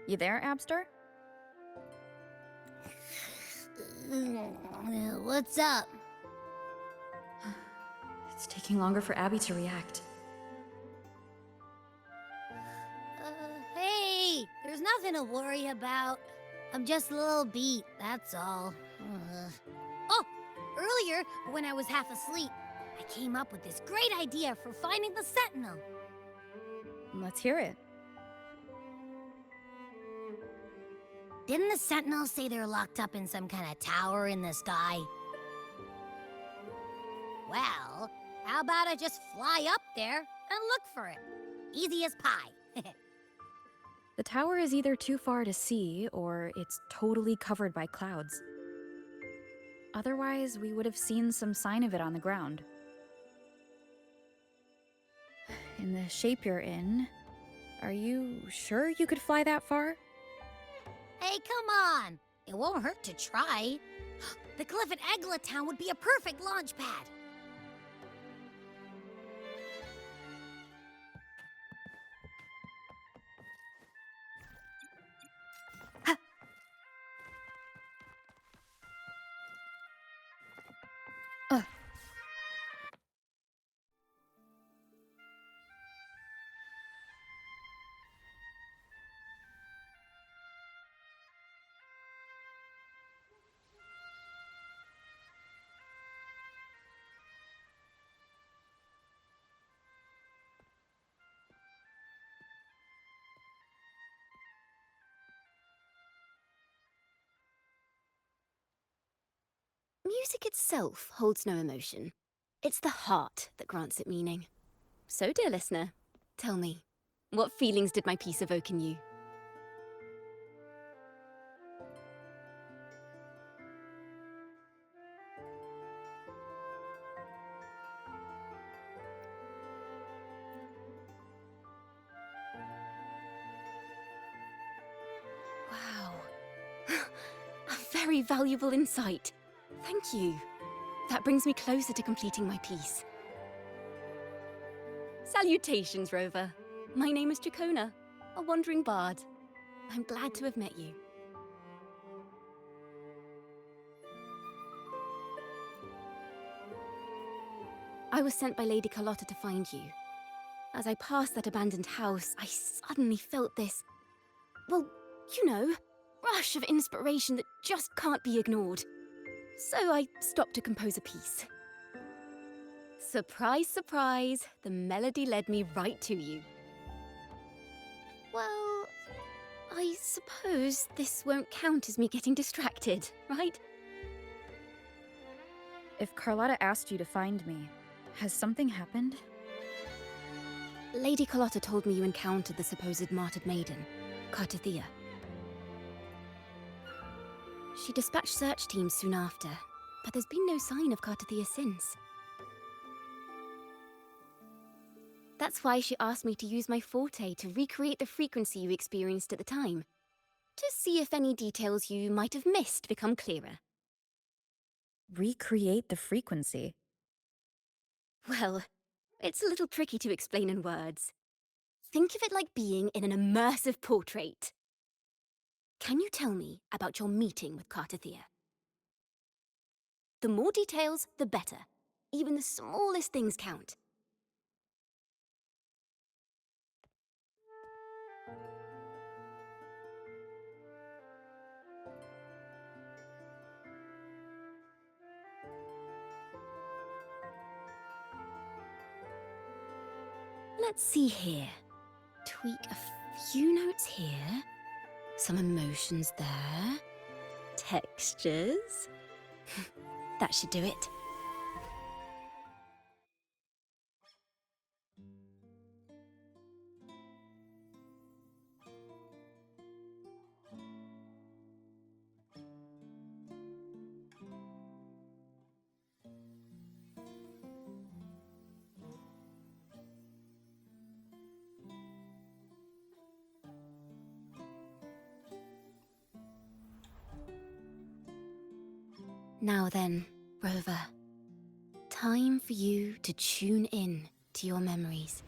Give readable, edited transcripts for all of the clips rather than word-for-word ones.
You there, Abster? What's up? It's taking longer for Abby to react. Hey, there's nothing to worry about. I'm just a little beat, that's all. Oh, earlier, when I was half asleep, I came up with this great idea for finding the Sentinel. Let's hear it. Didn't the Sentinel say they're locked up in some kind of tower in the sky? Well, how about I just fly up there and look for it? Easy as pie. The tower is either too far to see, or it's totally covered by clouds. Otherwise, we would have seen some sign of it on the ground. In the shape you're in, are you sure you could fly that far? Hey, come on! It won't hurt to try. The cliff at Egla Town would be a perfect launch pad. Music itself holds no emotion. It's the heart that grants it meaning. So, dear listener, tell me, what feelings did my piece evoke in you? Wow. A very valuable insight. Thank you. That brings me closer to completing my piece. Salutations, Rover. My name is Dracona, a wandering bard. I'm glad to have met you. I was sent by Lady Carlotta to find you. As I passed that abandoned house, I suddenly felt this, well, you know, rush of inspiration that just can't be ignored. So I stopped to compose a piece. Surprise, surprise, the melody led me right to you. Well, I suppose this won't count as me getting distracted, right? If Carlotta asked you to find me, has something happened? Lady Carlotta told me you encountered the supposed martyred maiden, Cartathea. She dispatched search teams soon after, but there's been no sign of Cartathea since. That's why she asked me to use my forte to recreate the frequency you experienced at the time, to see if any details you might have missed become clearer. Recreate the frequency? Well, it's a little tricky to explain in words. Think of it like being in an immersive portrait. Can you tell me about your meeting with Cartathea? The more details, the better. Even the smallest things count. Let's see here. Tweak a few notes here. Some emotions there. Textures. That should do it. Now then, Rover. Time for you to tune in to your memories.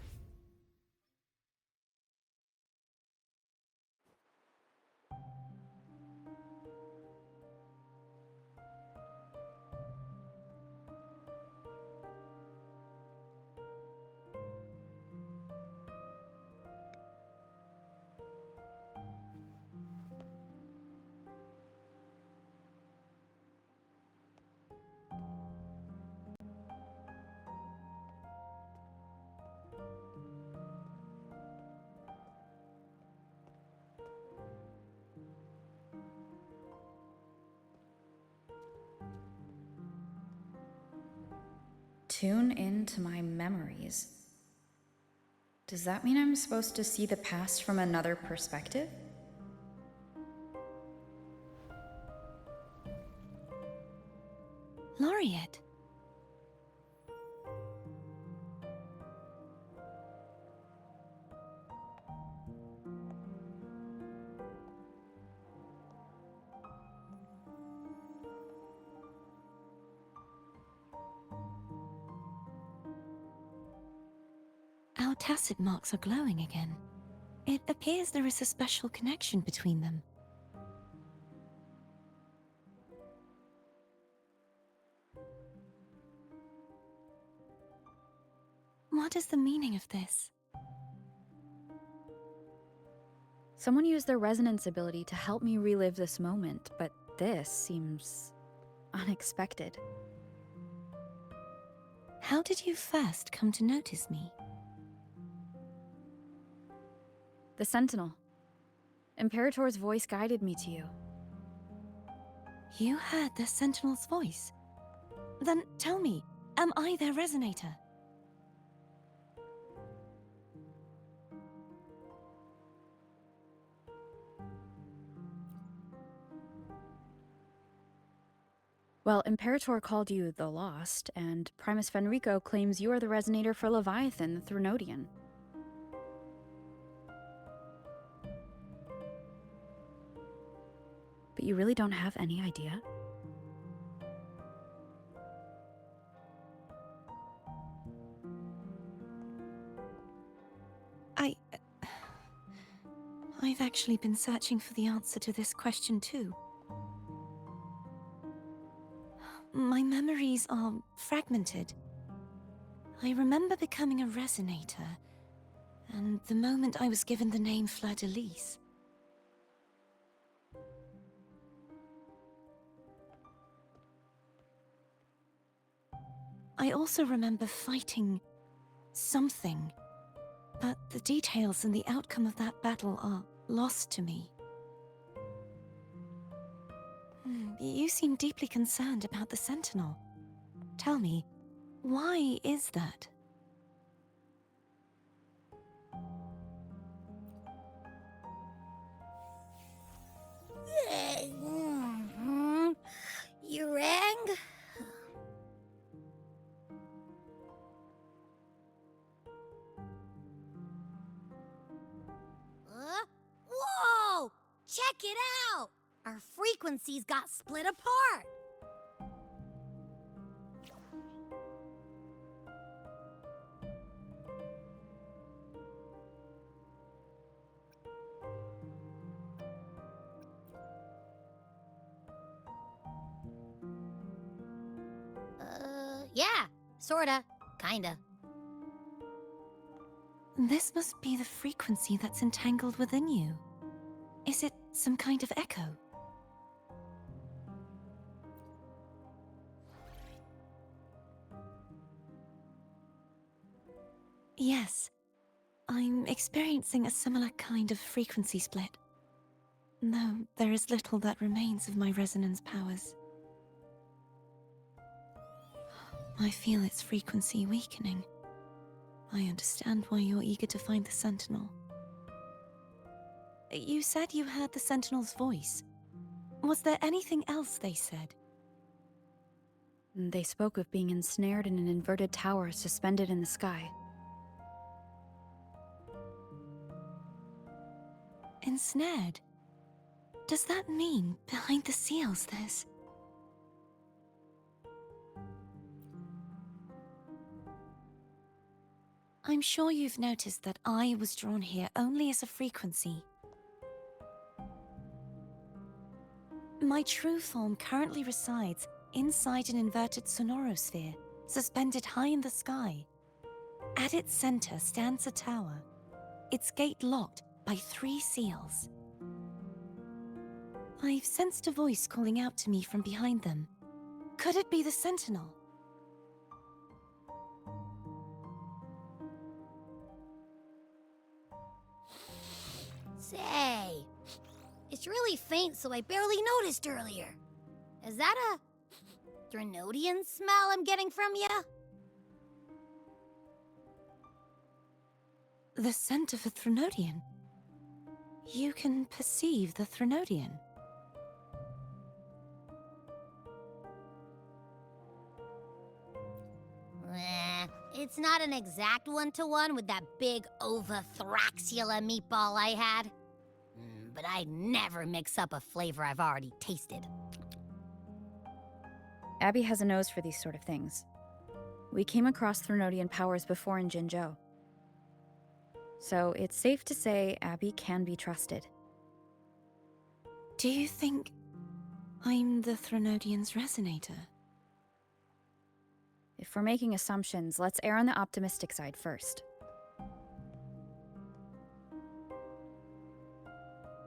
Tune into my memories. Does that mean I'm supposed to see the past from another perspective? Laureate. Our tacit marks are glowing again. It appears there is a special connection between them. What is the meaning of this? Someone used their resonance ability to help me relive this moment, but this seems unexpected. How did you first come to notice me? The Sentinel. Imperator's voice guided me to you. You heard the Sentinel's voice? Then tell me, am I their resonator? Well, Imperator called you the Lost, and Primus Fenrico claims you are the resonator for Leviathan, the Thrunodian. But you really don't have any idea? I've actually been searching for the answer to this question too. My memories are fragmented. I remember becoming a resonator, and the moment I was given the name Fleur-de-Lis. I also remember fighting something, but the details and the outcome of that battle are lost to me. You seem deeply concerned about the Sentinel. Tell me, why is that? You rang? Whoa! Check it out! Our frequencies got split apart! Yeah, sorta, kinda. This must be the frequency that's entangled within you. Is it some kind of echo? Yes, I'm experiencing a similar kind of frequency split. Though there is little that remains of my resonance powers. I feel its frequency weakening. I understand why you're eager to find the Sentinel. You said you heard the Sentinel's voice. Was there anything else they said? They spoke of being ensnared in an inverted tower suspended in the sky. Ensnared? Does that mean behind the seals there's... I'm sure you've noticed that I was drawn here only as a frequency. My true form currently resides inside an inverted sonorosphere, suspended high in the sky. At its center stands a tower, its gate locked by 3 seals. I've sensed a voice calling out to me from behind them. Could it be the Sentinel? Say, it's really faint, so I barely noticed earlier. Is that a Drenodian smell I'm getting from you? The scent of a Threnodian? You can perceive the Threnodian? It's not an exact one-to-one with that big Ovathraxula meatball I had. But I'd never mix up a flavor I've already tasted. Abby has a nose for these sort of things. We came across Threnodian powers before in Jinzhou. So it's safe to say Abby can be trusted. Do you think I'm the Threnodian's resonator? If we're making assumptions, let's err on the optimistic side first.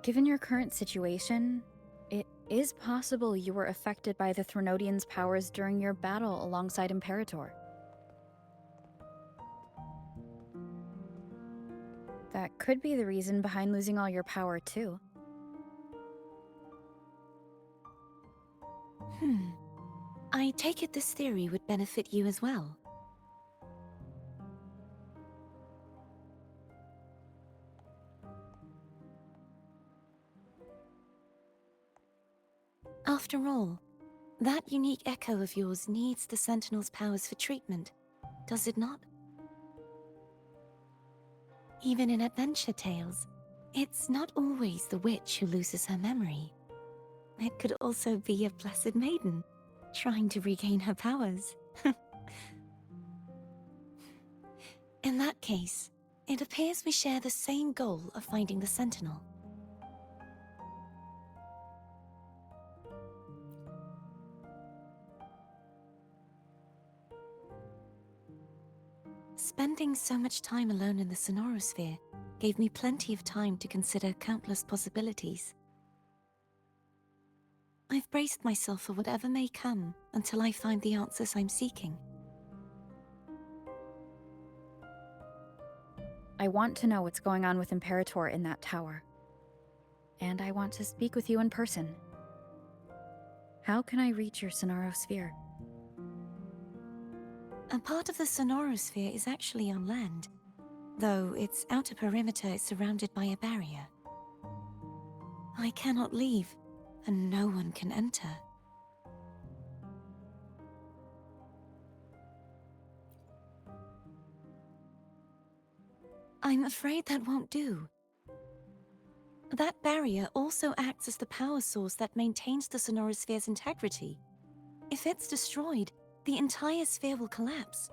Given your current situation, it is possible you were affected by the Threnodian's powers during your battle alongside Imperator. That could be the reason behind losing all your power, too. I take it this theory would benefit you as well. After all, that unique echo of yours needs the Sentinel's powers for treatment, does it not? Even in adventure tales, it's not always the witch who loses her memory. It could also be a blessed maiden, trying to regain her powers. In that case, it appears we share the same goal of finding the Sentinel. Spending so much time alone in the sonorosphere gave me plenty of time to consider countless possibilities. I've braced myself for whatever may come until I find the answers I'm seeking. I want to know what's going on with Imperator in that tower. And I want to speak with you in person. How can I reach your sonorosphere? A part of the sonorosphere is actually on land, though its outer perimeter is surrounded by a barrier. I cannot leave, and no one can enter. I'm afraid that won't do. That barrier also acts as the power source that maintains the sonorosphere's integrity. If it's destroyed, the entire sphere will collapse.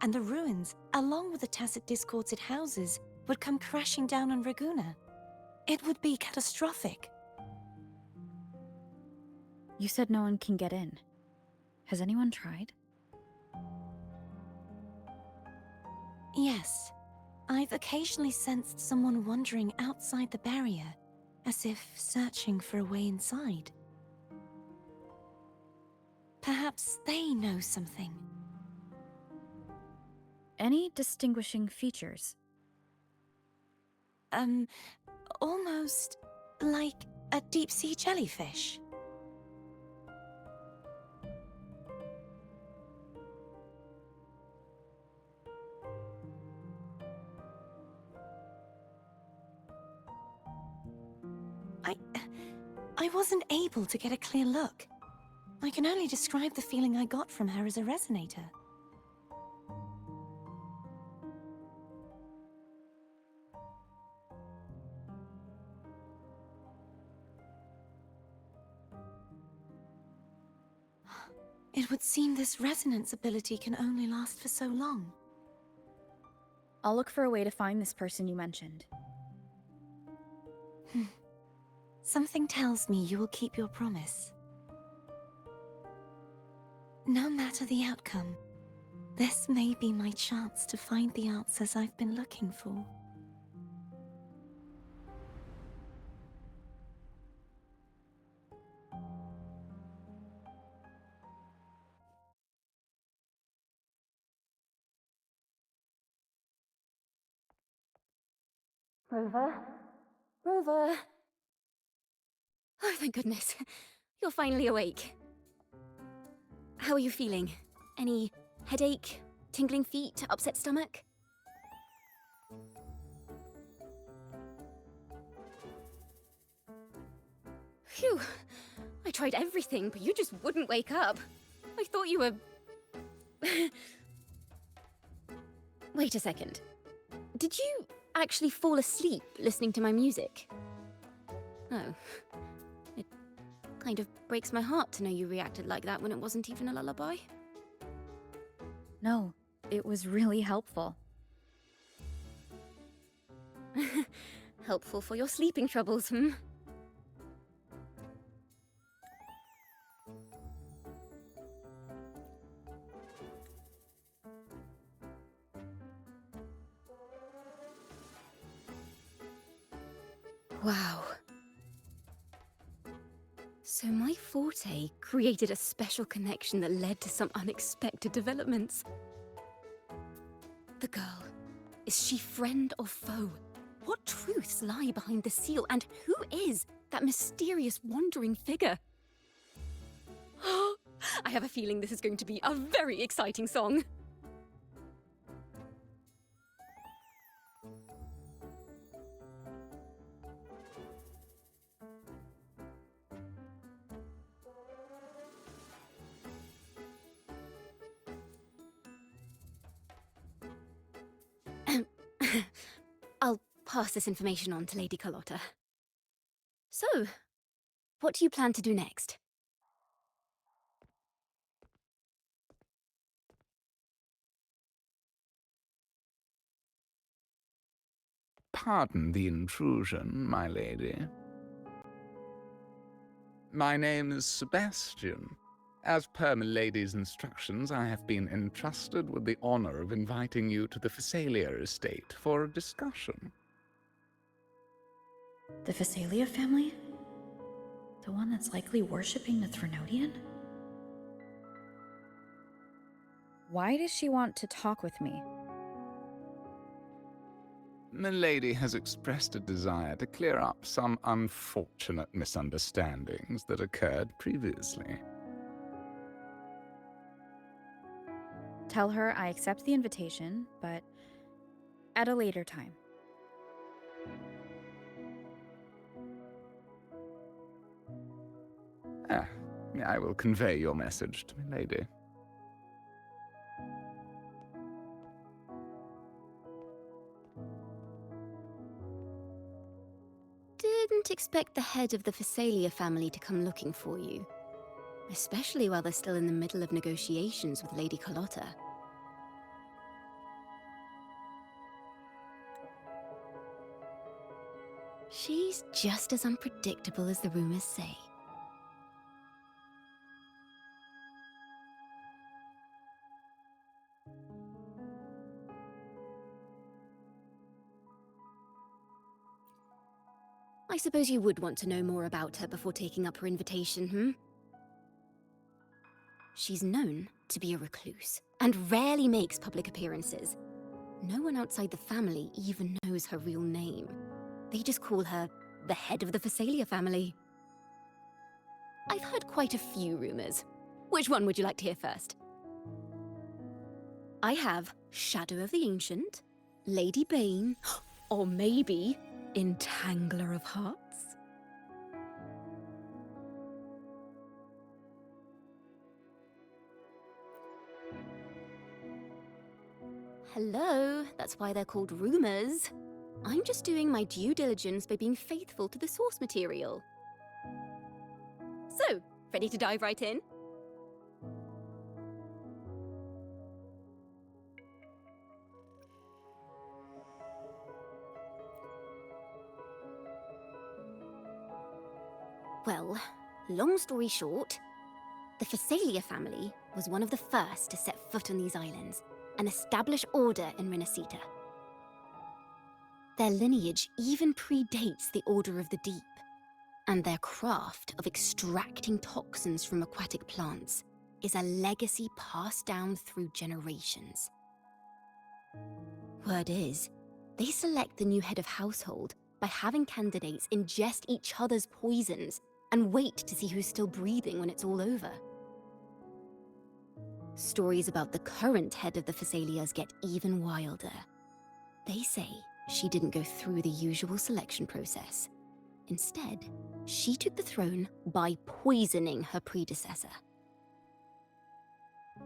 And the ruins, along with the tacit discords it houses, would come crashing down on Raguna. It would be catastrophic. You said no one can get in. Has anyone tried? Yes. I've occasionally sensed someone wandering outside the barrier, as if searching for a way inside. Perhaps they know something. Any distinguishing features? Almost like a deep-sea jellyfish. I wasn't able to get a clear look. I can only describe the feeling I got from her as a resonator. It would seem this resonance ability can only last for so long. I'll look for a way to find this person you mentioned. Something tells me you will keep your promise. No matter the outcome, this may be my chance to find the answers I've been looking for. Rover? Rover! Oh, thank goodness. You're finally awake. How are you feeling? Any headache, tingling feet, upset stomach? Phew. I tried everything, but you just wouldn't wake up. I thought you were... Wait a second. Did you actually fall asleep listening to my music? Oh. It kind of breaks my heart to know you reacted like that when it wasn't even a lullaby. No, it was really helpful. Helpful for your sleeping troubles, hmm? Wow. So my forte created a special connection that led to some unexpected developments. The girl, is she friend or foe? What truths lie behind the seal, and who is that mysterious wandering figure? I have a feeling this is going to be a very exciting song. I'll pass this information on to Lady Carlotta. So, what do you plan to do next? Pardon the intrusion, my lady. My name is Sebastian. As per milady's instructions, I have been entrusted with the honor of inviting you to the Phasalia estate for a discussion. The Phasalia family? The one that's likely worshipping the Threnodian? Why does she want to talk with me? Milady has expressed a desire to clear up some unfortunate misunderstandings that occurred previously. Tell her I accept the invitation, but at a later time. I will convey your message to Milady. Didn't expect the head of the Phasalia family to come looking for you. Especially while they're still in the middle of negotiations with Lady Carlotta. She's just as unpredictable as the rumors say. I suppose you would want to know more about her before taking up her invitation, hmm? She's known to be a recluse, and rarely makes public appearances. No one outside the family even knows her real name. They just call her the head of the Phasalia family. I've heard quite a few rumors. Which one would you like to hear first? I have Shadow of the Ancient, Lady Bane, or maybe Entangler of Hearts. Hello, that's why they're called rumors. I'm just doing my due diligence by being faithful to the source material. So, ready to dive right in? Well, long story short, the Phasalia family was one of the first to set foot on these islands and establish order in Rinascita. Their lineage even predates the Order of the Deep, and their craft of extracting toxins from aquatic plants is a legacy passed down through generations. Word is, they select the new head of household by having candidates ingest each other's poisons and wait to see who's still breathing when it's all over. Stories about the current head of the Phasalias get even wilder. They say she didn't go through the usual selection process. Instead, she took the throne by poisoning her predecessor.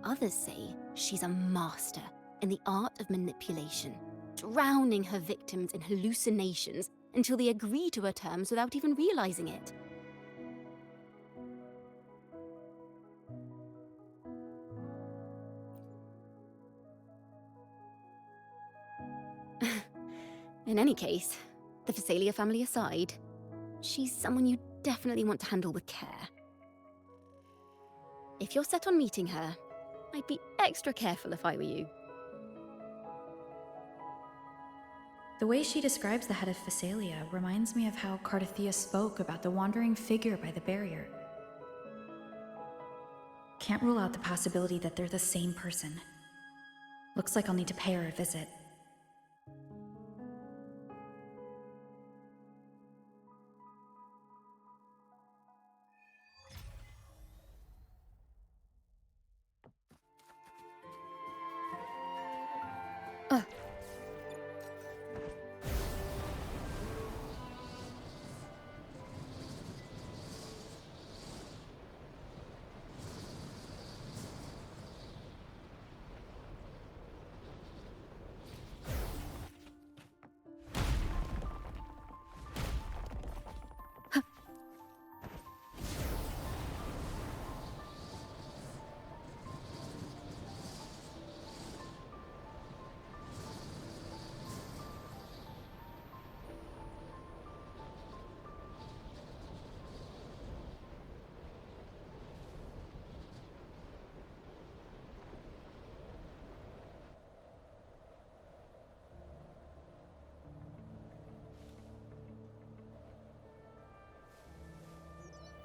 Others say she's a master in the art of manipulation, drowning her victims in hallucinations until they agree to her terms without even realizing it. In any case, the Phasalia family aside, she's someone you definitely want to handle with care. If you're set on meeting her, I'd be extra careful if I were you. The way she describes the head of Phasalia reminds me of how Cardathia spoke about the wandering figure by the barrier. Can't rule out the possibility that they're the same person. Looks like I'll need to pay her a visit.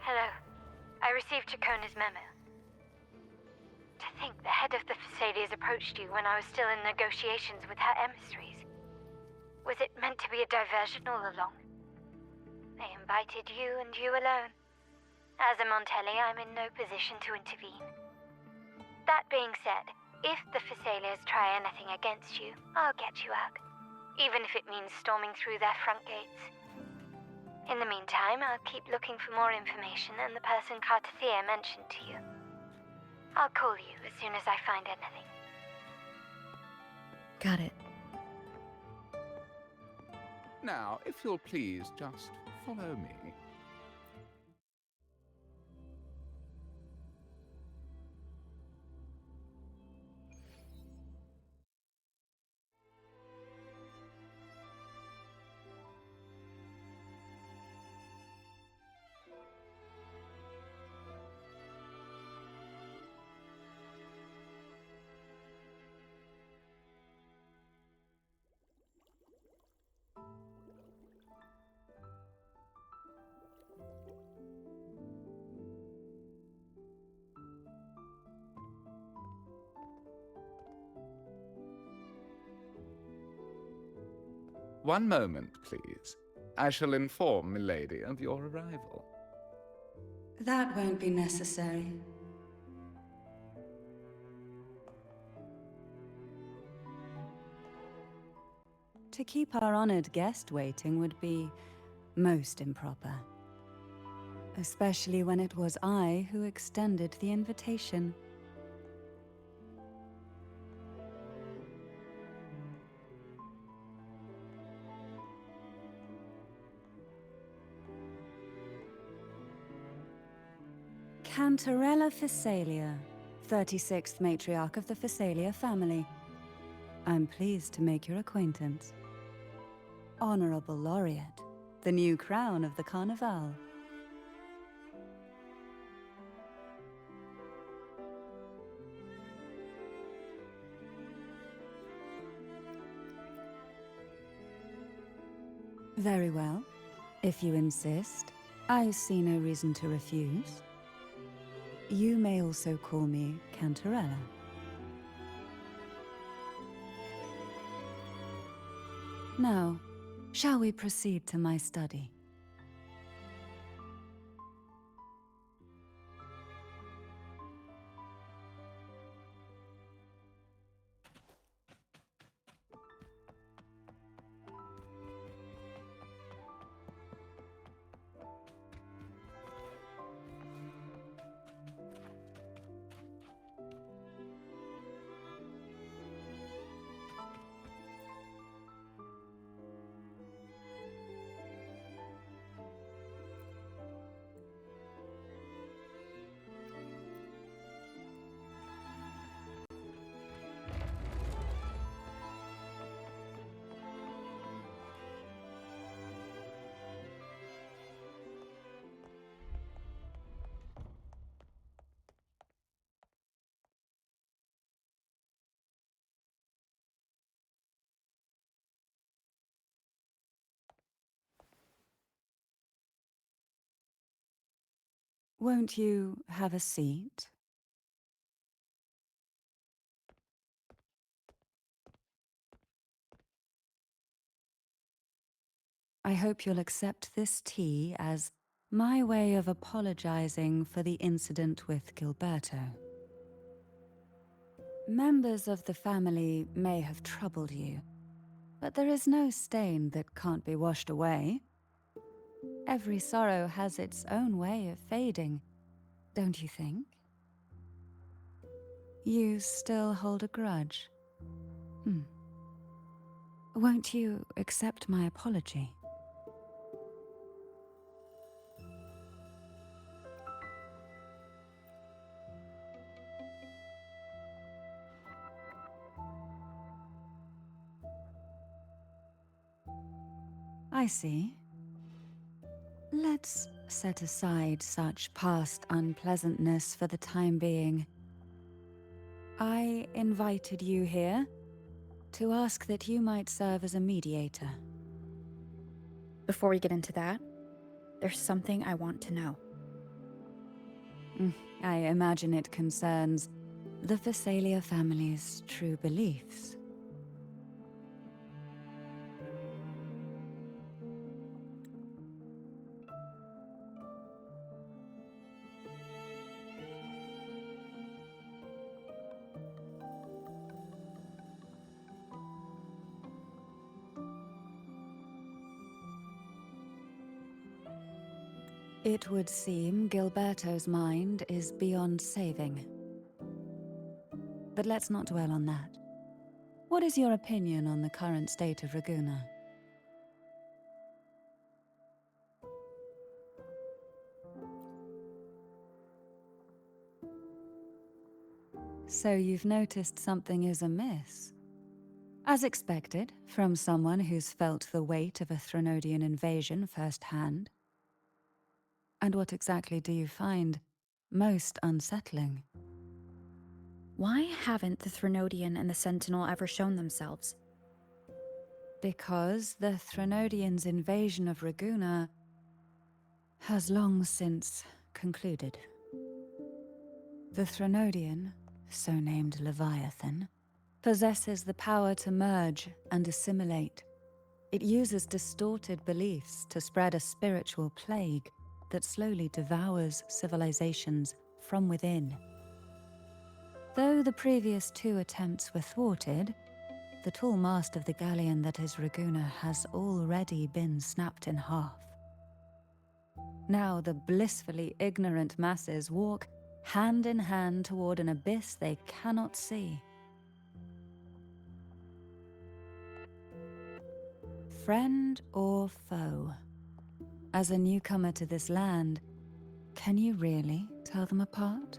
Hello. I received Chacona's memo. To think the head of the Phasalias approached you when I was still in negotiations with her emissaries. Was it meant to be a diversion all along? They invited you and you alone. As a Montelli, I'm in no position to intervene. That being said, if the Phasalias try anything against you, I'll get you out. Even if it means storming through their front gates. In the meantime, I'll keep looking for more information and the person Cardathia mentioned to you. I'll call you as soon as I find anything. Got it. Now, if you'll please just follow me. One moment, please. I shall inform Milady of your arrival. That won't be necessary. To keep our honored guest waiting would be most improper. Especially when it was I who extended the invitation. Cantarella Phasalia, 36th matriarch of the Phasalia family. I'm pleased to make your acquaintance. Honorable Laureate, the new crown of the Carnival. Very well. If you insist, I see no reason to refuse. You may also call me Cantarella. Now, shall we proceed to my study? Won't you have a seat? I hope you'll accept this tea as my way of apologizing for the incident with Gilberto. Members of the family may have troubled you, but there is no stain that can't be washed away. Every sorrow has its own way of fading, don't you think? You still hold a grudge? Won't you accept my apology? I see. Let's set aside such past unpleasantness for the time being. I invited you here to ask that you might serve as a mediator. Before we get into that, there's something I want to know. I imagine it concerns the Phasalia family's true beliefs. It would seem Gilberto's mind is beyond saving. But let's not dwell on that. What is your opinion on the current state of Raguna? So you've noticed something is amiss? As expected, from someone who's felt the weight of a Threnodian invasion firsthand. And what exactly do you find most unsettling? Why haven't the Threnodian and the Sentinel ever shown themselves? Because the Threnodians' invasion of Raguna has long since concluded. The Threnodian, so named Leviathan, possesses the power to merge and assimilate. It uses distorted beliefs to spread a spiritual plague that slowly devours civilizations from within. Though the previous two attempts were thwarted, the tall mast of the galleon that is Raguna has already been snapped in half. Now the blissfully ignorant masses walk hand in hand toward an abyss they cannot see. Friend or foe? As a newcomer to this land, can you really tell them apart?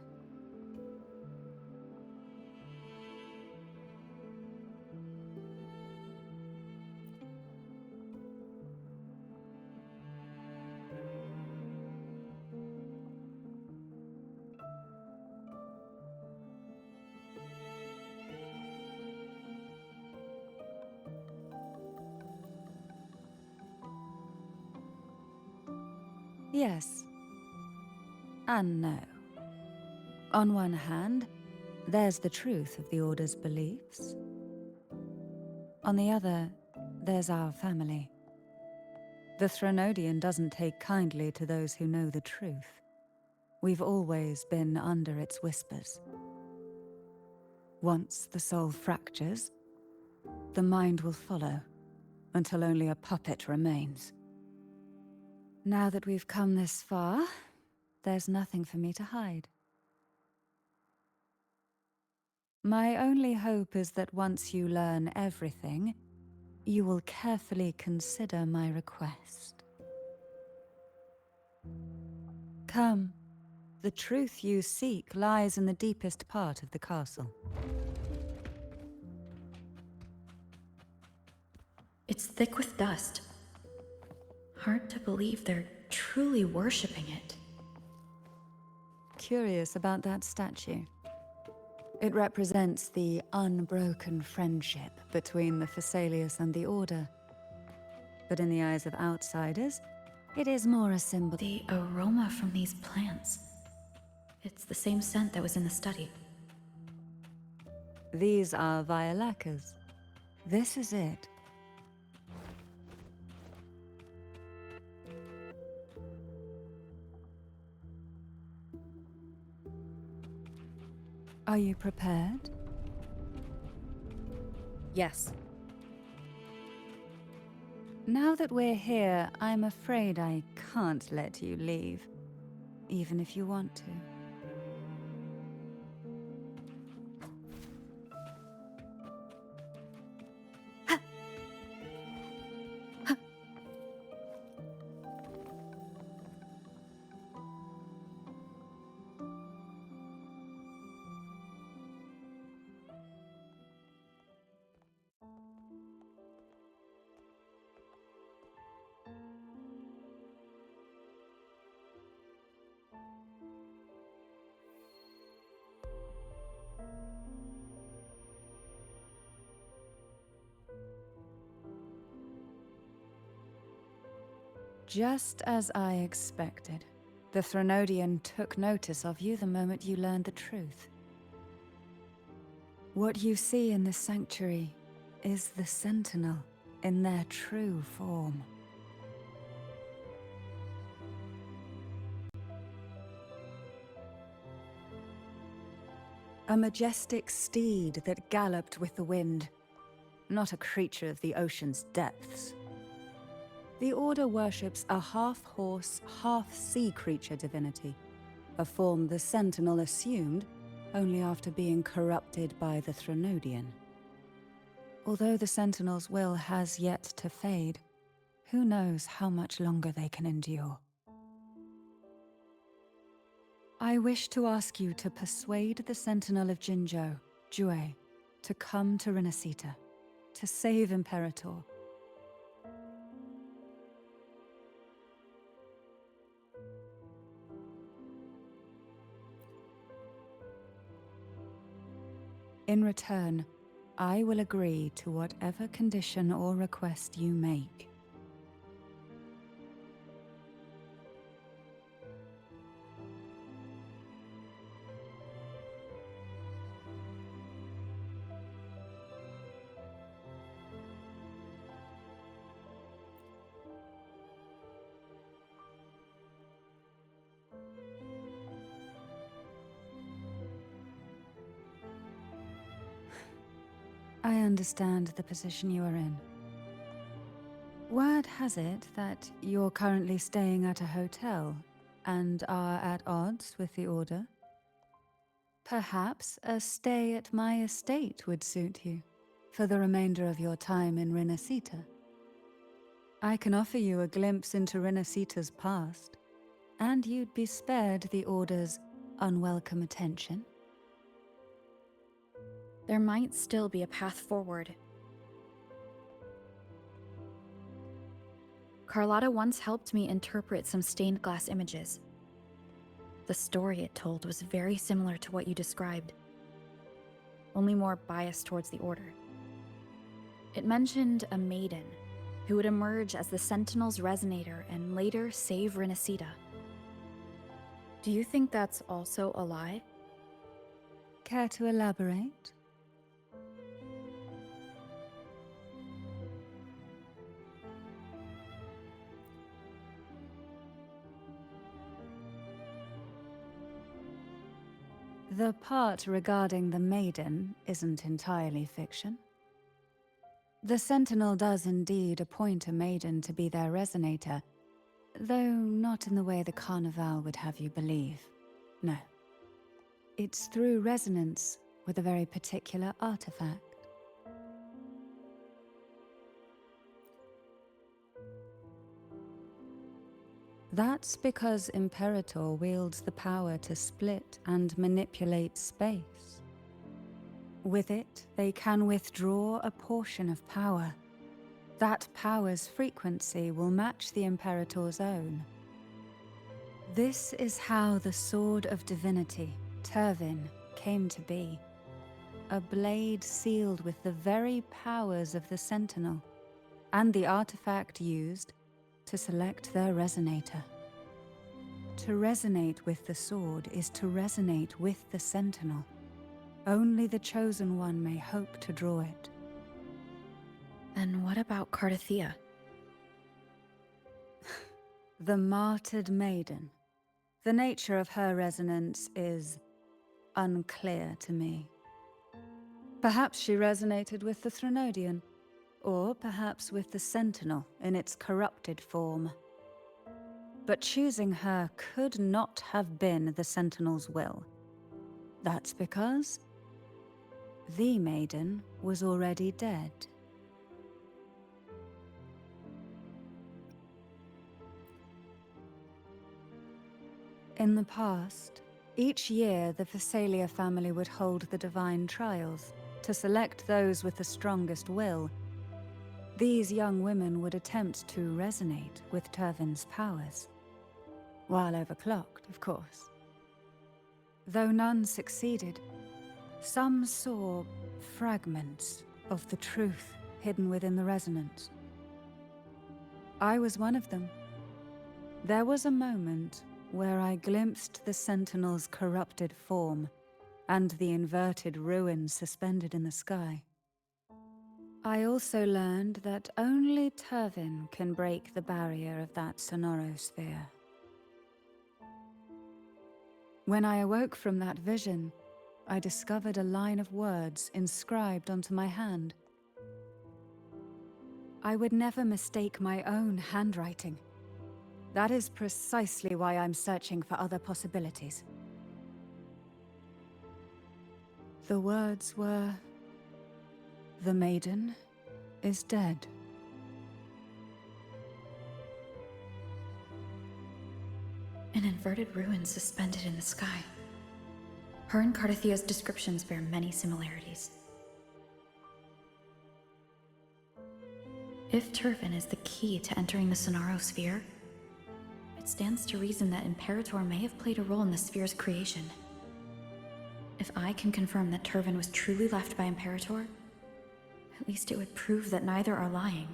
Yes. And no. On one hand, there's the truth of the Order's beliefs. On the other, there's our family. The Threnodian doesn't take kindly to those who know the truth. We've always been under its whispers. Once the soul fractures, the mind will follow, until only a puppet remains. Now that we've come this far, there's nothing for me to hide. My only hope is that once you learn everything, you will carefully consider my request. Come. The truth you seek lies in the deepest part of the castle. It's thick with dust. Hard to believe they're truly worshipping it. Curious about that statue. It represents the unbroken friendship between the Phasaelius and the Order. But in the eyes of outsiders, it is more a symbol. The aroma from these plants. It's the same scent that was in the study. These are violacas. This is it. Are you prepared? Yes. Now that we're here, I'm afraid I can't let you leave, even if you want to. Just as I expected, the Threnodian took notice of you the moment you learned the truth. What you see in the sanctuary is the Sentinel in their true form. A majestic steed that galloped with the wind, not a creature of the ocean's depths. The Order worships a half-horse, half-sea creature divinity, a form the Sentinel assumed only after being corrupted by the Threnodian. Although the Sentinel's will has yet to fade, who knows how much longer they can endure. I wish to ask you to persuade the Sentinel of Jinzhou, Jue, to come to Rinascita, to save Imperator. In return, I will agree to whatever condition or request you make. I understand the position you are in. Word has it that you're currently staying at a hotel and are at odds with the Order. Perhaps a stay at my estate would suit you for the remainder of your time in Rinascita. I can offer you a glimpse into Rinascita's past, and you'd be spared the Order's unwelcome attention. There might still be a path forward. Carlotta once helped me interpret some stained glass images. The story it told was very similar to what you described, only more biased towards the Order. It mentioned a maiden who would emerge as the Sentinel's resonator and later save Rinascita. Do you think that's also a lie? Care to elaborate? The part regarding the maiden isn't entirely fiction. The Sentinel does indeed appoint a maiden to be their resonator, though not in the way the Carnival would have you believe. No. It's through resonance with a very particular artifact. That's because Imperator wields the power to split and manipulate space. With it, they can withdraw a portion of power. That power's frequency will match the Imperator's own. This is how the Sword of Divinity, Turvin, came to be. A blade sealed with the very powers of the Sentinel, and the artifact used to select their resonator. To resonate with the sword is to resonate with the Sentinel. Only the Chosen One may hope to draw it. And what about Cardathea? The martyred maiden. The nature of her resonance is unclear to me. Perhaps she resonated with the Threnodian, or perhaps with the Sentinel in its corrupted form. But choosing her could not have been the Sentinel's will. That's because the maiden was already dead. In the past, each year the Phasalia family would hold the Divine Trials to select those with the strongest will. These young women would attempt to resonate with Turvin's powers. While overclocked, of course. Though none succeeded, some saw fragments of the truth hidden within the resonance. I was one of them. There was a moment where I glimpsed the Sentinel's corrupted form and the inverted ruins suspended in the sky. I also learned that only Turvin can break the barrier of that sonorosphere. When I awoke from that vision, I discovered a line of words inscribed onto my hand. I would never mistake my own handwriting. That is precisely why I'm searching for other possibilities. The words were, "The maiden is dead." An inverted ruin suspended in the sky. Her and Cardathea's descriptions bear many similarities. If Turvin is the key to entering the Sonarosphere, it stands to reason that Imperator may have played a role in the sphere's creation. If I can confirm that Turvin was truly left by Imperator, at least it would prove that neither are lying.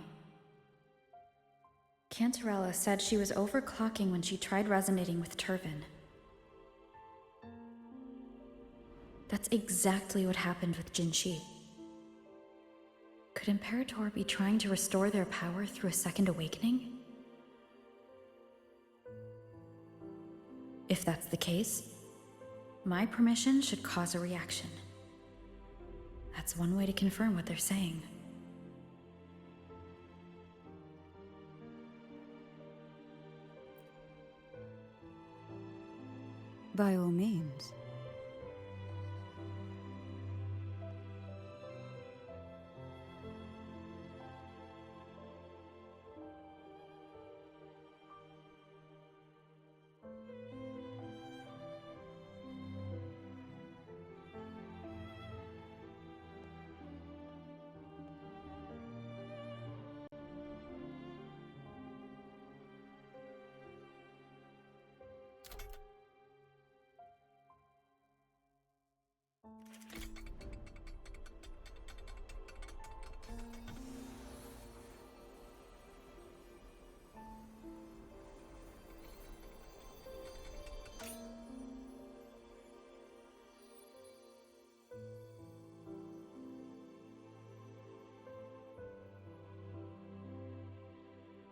Cantarella said she was overclocking when she tried resonating with Turvin. That's exactly what happened with Jinshi. Could Imperator be trying to restore their power through a second awakening? If that's the case, my permission should cause a reaction. That's one way to confirm what they're saying. By all means.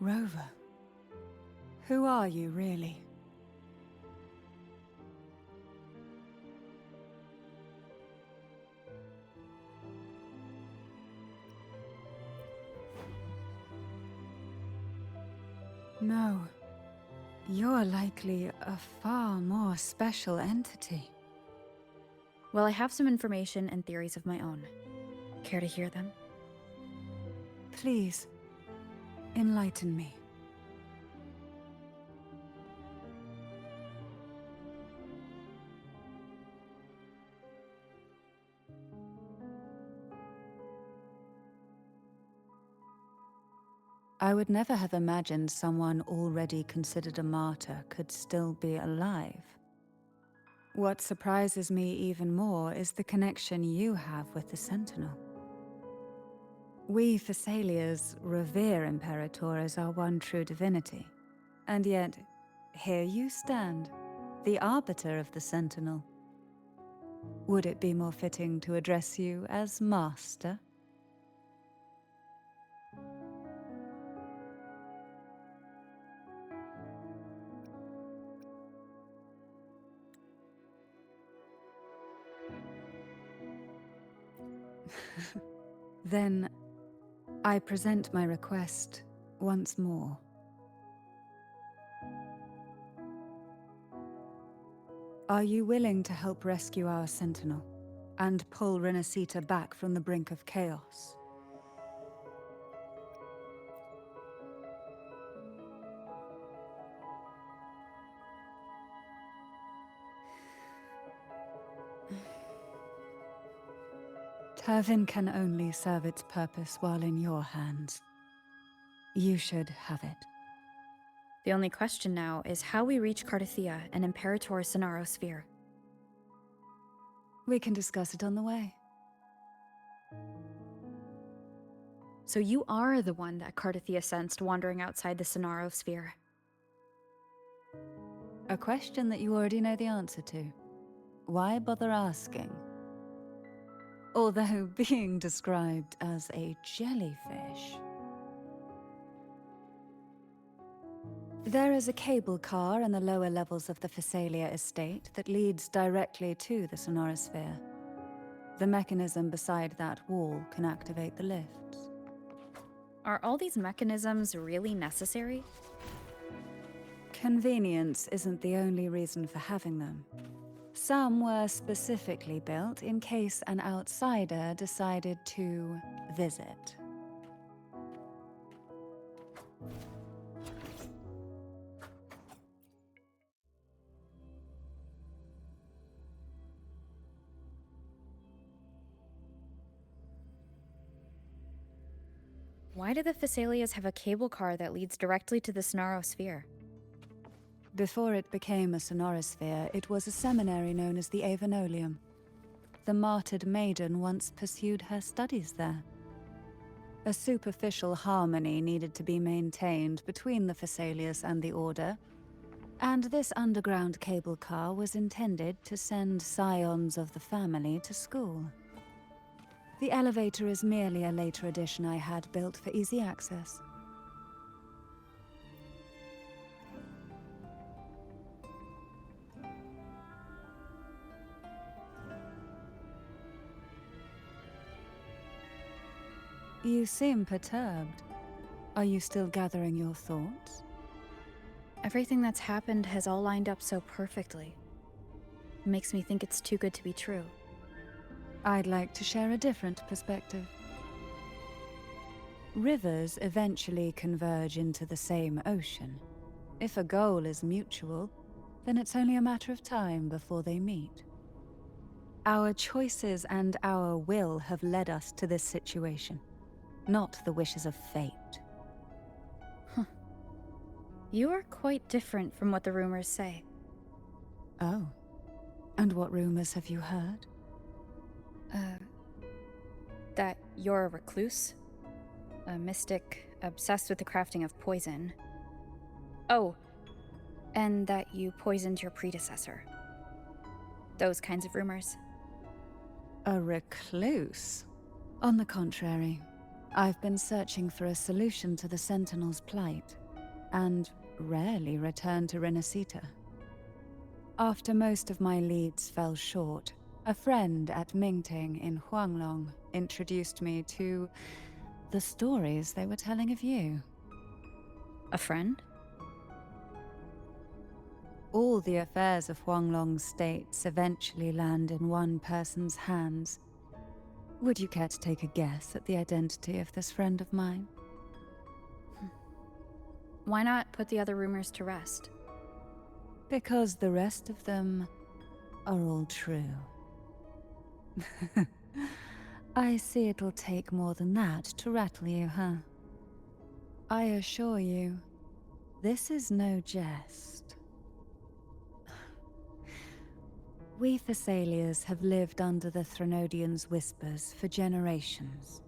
Rover, who are you really? No. You're likely a far more special entity. Well, I have some information and theories of my own. Care to hear them? Please, enlighten me. I would never have imagined someone already considered a martyr could still be alive. What surprises me even more is the connection you have with the Sentinel. We Thessalians revere Imperator as our one true divinity, and yet, here you stand, the arbiter of the Sentinel. Would it be more fitting to address you as Master? Then, I present my request once more. Are you willing to help rescue our Sentinel, and pull Rinascita back from the brink of chaos? Turvin can only serve its purpose while in your hands. You should have it. The only question now is how we reach Cardathia and Imperator Sonaro Sphere. We can discuss it on the way. So you are the one that Cardathia sensed wandering outside the Sonaro Sphere. A question that you already know the answer to. Why bother asking? Although being described as a jellyfish. There is a cable car in the lower levels of the Thessalia estate that leads directly to the Sonorosphere. The mechanism beside that wall can activate the lifts. Are all these mechanisms really necessary? Convenience isn't the only reason for having them. Some were specifically built in case an outsider decided to visit. Why do the Thessalias have a cable car that leads directly to the Sonaro Sphere? Before it became a sonorosphere, it was a seminary known as the Avenolium. The martyred maiden once pursued her studies there. A superficial harmony needed to be maintained between the Thessalias and the Order, and this underground cable car was intended to send scions of the family to school. The elevator is merely a later addition I had built for easy access. You seem perturbed. Are you still gathering your thoughts? Everything that's happened has all lined up so perfectly. It makes me think it's too good to be true. I'd like to share a different perspective. Rivers eventually converge into the same ocean. If a goal is mutual, then it's only a matter of time before they meet. Our choices and our will have led us to this situation, not the wishes of fate. You are quite different from what the rumors say. Oh. And what rumors have you heard? That you're a recluse, a mystic obsessed with the crafting of poison. Oh, and that you poisoned your predecessor. Those kinds of rumors. A recluse? On the contrary, I've been searching for a solution to the Sentinel's plight, and rarely return to Rinascita. After most of my leads fell short, a friend at Mingting in Huanglong introduced me to the stories they were telling of you. A friend? All the affairs of Huanglong's states eventually land in one person's hands. Would you care to take a guess at the identity of this friend of mine? Why not put the other rumors to rest? Because the rest of them are all true. I see it'll take more than that to rattle you, huh? I assure you, this is no jest. We Thessalians have lived under the Threnodians' whispers for generations.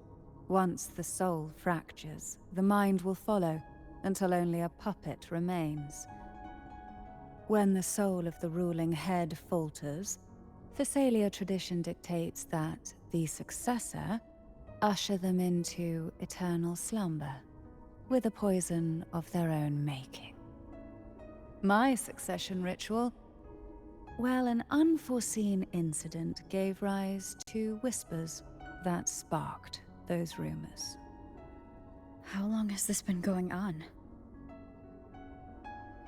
Once the soul fractures, the mind will follow, until only a puppet remains. When the soul of the ruling head falters, Thessalia tradition dictates that the successor usher them into eternal slumber, with a poison of their own making. My succession ritual, well, an unforeseen incident gave rise to whispers that sparked those rumors. How long has this been going on?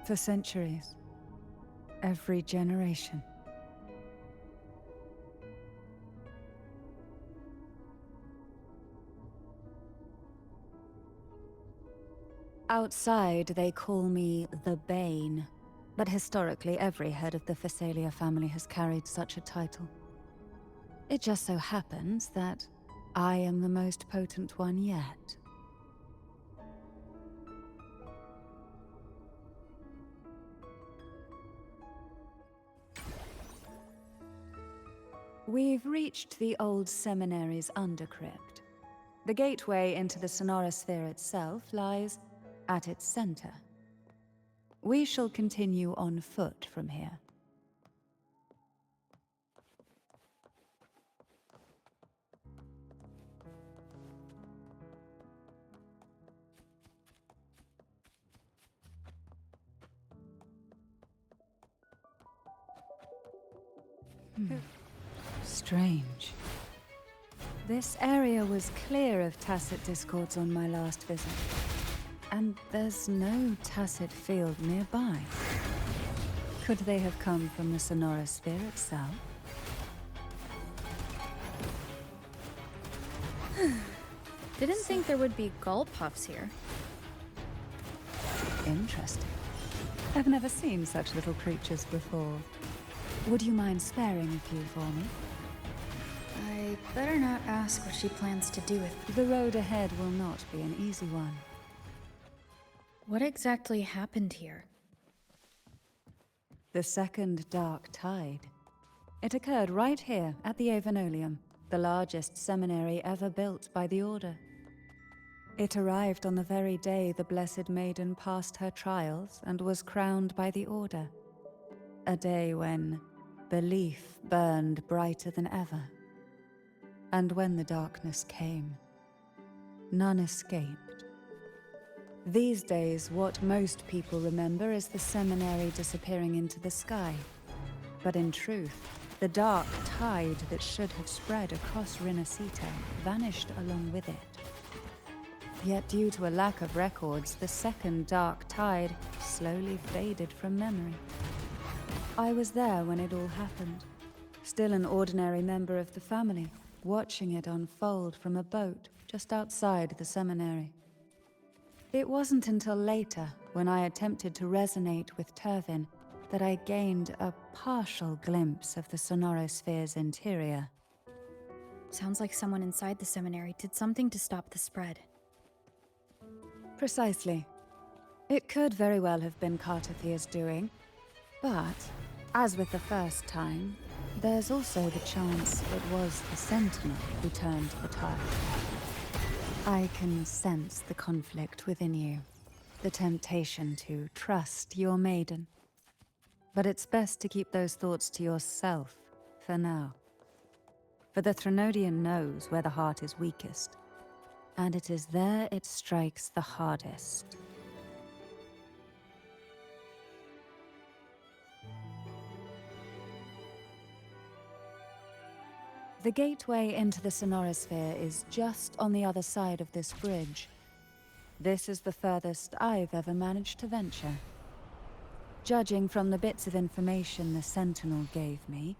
For centuries. Every generation. Outside, they call me the Bane, but historically every head of the Thessalia family has carried such a title. It just so happens that I am the most potent one yet. We've reached the old seminary's undercrypt. The gateway into the Sonorosphere itself lies at its center. We shall continue on foot from here. Strange. This area was clear of tacit discords on my last visit. And there's no tacit field nearby. Could they have come from the Sonorosphere itself? Didn't think there would be gull puffs here. Interesting. I've never seen such little creatures before. Would you mind sparing a few for me? I better not ask what she plans to do with. The road ahead will not be an easy one. What exactly happened here? The second dark tide. It occurred right here at the Avenolium, the largest seminary ever built by the Order. It arrived on the very day the Blessed Maiden passed her trials and was crowned by the Order. A day when belief burned brighter than ever. And when the darkness came, none escaped. These days, what most people remember is the seminary disappearing into the sky. But in truth, the dark tide that should have spread across Rinascita vanished along with it. Yet due to a lack of records, the second dark tide slowly faded from memory. I was there when it all happened, still an ordinary member of the family, watching it unfold from a boat just outside the seminary. It wasn't until later, when I attempted to resonate with Turvin, that I gained a partial glimpse of the Sonorosphere's interior. Sounds like someone inside the seminary did something to stop the spread. Precisely. It could very well have been Cartothia's doing, but, as with the first time, there's also the chance it was the Sentinel who turned the tide. I can sense the conflict within you, the temptation to trust your maiden. But it's best to keep those thoughts to yourself, for now. For the Threnodian knows where the heart is weakest. and it is there it strikes the hardest. The gateway into the Sonorosphere is just on the other side of this bridge. This is the furthest I've ever managed to venture. Judging from the bits of information the Sentinel gave me,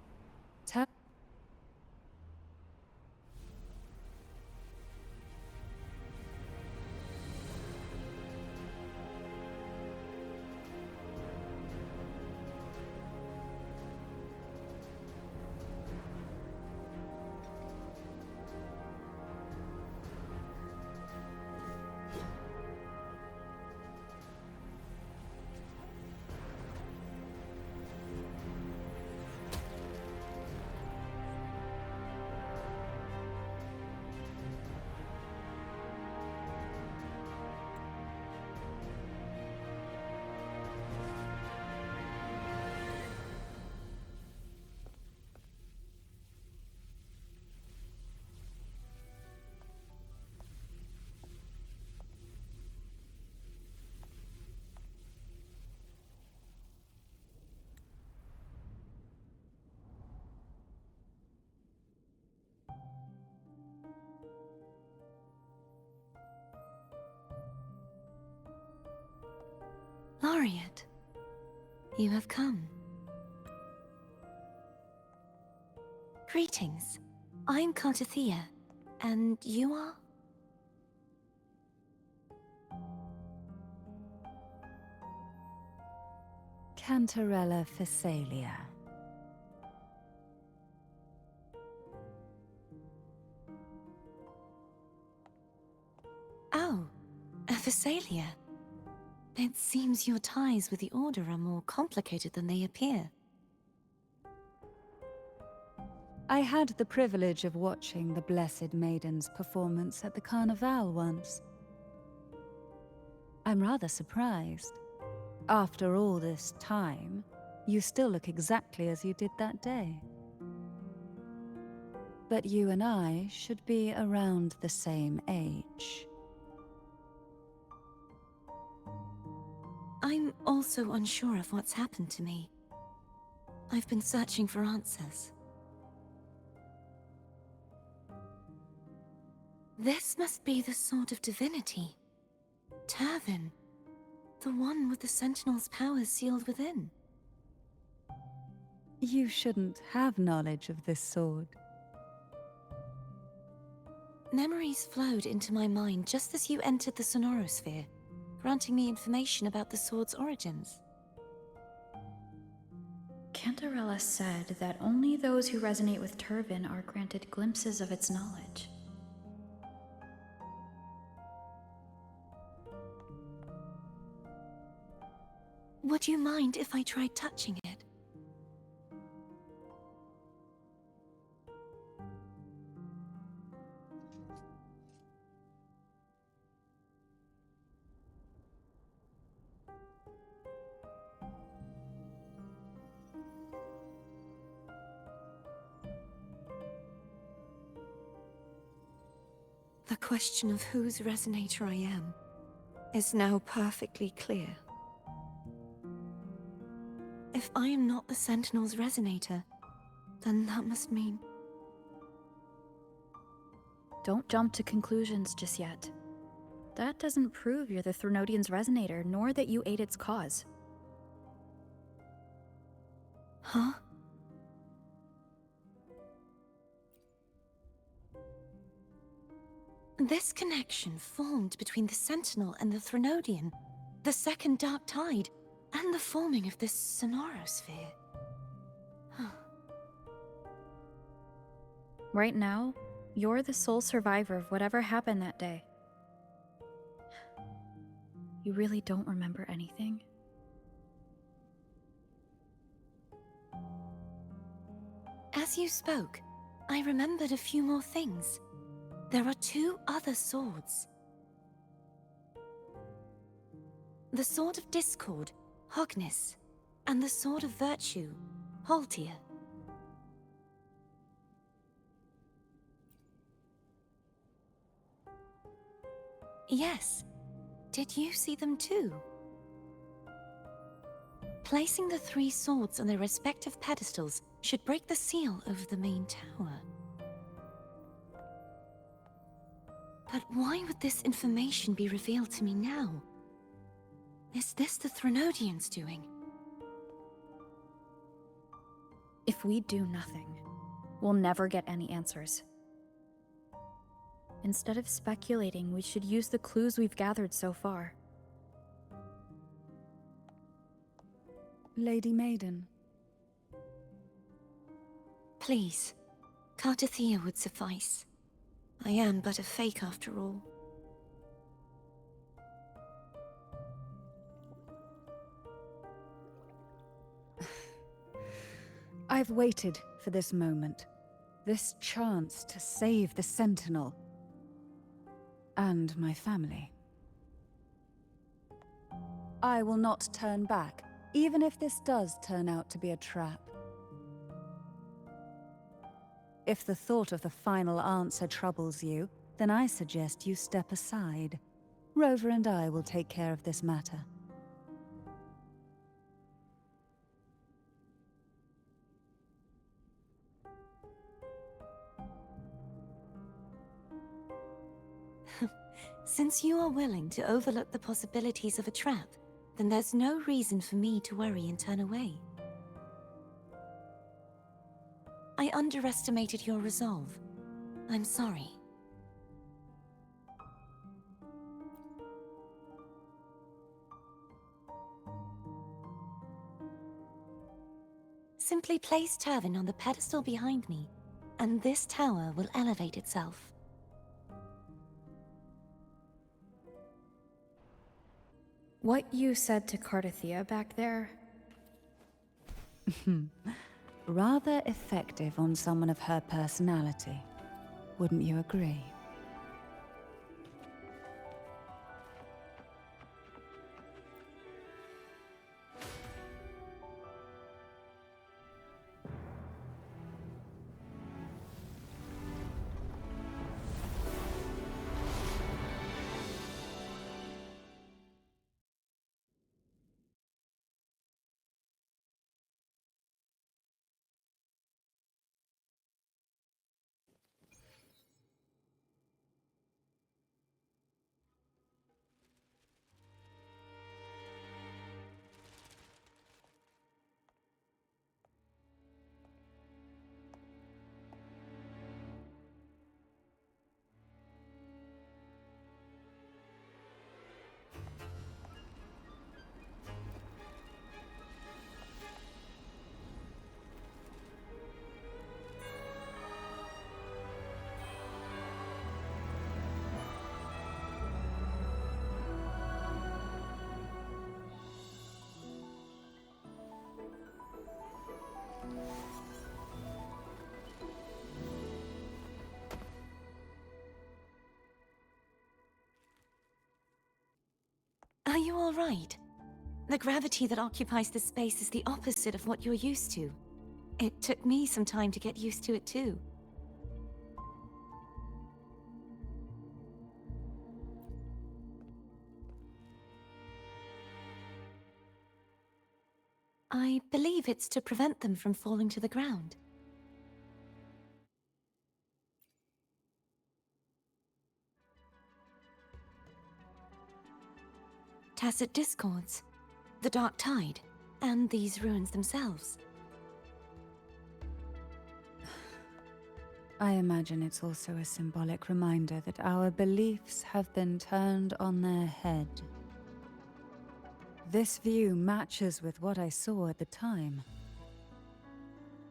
Laureate, you have come. Greetings. I'm Cartathea, and you are? Cantarella Phasalia. Oh, a Phasalia. It seems your ties with the Order are more complicated than they appear. I had the privilege of watching the Blessed Maiden's performance at the Carnival once. I'm rather surprised. After all this time, you still look exactly as you did that day. But you and I should be around the same age. I'm also unsure of what's happened to me. I've been searching for answers. This must be the Sword of Divinity. Turvin. The one with the Sentinel's powers sealed within. You shouldn't have knowledge of this sword. Memories flowed into my mind just as you entered the Sonorosphere, granting me information about the sword's origins. Cantarella said that only those who resonate with Turvin are granted glimpses of its knowledge. Would you mind if I tried touching it? The question of whose resonator I am is now perfectly clear. If I am not the Sentinel's resonator, then that must mean... Don't jump to conclusions just yet. That doesn't prove you're the Threnodian's resonator, nor that you aid its cause. Huh? This connection formed between the Sentinel and the Threnodian, the second Dark Tide, and the forming of this Sonorosphere. Right now, you're the sole survivor of whatever happened that day. You really don't remember anything? As you spoke, I remembered a few more things. There are 2 other swords. The Sword of Discord, Hognis, and the Sword of Virtue, Haltia. Yes. Did you see them too? Placing the 3 swords on their respective pedestals should break the seal over the main tower. But why would this information be revealed to me now? Is this the Threnodians' doing? If we do nothing, we'll never get any answers. Instead of speculating, we should use the clues we've gathered so far. Lady Maiden. Please, Cartathea would suffice. I am but a fake after all. I've waited for this moment. This chance to save the Sentinel. And my family. I will not turn back, even if this does turn out to be a trap. If the thought of the final answer troubles you, then I suggest you step aside. Rover and I will take care of this matter. Since you are willing to overlook the possibilities of a trap, then there's no reason for me to worry and turn away. I underestimated your resolve. I'm sorry. Simply place Turvin on the pedestal behind me, and this tower will elevate itself. What you said to Cartathea back there? Rather effective on someone of her personality. Wouldn't you agree? Are you all right? The gravity that occupies this space is the opposite of what you're used to. It took me some time to get used to it too. I believe it's to prevent them from falling to the ground. Tacit discords, the dark tide, and these ruins themselves. I imagine it's also a symbolic reminder that our beliefs have been turned on their head. This view matches with what I saw at the time.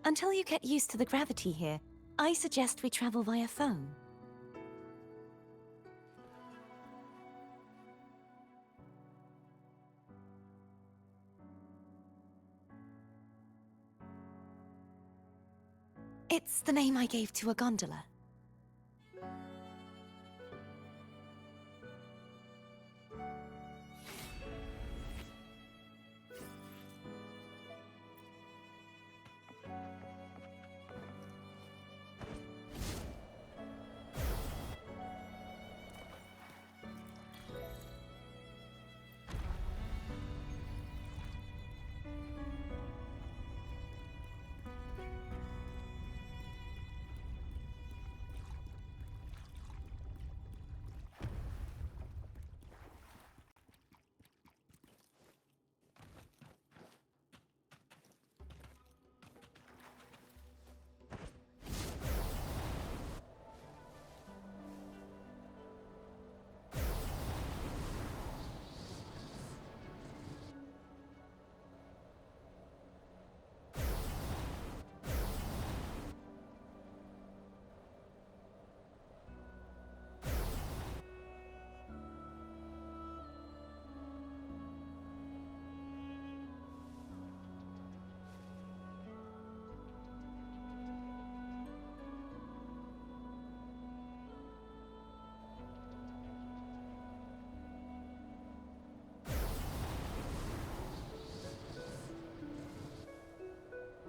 Until you get used to the gravity here, I suggest we travel via phone. It's the name I gave to a gondola.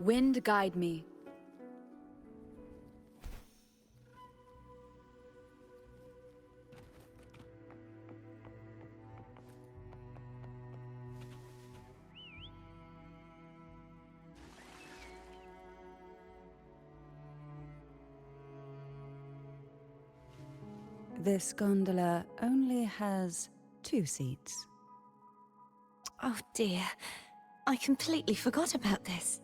Wind guide me. This gondola only has 2 seats. Oh dear, I completely forgot about this.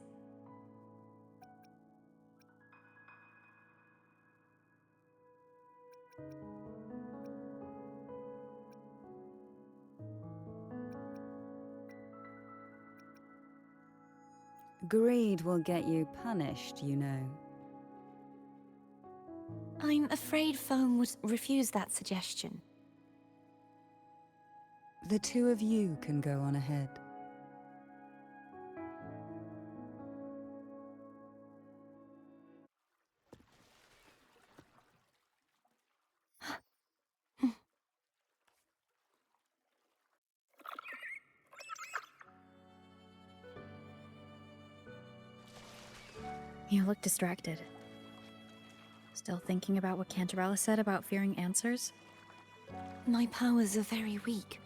Greed will get you punished, you know. I'm afraid Foam would refuse that suggestion. The 2 of you can go on ahead. You look distracted. Still thinking about what Cantarella said about fearing answers? My powers are very weak,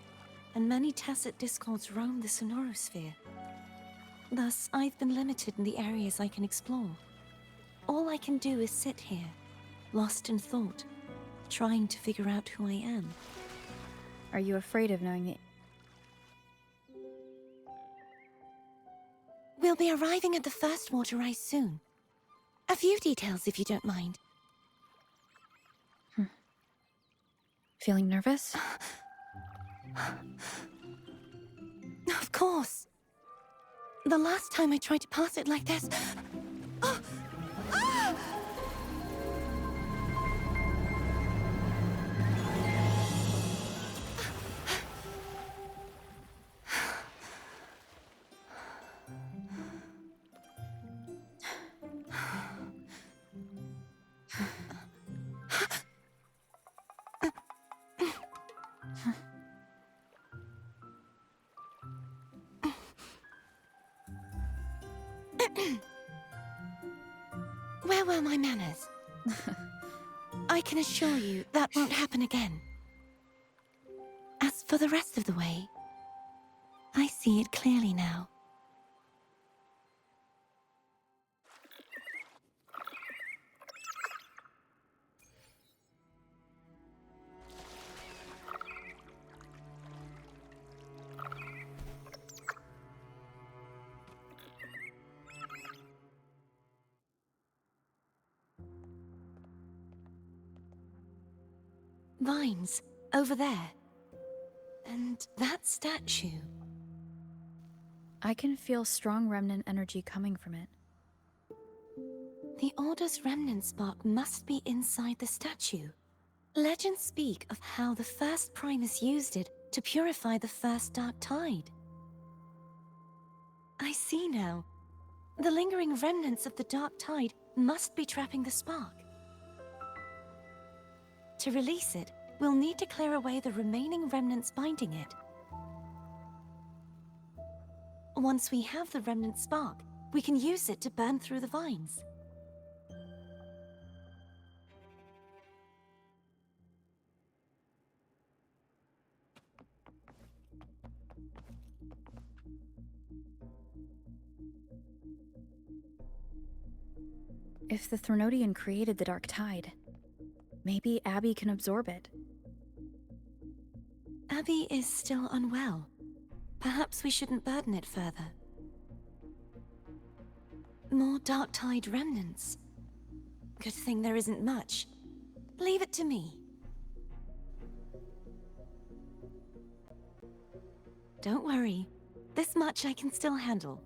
and many tacit discords roam the sonorosphere. Thus, I've been limited in the areas I can explore. All I can do is sit here, lost in thought, trying to figure out who I am. Are you afraid of knowing the... We'll be arriving at the first water rise soon. A few details, if you don't mind. Feeling nervous? Of course. The last time I tried to pass it like this... Oh! Ah! Where were my manners? I can assure you that won't happen again. As for the rest of the way, I see it clearly now. Vines, over there. And that statue. I can feel strong remnant energy coming from it. The Order's remnant spark must be inside the statue. Legends speak of how the first Primus used it to purify the first Dark Tide. I see now. The lingering remnants of the Dark Tide must be trapping the spark. To release it, we'll need to clear away the remaining remnants binding it. Once we have the remnant spark, we can use it to burn through the vines. If the Threnodian created the Dark Tide, maybe Abby can absorb it. Abby is still unwell. Perhaps we shouldn't burden it further. More Dark Tide remnants. Good thing there isn't much. Leave it to me. Don't worry. This much I can still handle.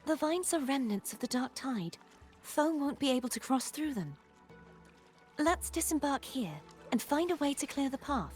The vines are remnants of the dark tide. Foam won't be able to cross through them. Let's disembark here and find a way to clear the path.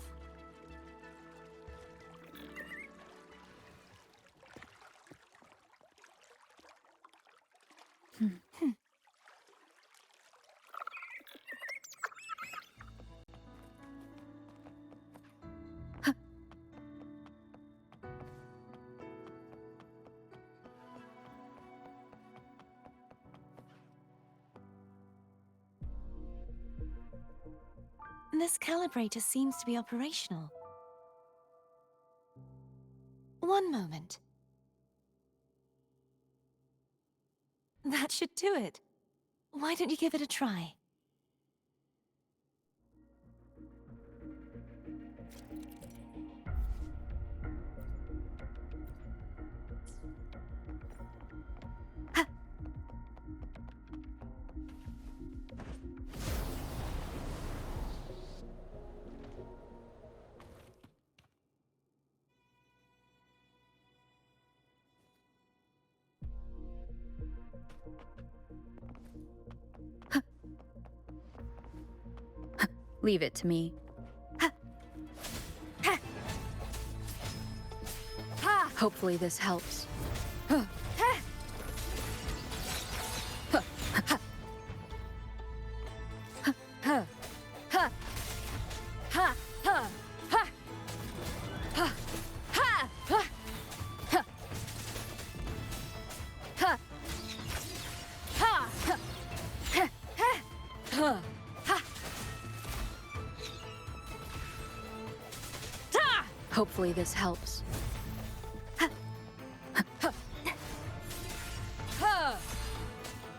This calibrator seems to be operational. One moment. That should do it. Why don't you give it a try? Leave it to me. Hopefully this helps. Hopefully this helps.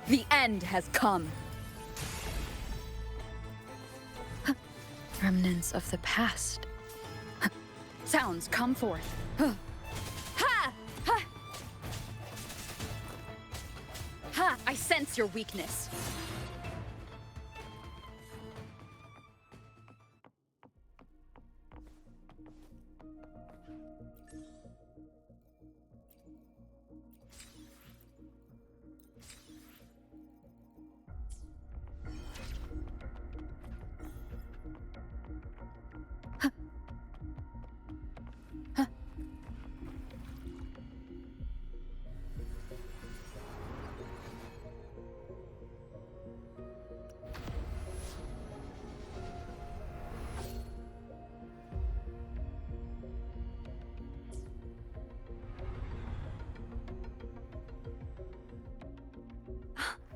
The end has come. Remnants of the past. Sounds, come forth. I sense your weakness.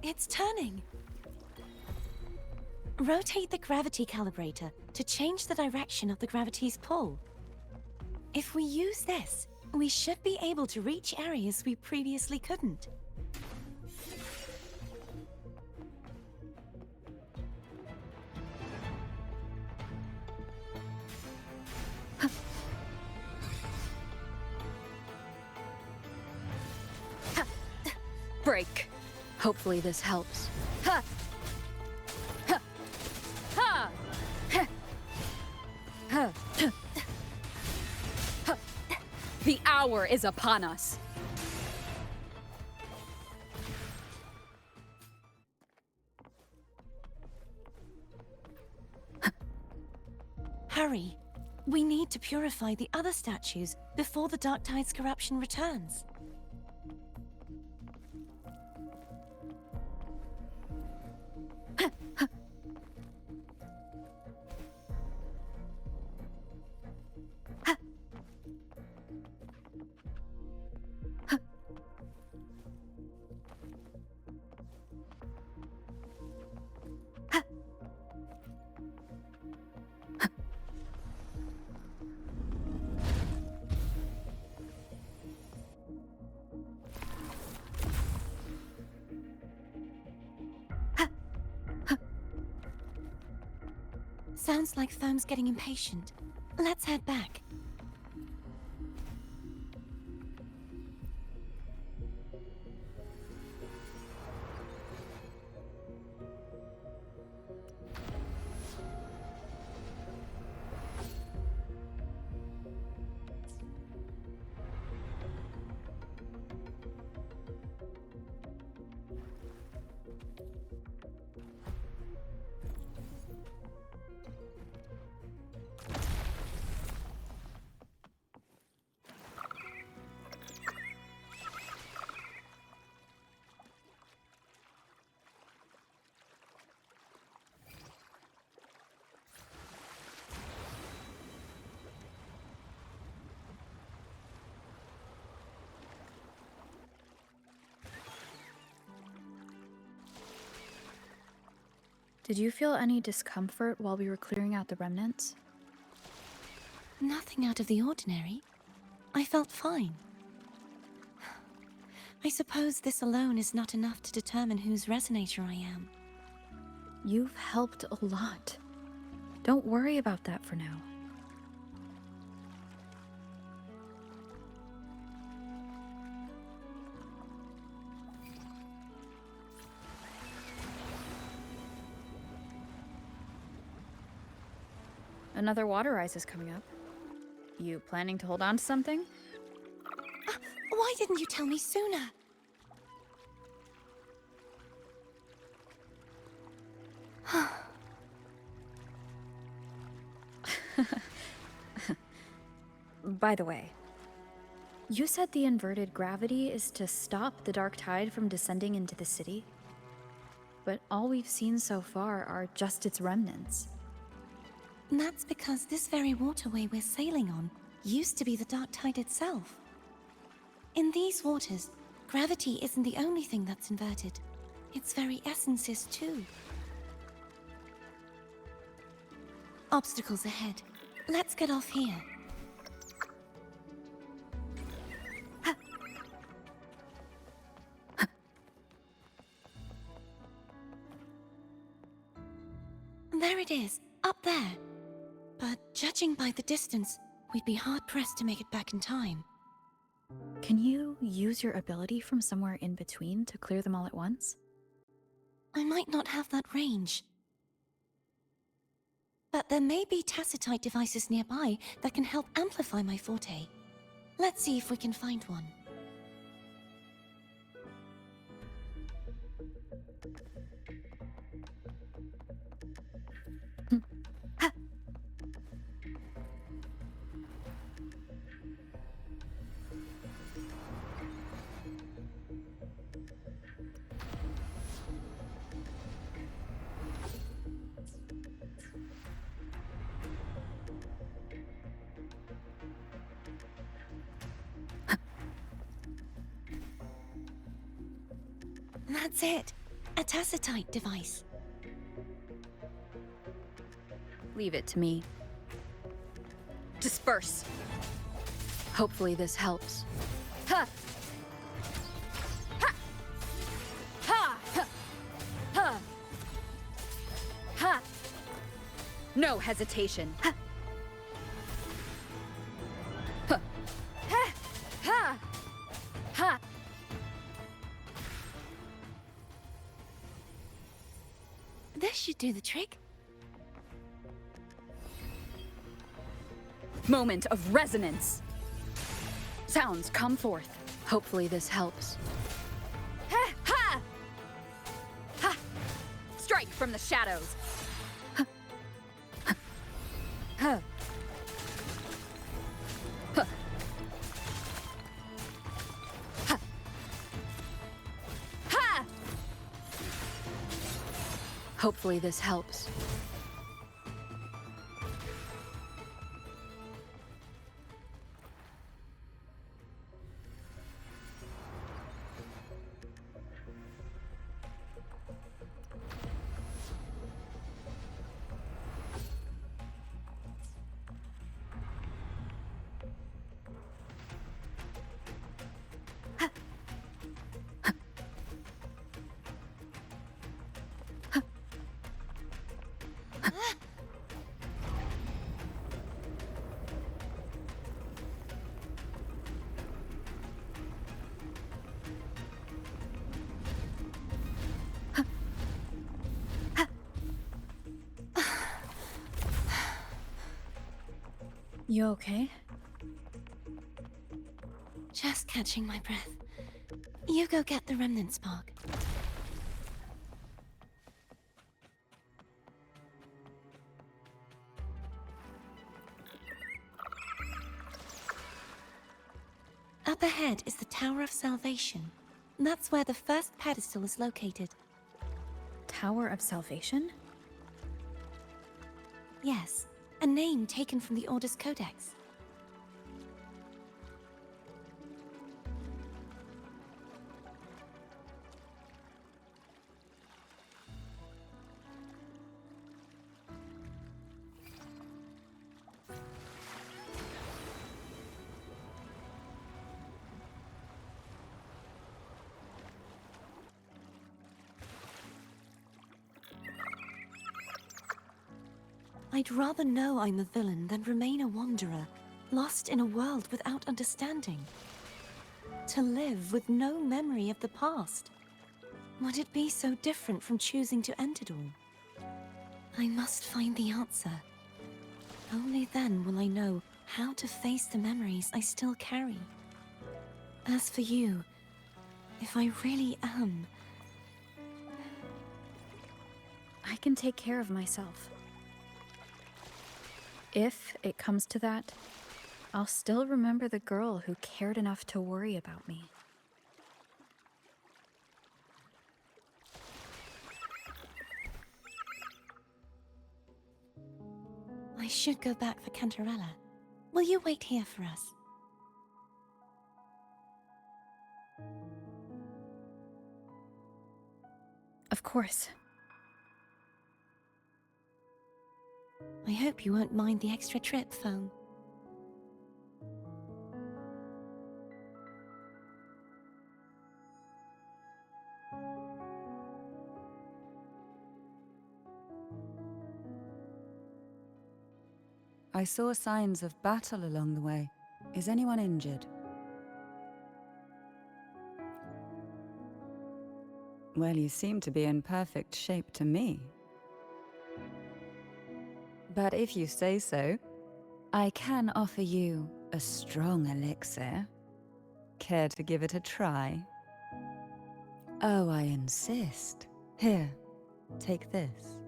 It's turning. Rotate the gravity calibrator to change the direction of the gravity's pull. If we use this, we should be able to reach areas we previously couldn't. Break. Hopefully this helps. Ha! Ha! Ha! Ha! Ha! Ha! The hour is upon us. Hurry. We need to purify the other statues before the Dark Tide's corruption returns. Sounds like Foam's getting impatient. Let's head back. Did you feel any discomfort while we were clearing out the remnants? Nothing out of the ordinary. I felt fine. I suppose this alone is not enough to determine whose resonator I am. You've helped a lot. Don't worry about that for now. Another water rise is coming up. You planning to hold on to something? Why didn't you tell me sooner? By the way, you said the inverted gravity is to stop the dark tide from descending into the city? But all we've seen so far are just its remnants. That's because this very waterway we're sailing on used to be the dark tide itself. In these waters, gravity isn't the only thing that's inverted. Its very essence is too. Obstacles ahead. Let's get off here. There it is, up there. But judging by the distance, we'd be hard-pressed to make it back in time. Can you use your ability from somewhere in between to clear them all at once? I might not have that range. But there may be tacitite devices nearby that can help amplify my forte. Let's see if we can find one. That's it. A tacitite device. Leave it to me. Disperse! Hopefully this helps. Ha! Ha! Ha! Ha! Ha! Ha! No hesitation. Ha! Ha! Ha! Ha! Ha! This should do the trick. Moment of resonance. Sounds come forth. Hopefully this helps. Ha! Ha! Ha! Strike from the shadows. Ha! Ha! Ha! Ha! Ha! Ha! Hopefully this helps. You okay? Just catching my breath. You go get the remnant spark. Up ahead is the Tower of Salvation. That's where the first pedestal is located. Tower of Salvation? Yes, a name taken from the Order's Codex. I'd rather know I'm a villain than remain a wanderer, lost in a world without understanding. To live with no memory of the past. Would it be so different from choosing to end it all? I must find the answer. Only then will I know how to face the memories I still carry. As for you, if I really am... I can take care of myself. If it comes to that, I'll still remember the girl who cared enough to worry about me. I should go back for Cantarella. Will you wait here for us? Of course. I hope you won't mind the extra trip, Foam. I saw signs of battle along the way. Is anyone injured? Well, you seem to be in perfect shape to me. But if you say so, I can offer you a strong elixir. Care to give it a try? Oh, I insist. Here, take this.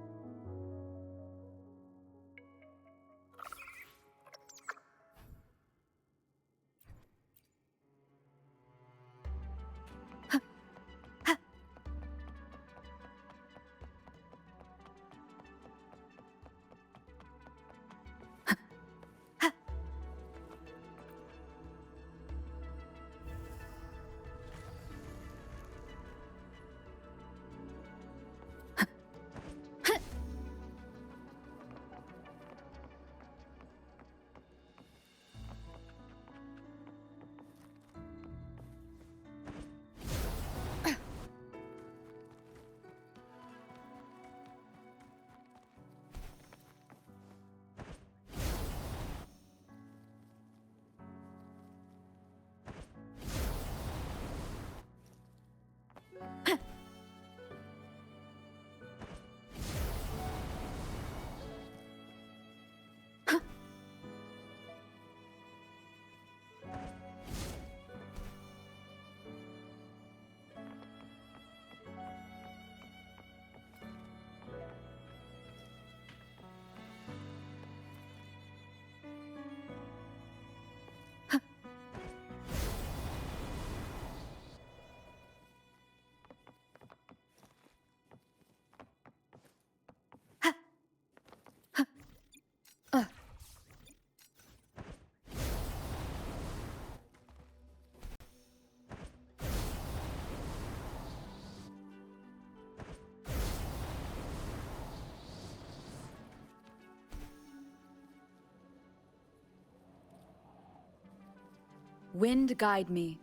Wind guide me.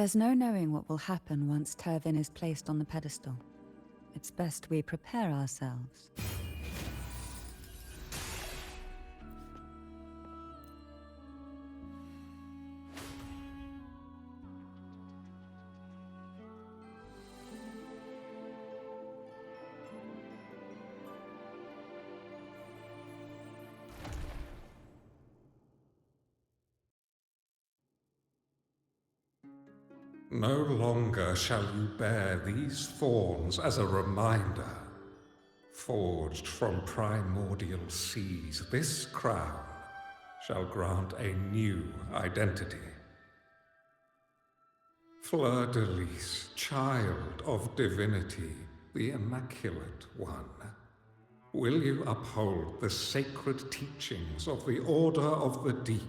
There's no knowing what will happen once Tervin is placed on the pedestal. It's best we prepare ourselves. No longer shall you bear these thorns as a reminder. Forged from primordial seas, this crown shall grant a new identity. Fleur-de-Lis, child of divinity, the Immaculate One, will you uphold the sacred teachings of the Order of the Deep?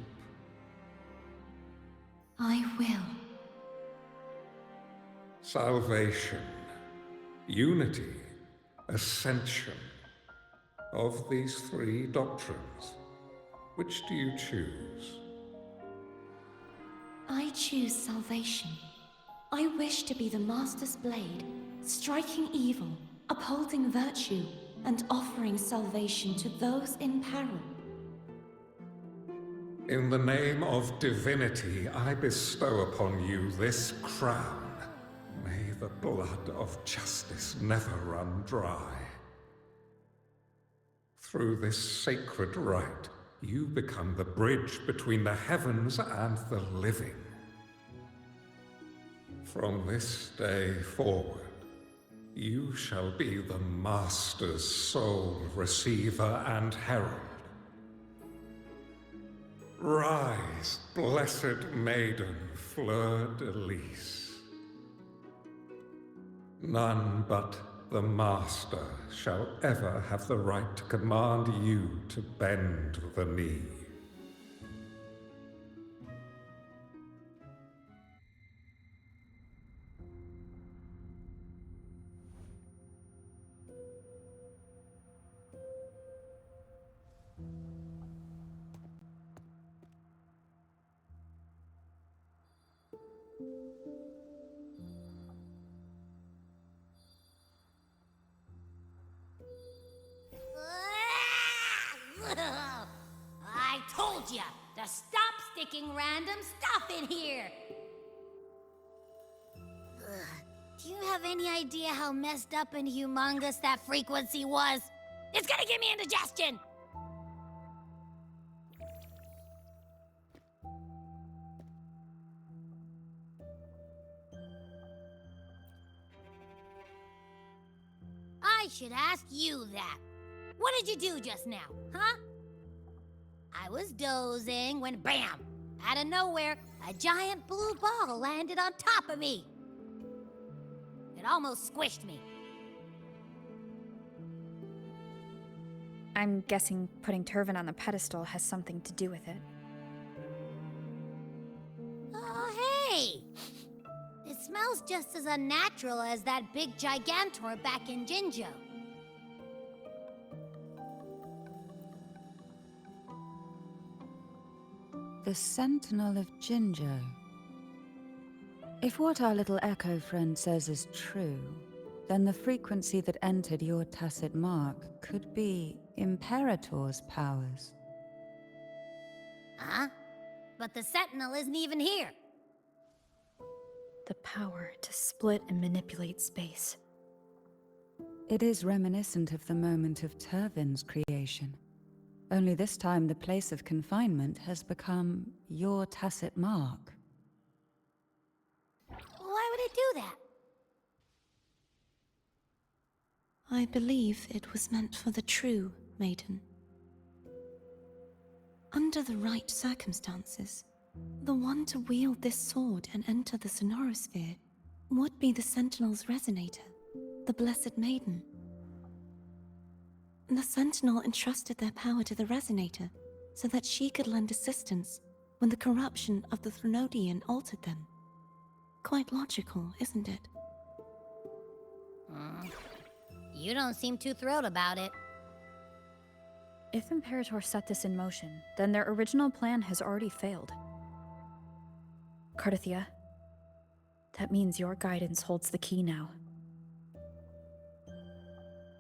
I will. Salvation, unity, ascension. Of these three doctrines, which do you choose? I choose salvation. I wish to be the Master's blade, striking evil, upholding virtue, and offering salvation to those in peril. In the name of divinity, I bestow upon you this crown. May the blood of justice never run dry. Through this sacred rite, you become the bridge between the heavens and the living. From this day forward, you shall be the Master's sole receiver and herald. Rise, blessed maiden Fleur-de-Lis. None but the Master shall ever have the right to command you to bend the knee. I told ya to stop sticking random stuff in here! Do you have any idea how messed up and humongous that frequency was? It's gonna give me indigestion! I should ask you that. What did you do just now, huh? I was dozing when BAM! Out of nowhere, a giant blue ball landed on top of me. It almost squished me. I'm guessing putting Tervin on the pedestal has something to do with it. Oh, hey! It smells just as unnatural as that big gigantor back in Jinzhou. The Sentinel of Jinzhou. If what our little echo friend says is true, then the frequency that entered your tacit mark could be Imperator's powers. Huh? But the Sentinel isn't even here. The power to split and manipulate space. It is reminiscent of the moment of Tervin's creation. Only this time the place of confinement has become your tacit mark. Why would it do that? I believe it was meant for the true, maiden. Under the right circumstances, the one to wield this sword and enter the Sonorosphere would be the Sentinel's resonator, the Blessed Maiden. The Sentinel entrusted their power to the Resonator so that she could lend assistance when the corruption of the Threnodian altered them. Quite logical, isn't it? You don't seem too thrilled about it. If Imperator set this in motion, then their original plan has already failed. Cardathia, That means your guidance holds the key now.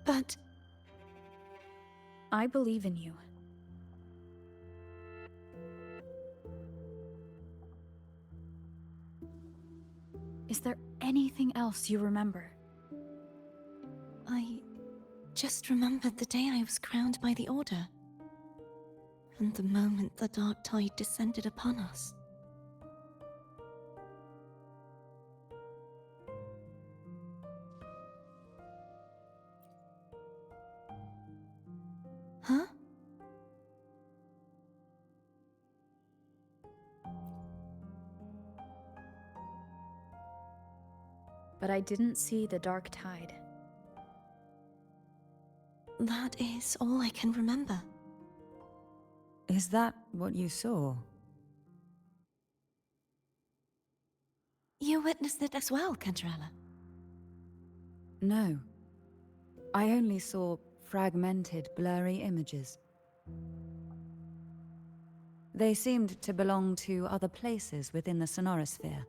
But I believe in you. Is there anything else you remember? I just remembered the day I was crowned by the Order. And the moment the dark tide descended upon us. Huh? But I didn't see the dark tide. That is all I can remember. Is that what you saw? You witnessed it as well, Cantarella. No. I only saw fragmented, blurry images. They seemed to belong to other places within the sonorosphere.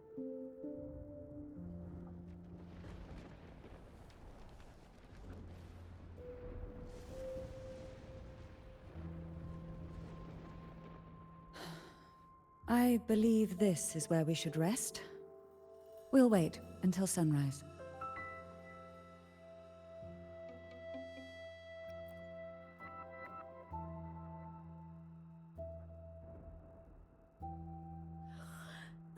I believe this is where we should rest. We'll wait until sunrise.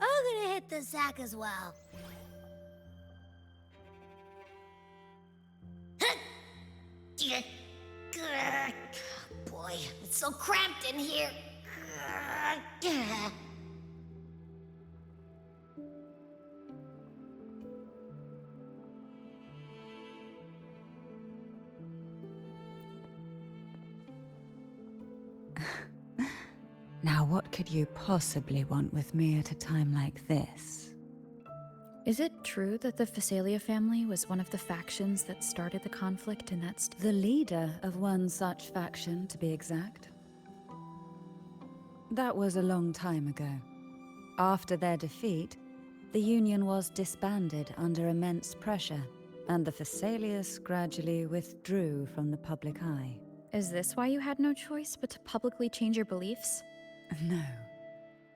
I'm gonna hit the sack as well. Boy, it's so cramped in here. Now what could you possibly want with me at a time like this? Is it true that the Phasalia family was one of the factions that started the conflict in that The leader of one such faction, to be exact. That was a long time ago. After their defeat, the Union was disbanded under immense pressure, and the Phasalias gradually withdrew from the public eye. Is this why you had no choice but to publicly change your beliefs? No.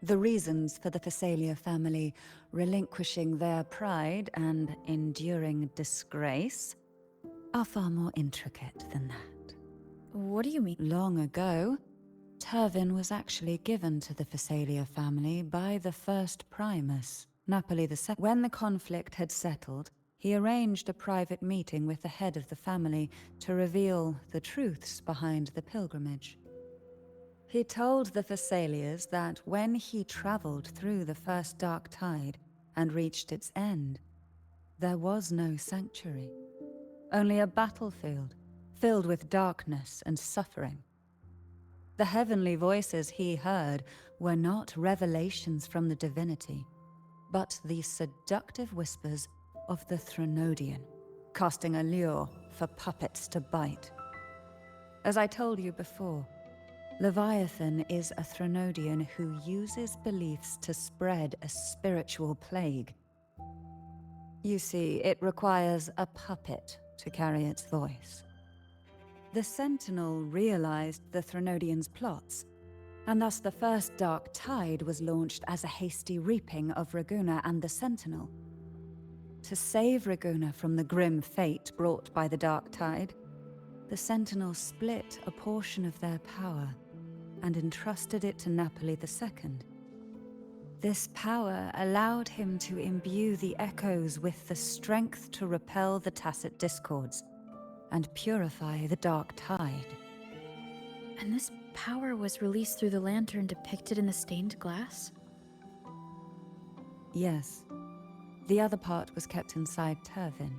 The reasons for the Phasalia family relinquishing their pride and enduring disgrace are far more intricate than that. What do you mean? Long ago, Turvin was actually given to the Phasalia family by the first Primus, Napoli II. When the conflict had settled, he arranged a private meeting with the head of the family to reveal the truths behind the pilgrimage. He told the Phasalias that when he traveled through the first dark tide and reached its end, there was no sanctuary, only a battlefield filled with darkness and suffering. The heavenly voices he heard were not revelations from the divinity, but the seductive whispers of the Threnodian, casting a lure for puppets to bite. As I told you before, Leviathan is a Threnodian who uses beliefs to spread a spiritual plague. You see, it requires a puppet to carry its voice. The Sentinel realized the Threnodian's plots, and thus the first Dark Tide was launched as a hasty reaping of Raguna and the Sentinel. To save Raguna from the grim fate brought by the Dark Tide, the Sentinel split a portion of their power and entrusted it to Napoli II. This power allowed him to imbue the echoes with the strength to repel the tacit discords and purify the Dark Tide. And this power was released through the lantern depicted in the stained glass? Yes. The other part was kept inside Turvin.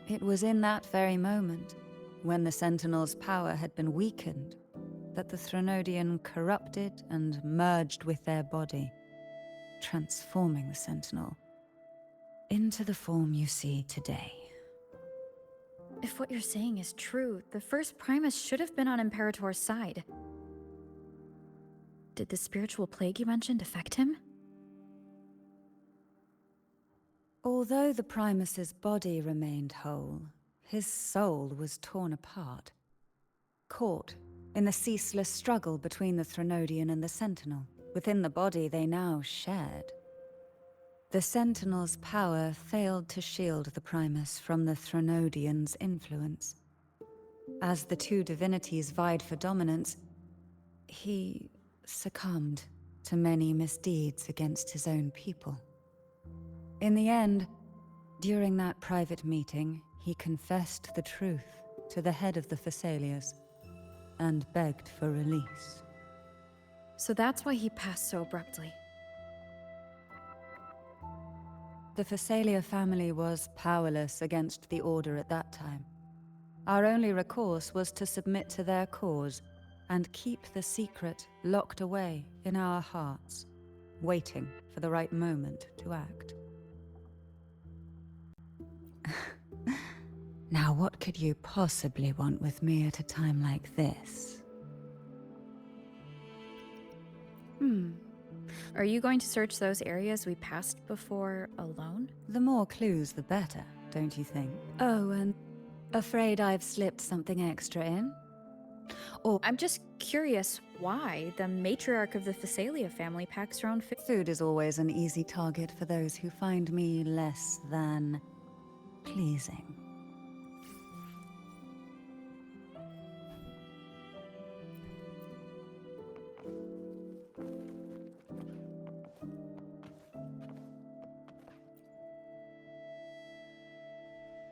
It was in that very moment, when the Sentinel's power had been weakened, that the Threnodian corrupted and merged with their body, transforming the Sentinel into the form you see today. If what you're saying is true, the first Primus should have been on Imperator's side. Did the spiritual plague you mentioned affect him? Although the Primus's body remained whole, his soul was torn apart, caught in the ceaseless struggle between the Threnodian and the Sentinel. Within the body they now shared. The Sentinel's power failed to shield the Primus from the Threnodian's influence. As the two divinities vied for dominance, he succumbed to many misdeeds against his own people. In the end, during that private meeting, he confessed the truth to the head of the Thessalians and begged for release. So that's why he passed so abruptly. The Thessalia family was powerless against the Order at that time. Our only recourse was to submit to their cause and keep the secret locked away in our hearts, waiting for the right moment to act. Now, what could you possibly want with me at a time like this? Are you going to search those areas we passed before alone? The more clues, the better, don't you think? Oh, and afraid I've slipped something extra in? Or I'm just curious why the matriarch of the Thessalia family packs her own food is always an easy target for those who find me less than pleasing.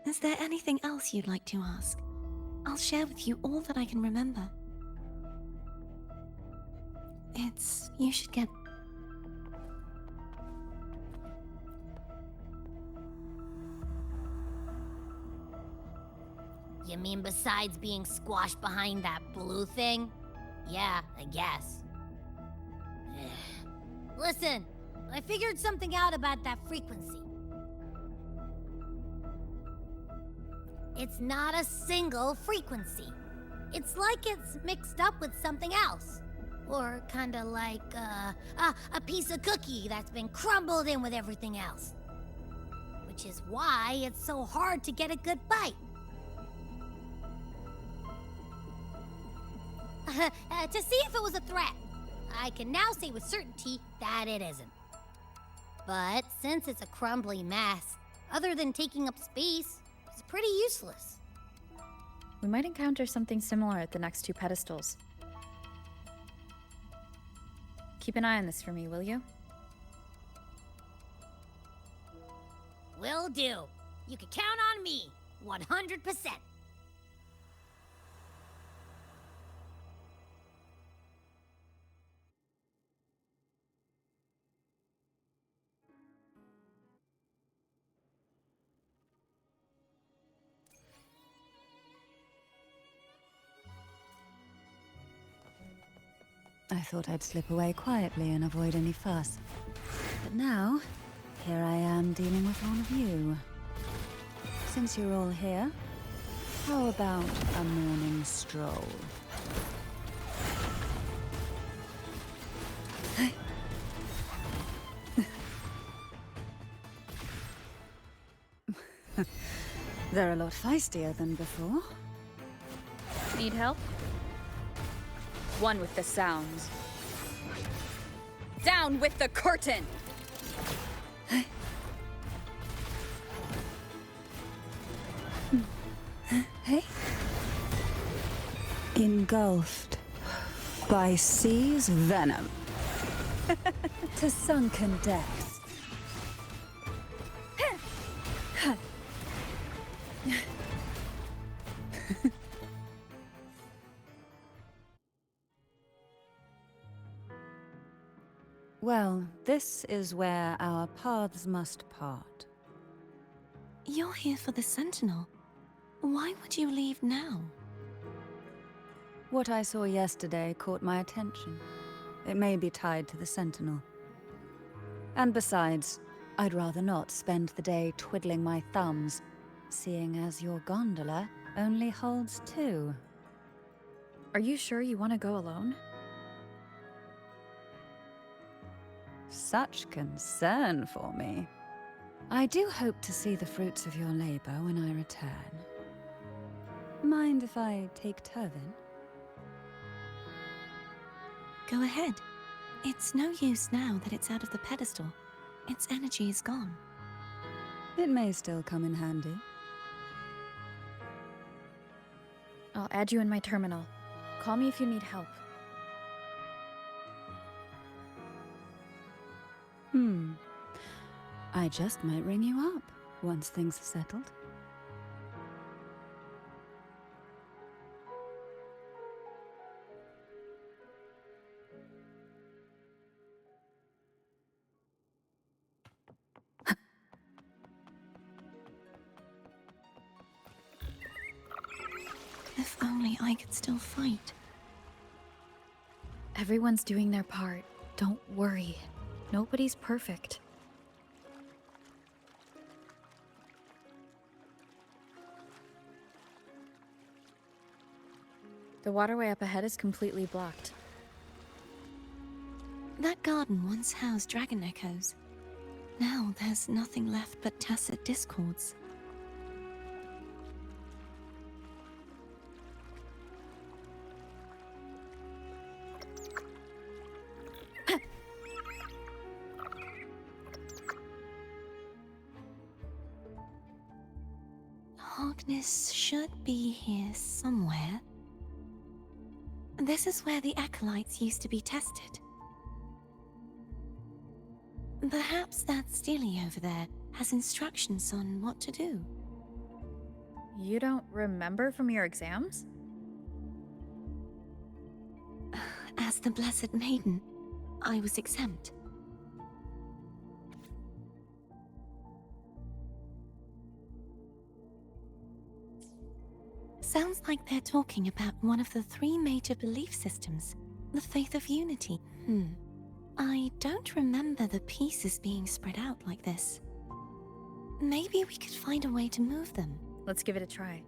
Is there anything else you'd like to ask? I'll share with you all that I can remember. You should get... You mean besides being squashed behind that blue thing? Yeah, I guess. Listen, I figured something out about that frequency. It's not a single frequency. It's like it's mixed up with something else. Or kinda like, a piece of cookie that's been crumbled in with everything else. Which is why it's so hard to get a good bite. To see if it was a threat. I can now say with certainty that it isn't. But since it's a crumbly mess, other than taking up space, it's pretty useless. We might encounter something similar at the next two pedestals. Keep an eye on this for me, will you? Will do. You can count on me, 100%. I thought I'd slip away quietly and avoid any fuss. But now, here I am dealing with all of you. Since you're all here, how about a morning stroll? They're a lot feistier than before. Need help? One with the sounds. Down with the curtain! Hey? Engulfed by sea's venom. To sunken depths. Well, this is where our paths must part. You're here for the Sentinel. Why would you leave now? What I saw yesterday caught my attention. It may be tied to the Sentinel. And besides, I'd rather not spend the day twiddling my thumbs, seeing as your gondola only holds 2. Are you sure you want to go alone? Such concern for me. I do hope to see the fruits of your labor when I return. Mind if I take Turvin? Go ahead. It's no use now that it's out of the pedestal. Its energy is gone. It may still come in handy. I'll add you in my terminal. Call me if you need help. I just might ring you up once things are settled. If only I could still fight. Everyone's doing their part. Don't worry. Nobody's perfect. The waterway up ahead is completely blocked. That garden once housed dragon echoes. Now there's nothing left but tacit discords. Hogness should be here somewhere. This is where the acolytes used to be tested. Perhaps that Steely over there has instructions on what to do. You don't remember from your exams? As the Blessed Maiden, I was exempt. Sounds like they're talking about one of the three major belief systems, the faith of unity. I don't remember the pieces being spread out like this. Maybe we could find a way to move them. Let's give it a try.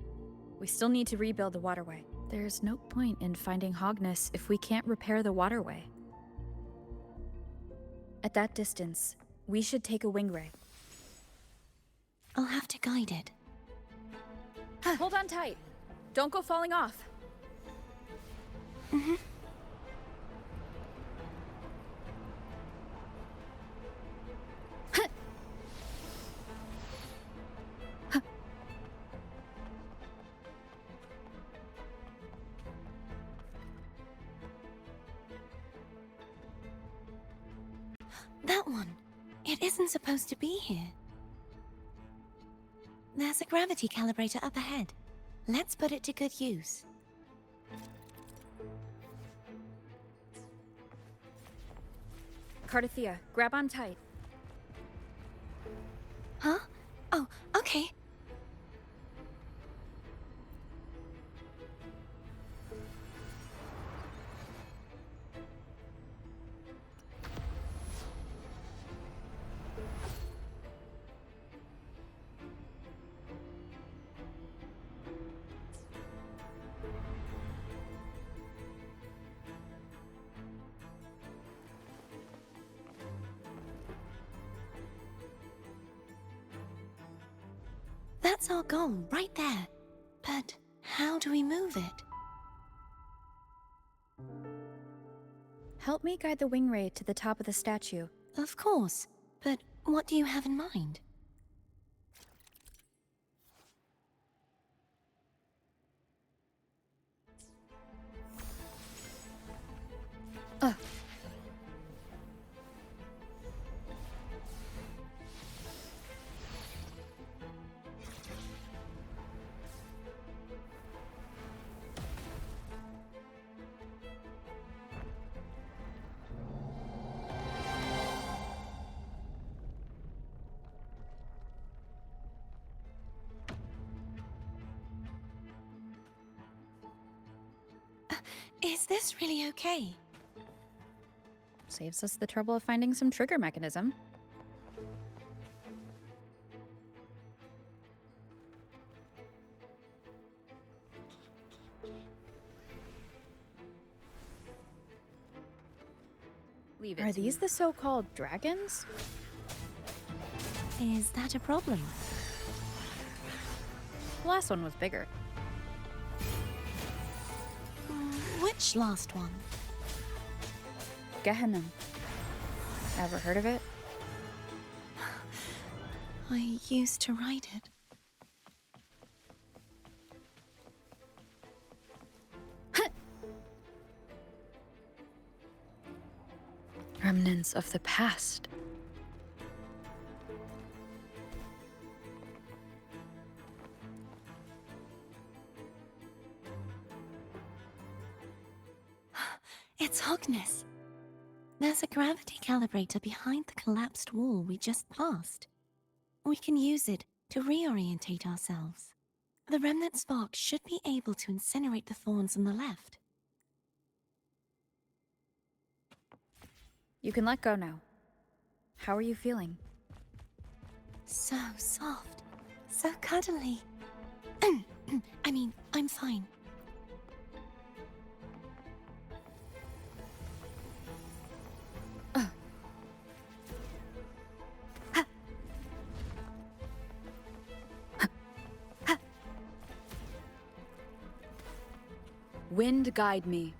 We still need to rebuild the waterway. There's no point in finding Hogness if we can't repair the waterway. At that distance, we should take a wing ray. I'll have to guide it. Hold on tight. Don't go falling off. That one. It isn't supposed to be here. There's a gravity calibrator up ahead. Let's put it to good use. Cardathea, grab on tight. Huh? Oh, okay. That's our goal, right there. But how do we move it? Help me guide the wing ray to the top of the statue. Of course. But what do you have in mind? Is this really okay? Saves us the trouble of finding some trigger mechanism. Leave it Are to these me. the so-called dragons? Is that a problem? The last one was bigger. Which last one? Gehenna. Ever heard of it? I used to write it. Remnants of the past. It's Hogness. There's a gravity calibrator behind the collapsed wall we just passed. We can use it to reorientate ourselves. The remnant spark should be able to incinerate the thorns on the left. You can let go now. How are you feeling? So soft. So cuddly. I mean, I'm fine. Wind guide me.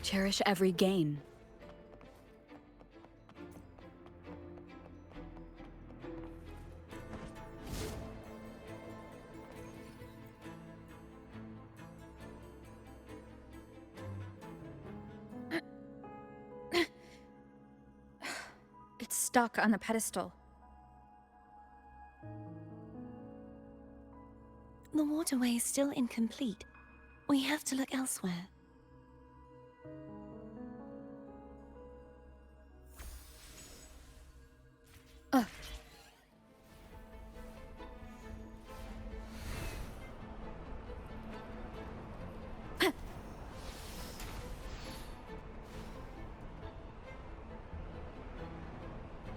Cherish every gain. It's stuck on the pedestal. The waterway is still incomplete. We have to look elsewhere.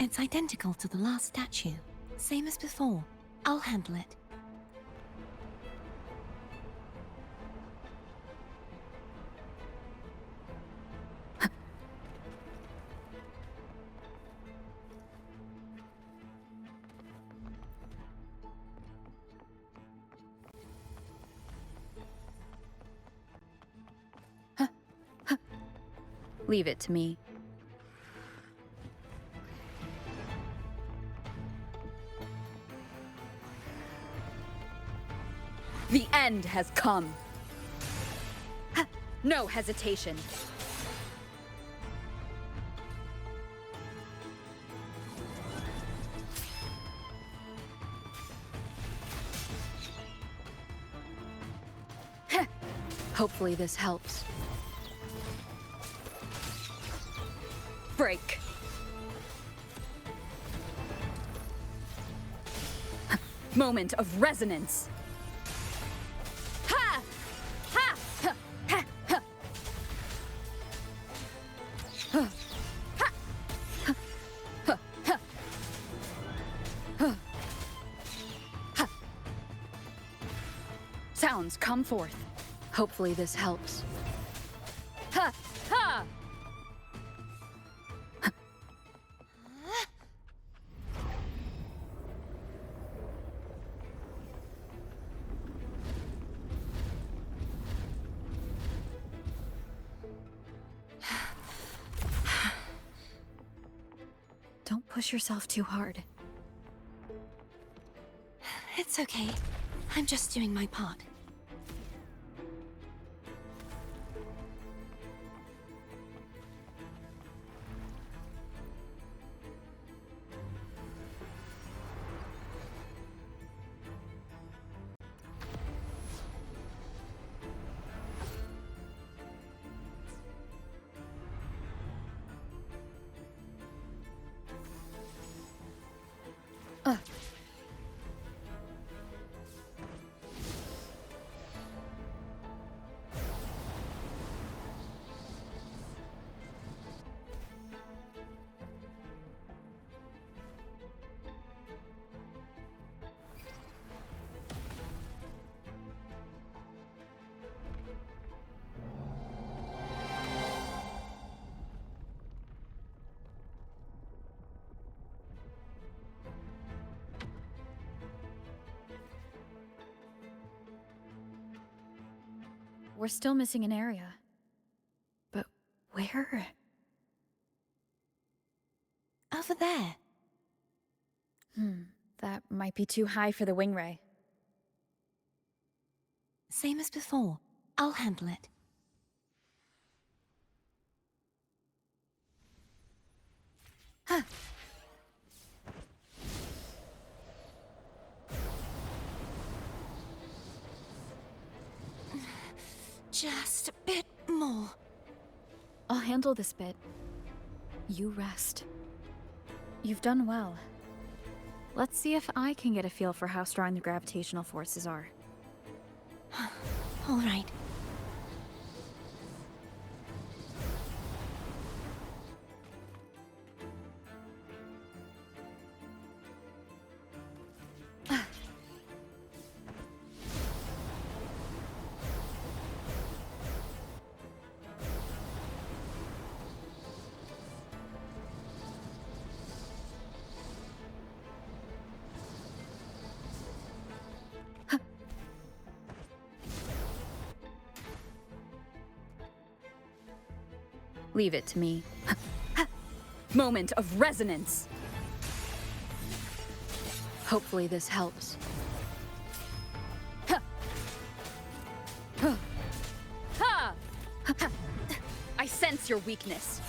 It's identical to the last statue. Same as before. I'll handle it. Leave it to me. The end has come. No hesitation. Hopefully this helps. Break. Moment of resonance. Ha! Ha! Ha! Ha! Ha! Ha! Ha! Ha! Ha! Ha! Ha! Sounds come forth. Hopefully this helps. Ha! Ha! Don't push yourself too hard. It's okay. I'm just doing my part. we're still missing an area. But where? Over there. That might be too high for the wing ray. Same as before. I'll handle it. Just a bit more. I'll handle this bit. You rest. You've done well. Let's see if I can get a feel for how strong the gravitational forces are. All right. Leave it to me. Moment of resonance! Hopefully this helps. I sense your weakness.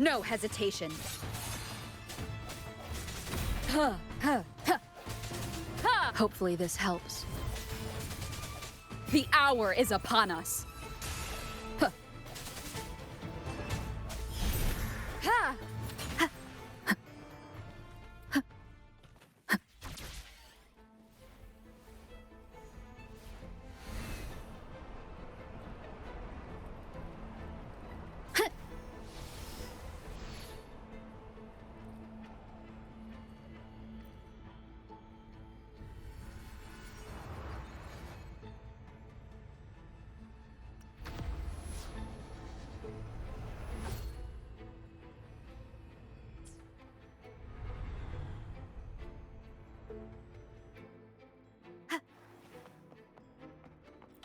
No hesitation. Hopefully this helps. The hour is upon us.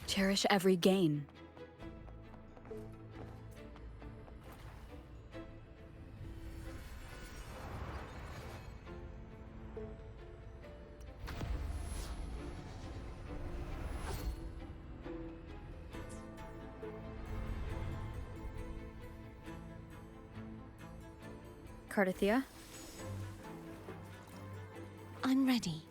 Cherish every gain. Cardathia? I'm ready.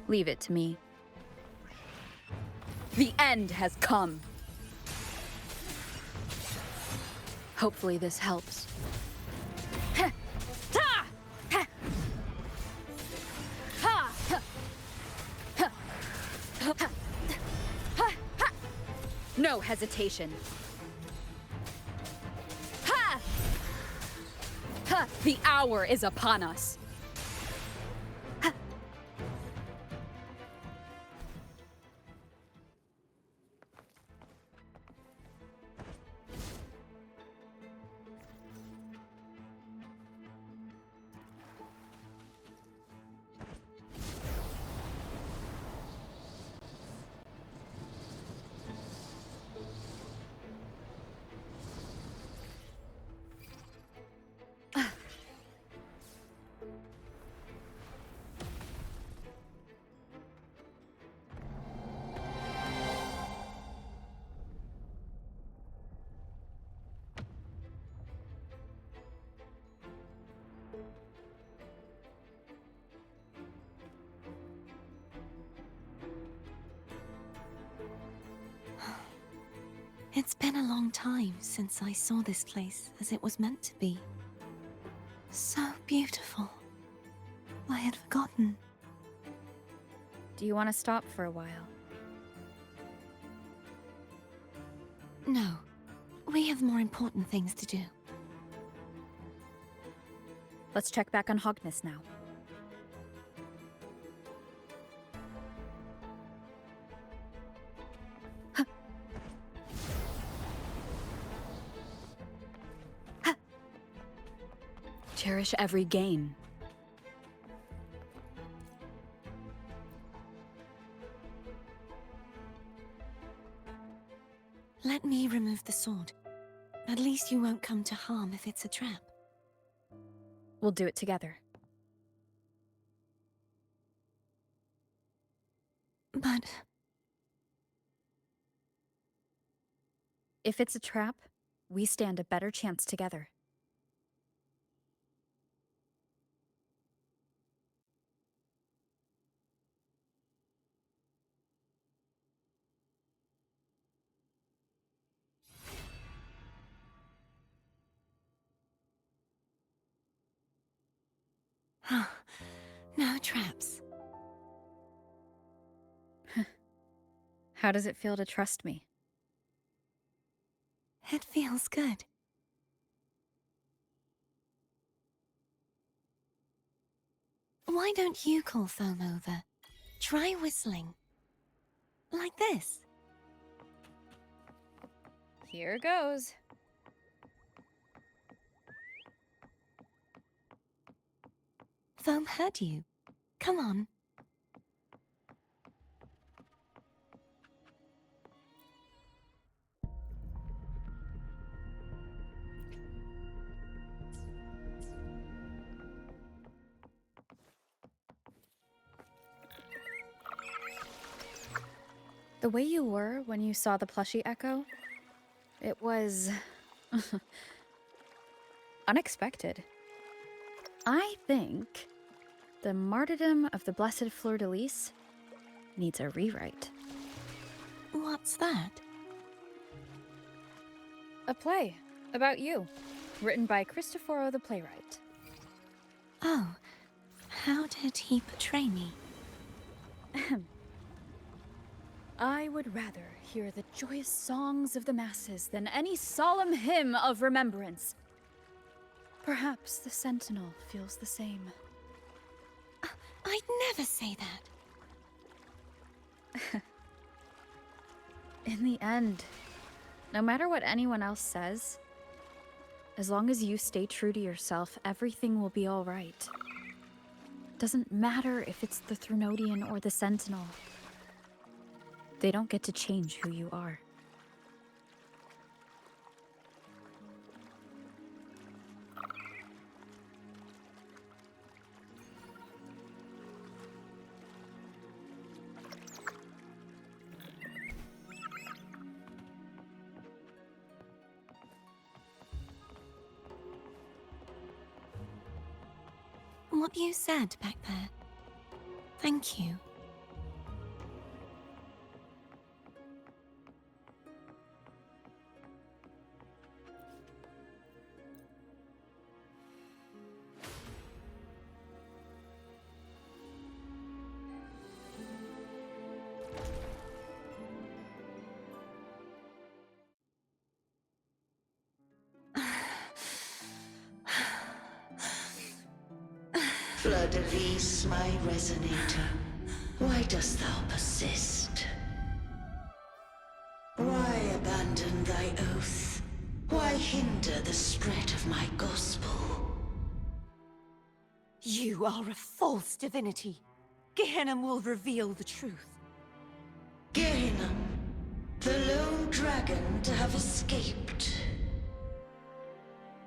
Leave it to me. The end has come. Hopefully this helps. No hesitation. The hour is upon us. It's been a long time since I saw this place as it was meant to be. So beautiful. I had forgotten. Do you want to stop for a while? No. We have more important things to do. Let's check back on Hogness now. Huh. Huh. Cherish every gain. Let me remove the sword. At least you won't come to harm if it's a trap. We'll do it together. But If it's a trap, we stand a better chance together. no traps. How does it feel to trust me? It feels good. Why don't you call Foam over? Try whistling. Like this. Here goes. Foam heard you. Come on. The way you were when you saw the plushie echo, it was unexpected. I think the martyrdom of the Blessed Fleur-de-Lis needs a rewrite. What's that? A play about you, written by Cristoforo the playwright. Oh, how did he portray me? I would rather hear the joyous songs of the masses than any solemn hymn of remembrance. Perhaps the Sentinel feels the same. I'd never say that. In the end, no matter what anyone else says, as long as you stay true to yourself, everything will be all right. Doesn't matter if it's the Threnodian or the Sentinel. They don't get to change who you are. What you said back there. Thank you. Fleur-de-Lis, my resonator, why dost thou persist? Why abandon thy oath? Why hinder the spread of my gospel? You are a false divinity. Gehenna will reveal the truth. Gehenna, the lone dragon to have escaped.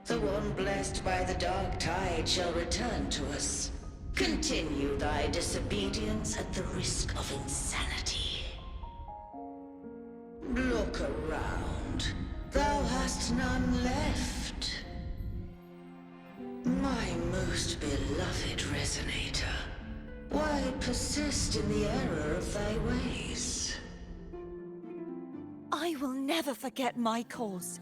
The one blessed by the dark tide shall return to us. Continue thy disobedience at the risk of insanity. Look around. Thou hast none left. My most beloved resonator, why persist in the error of thy ways? I will never never forget my cause.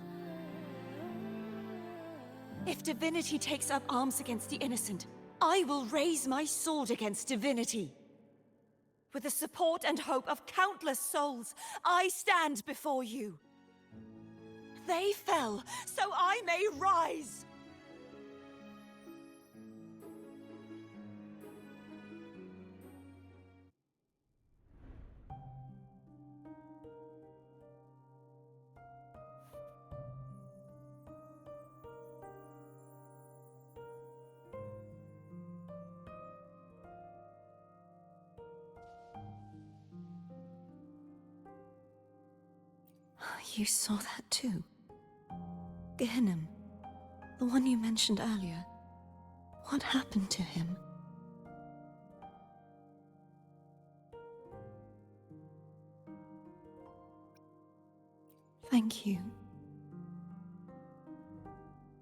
If divinity takes up arms against the innocent, I will raise my sword against divinity. With the support and hope of countless souls, I stand before you. They fell, so I may rise! You saw that too? Gehenna, the one you mentioned earlier. What happened to him? Thank you.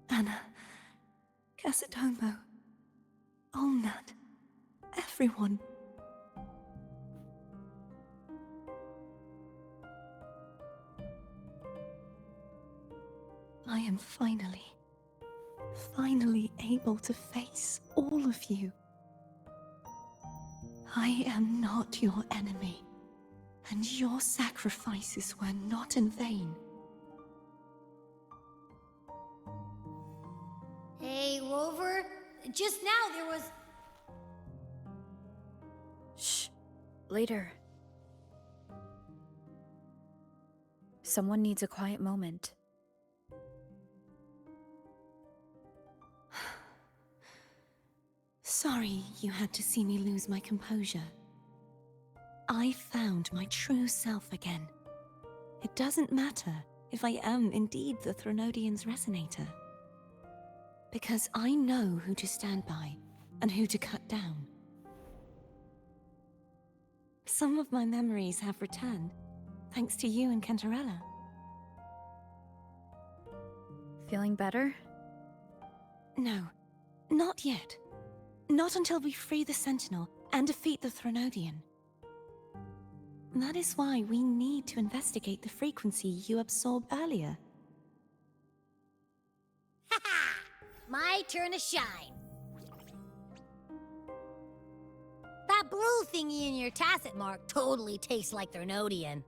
Anna, Casatomo, Olnat, everyone. I am finally able to face all of you. I am not your enemy, and your sacrifices were not in vain. Hey, Rover, just now there was... Shh. Later. Someone needs a quiet moment. Sorry you had to see me lose my composure. I found my true self again. It doesn't matter if I am indeed the Threnodian's resonator. Because I know who to stand by and who to cut down. Some of my memories have returned, thanks to you and Cantarella. Feeling better? No, not yet. Not until we free the Sentinel and defeat the Threnodian. That is why we need to investigate the frequency you absorbed earlier. Haha! My turn to shine. That blue thingy in your tacit mark totally tastes like Threnodian.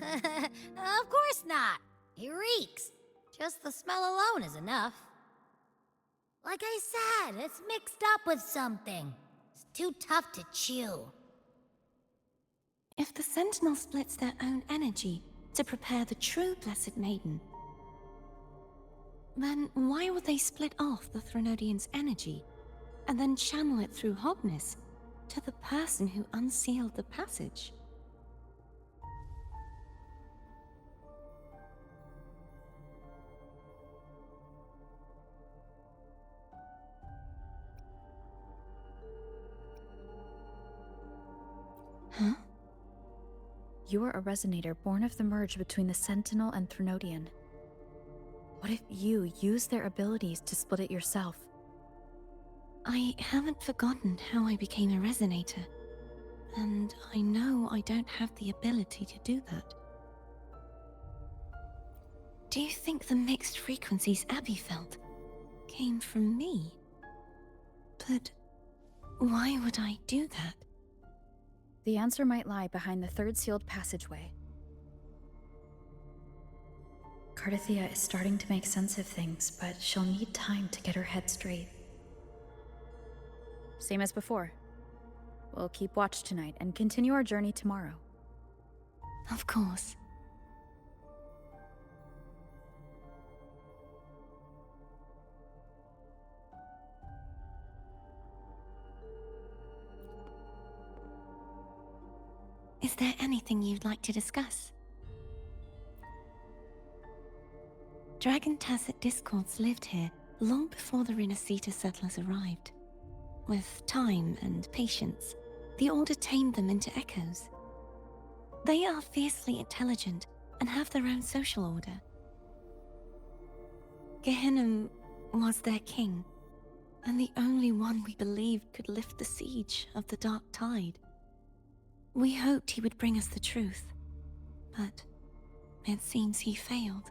Of course not. It reeks. Just the smell alone is enough. Like I said, it's mixed up with something. It's too tough to chew. If the Sentinel splits their own energy to prepare the true Blessed Maiden, then why would they split off the Threnodian's energy and then channel it through Hognis to the person who unsealed the passage? Huh? You are a resonator born of the merge between the Sentinel and Threnodian. What if you use their abilities to split it yourself? I haven't forgotten how I became a resonator, and I know I don't have the ability to do that. Do you think the mixed frequencies Abby felt came from me? But why would I do that? The answer might lie behind the third sealed passageway. Cardathia is starting to make sense of things, but she'll need time to get her head straight. Same as before. We'll keep watch tonight and continue our journey tomorrow. Of course. Is there anything you'd like to discuss? Dragon Tacit discords lived here long before the Rinascita settlers arrived. With time and patience, the Order tamed them into echoes. They are fiercely intelligent and have their own social order. Gehenna was their king, and the only one we believed could lift the siege of the Dark Tide. We hoped he would bring us the truth, but it seems he failed.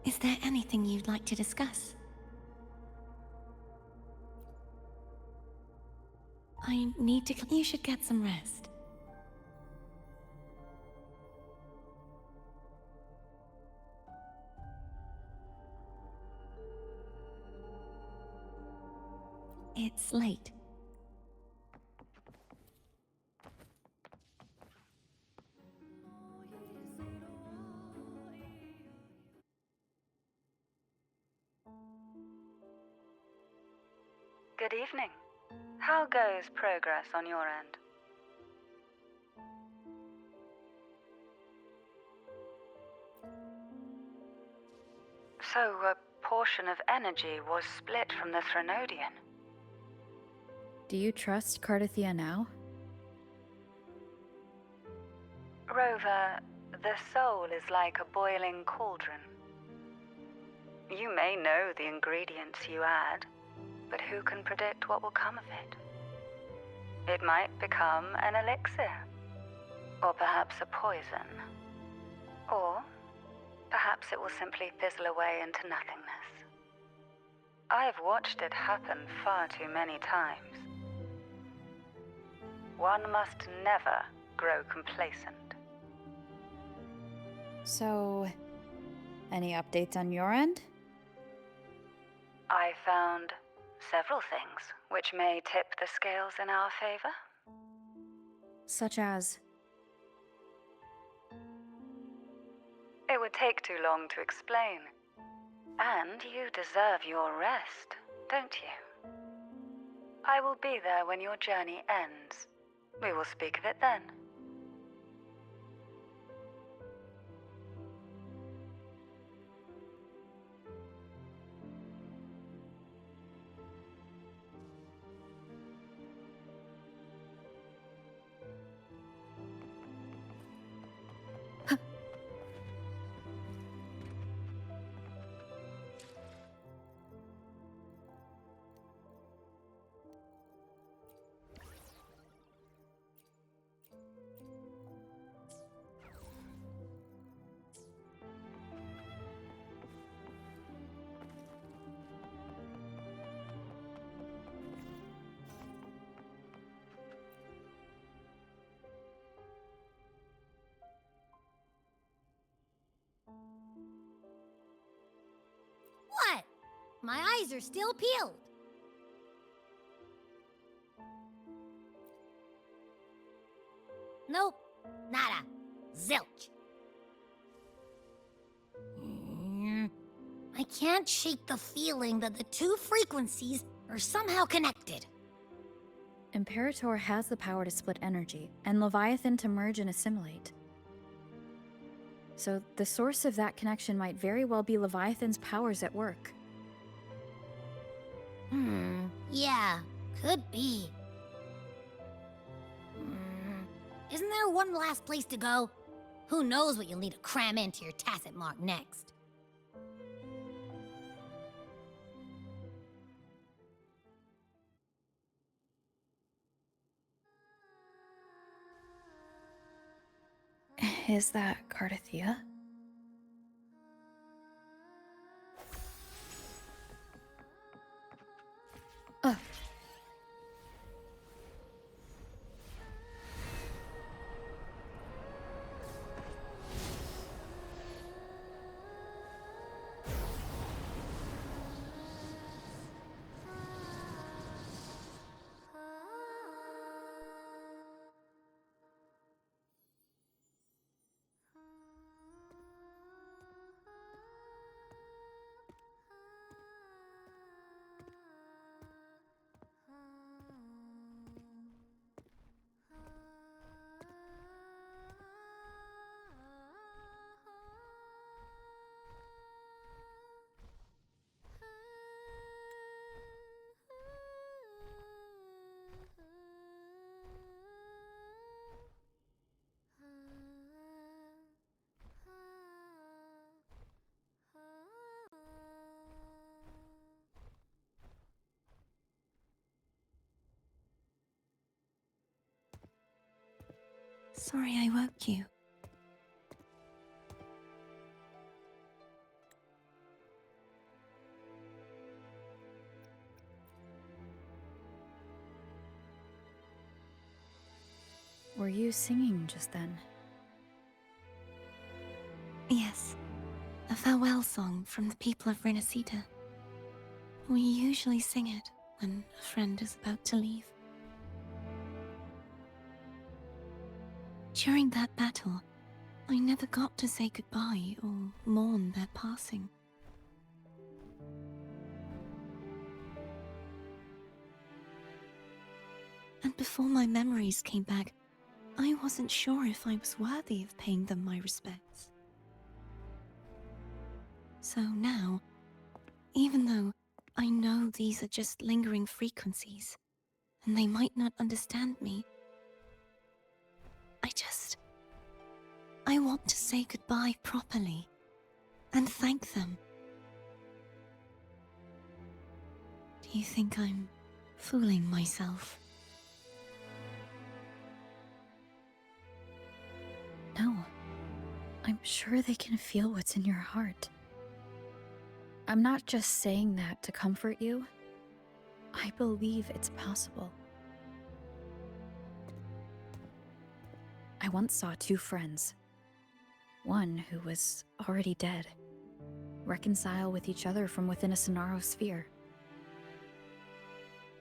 Is there anything you'd like to discuss? I need to... You should get some rest. It's late. Good evening. How goes progress on your end? So, a portion of energy was split from the Threnodian. Do you trust Cardathia now? Rover, the soul is like a boiling cauldron. You may know the ingredients you add, but who can predict what will come of it? It might become an elixir, or perhaps a poison, or perhaps it will simply fizzle away into nothingness. I've watched it happen far too many times. One must never grow complacent. So, any updates on your end? I found several things which may tip the scales in our favor. Such as? It would take too long to explain. And you deserve your rest, don't you? I will be there when your journey ends. We will speak of it then. What? My eyes are still peeled. Nope. Nada. Zilch. I can't shake the feeling that the two frequencies are somehow connected. Imperator has the power to split energy, and Leviathan to merge and assimilate. So the source of that connection might very well be Leviathan's powers at work. Yeah, could be. Isn't there one last place to go? Who knows what you'll need to cram into your tacit mark next? Is that Cardathia? Oh. Sorry I woke you. Were you singing just then? Yes, a farewell song from the people of Rinascita. We usually sing it when a friend is about to leave. During that battle, I never got to say goodbye or mourn their passing. And before my memories came back, I wasn't sure if I was worthy of paying them my respects. So now, even though I know these are just lingering frequencies, and they might not understand me, I want to say goodbye properly and thank them. Do you think I'm fooling myself? No. I'm sure they can feel what's in your heart. I'm not just saying that to comfort you. I believe it's possible. I once saw two friends. One who was already dead, reconcile with each other from within a Sonaro sphere.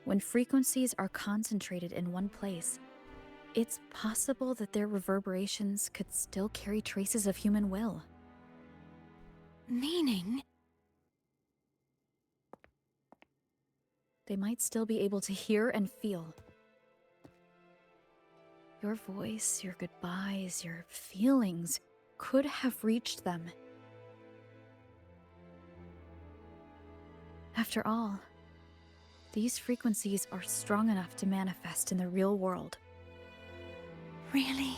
When frequencies are concentrated in one place, it's possible that their reverberations could still carry traces of human will. Meaning? They might still be able to hear and feel. Your voice, your goodbyes, your feelings could have reached them. After all, these frequencies are strong enough to manifest in the real world. Really?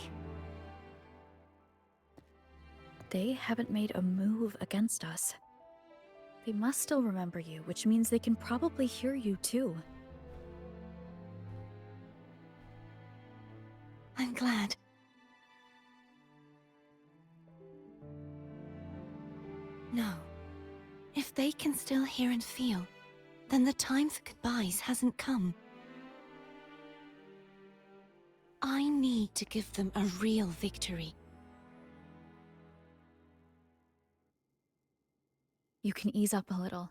They haven't made a move against us. They must still remember you, which means they can probably hear you too. I'm glad. No. If they can still hear and feel, then the time for goodbyes hasn't come. I need to give them a real victory. You can ease up a little.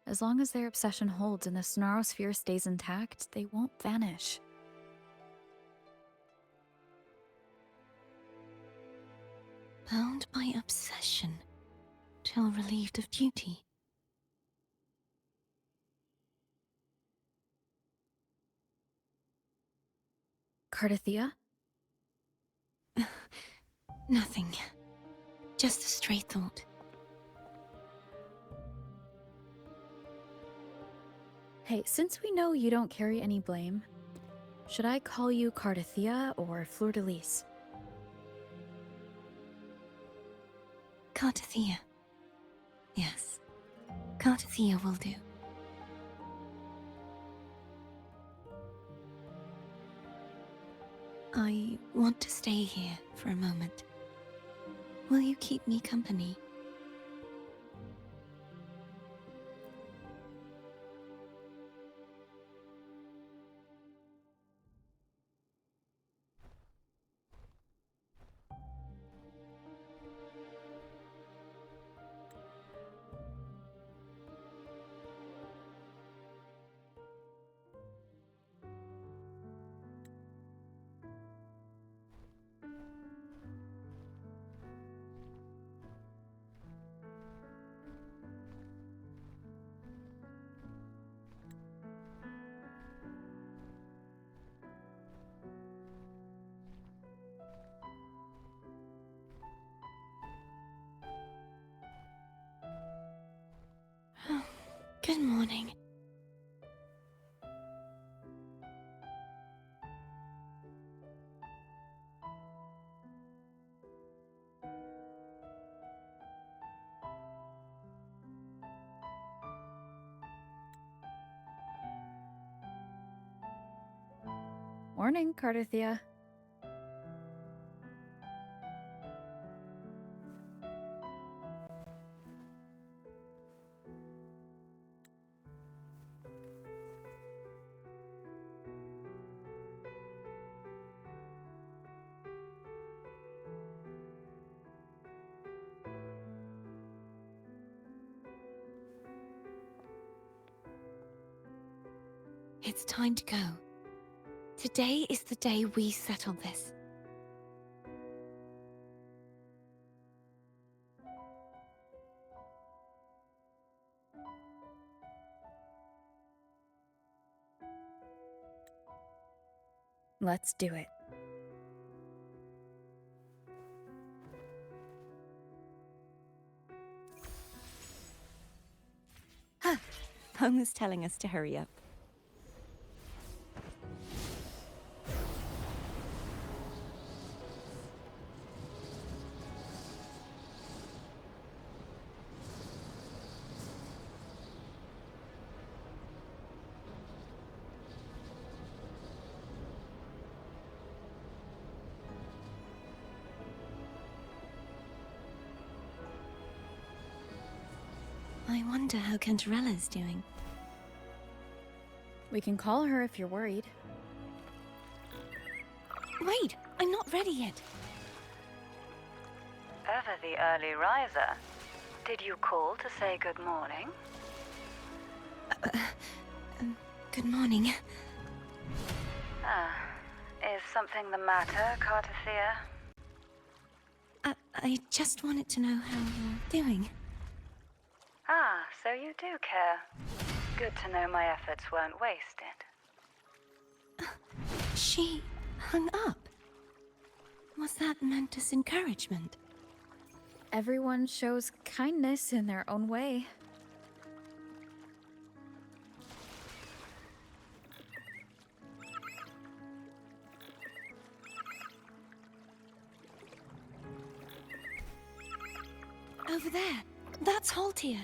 As long as their obsession holds and the Sonaro sphere stays intact, they won't vanish. Bound by obsession, till relieved of duty. Cardathia? Nothing. Just a stray thought. Hey, since we know you don't carry any blame, should I call you Cardathia or Fleur-de-Lis? Cardathia. Yes. Cardathia will do. I want to stay here for a moment. Will you keep me company? Good morning. Morning, Cardathia. It's time to go. Today is the day we settle this. Let's do it. Home is telling us to hurry up. I wonder how Cantarella's doing. We can call her if you're worried. Wait, I'm not ready yet. Ever the early riser. Did you call to say good morning? Good morning. Is something the matter, Cartathea? I just wanted to know how you're doing. So you do care. Good to know my efforts weren't wasted. She hung up. Was that meant as encouragement? Everyone shows kindness in their own way. Over there. That's Haltia.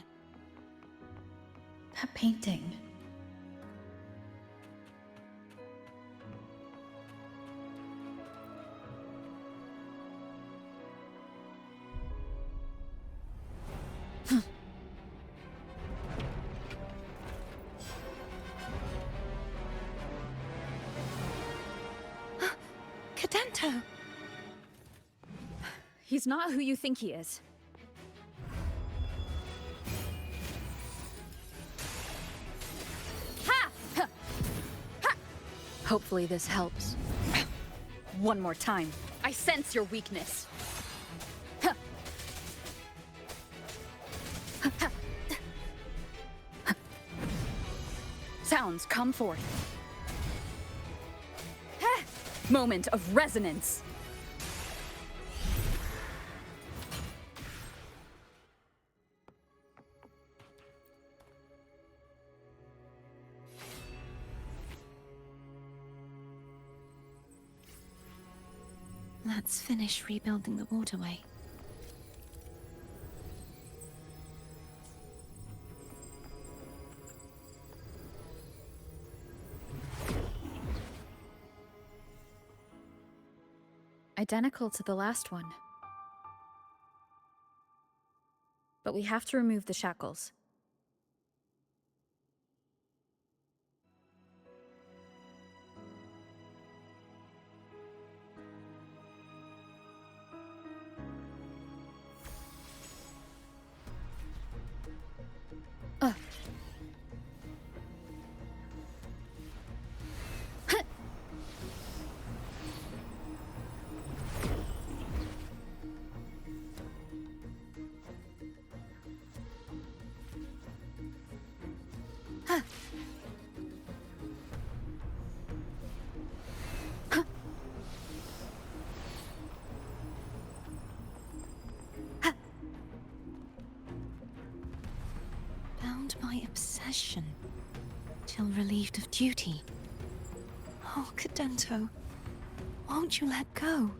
That painting. Cadento! He's not who you think he is. Hopefully this helps. One more time. I sense your weakness. Sounds come forth. Moment of resonance. Let's finish rebuilding the waterway. Identical to the last one. But we have to remove the shackles. Bound by obsession, till relieved of duty. Oh, Cadento, won't you let go?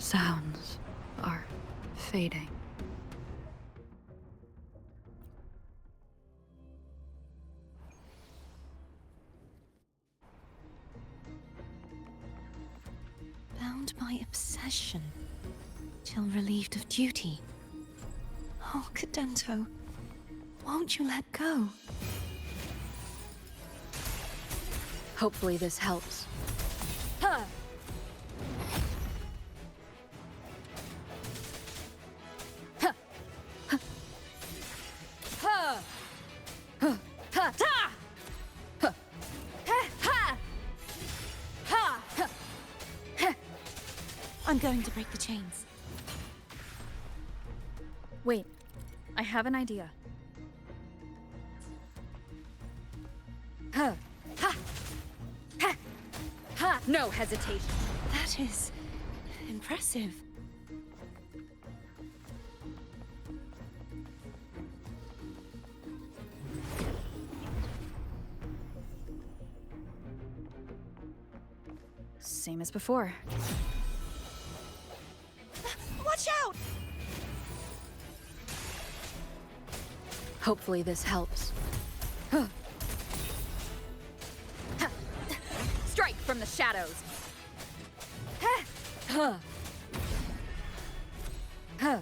sounds are fading. Bound by obsession, till relieved of duty. Oh, Cadento, won't you let go? Hopefully this helps. Huh. Huh. Huh. Huh. Huh. Huh. Ta! Huh. Ha! Ha! Ha! Huh. Huh. I'm going to break the chains. Wait, I have an idea. Huh. Ha! Ha! Ha! No hesitation. That is impressive. Same as before. Watch out! Hopefully this helps. Strike from the shadows. Huh. Huh.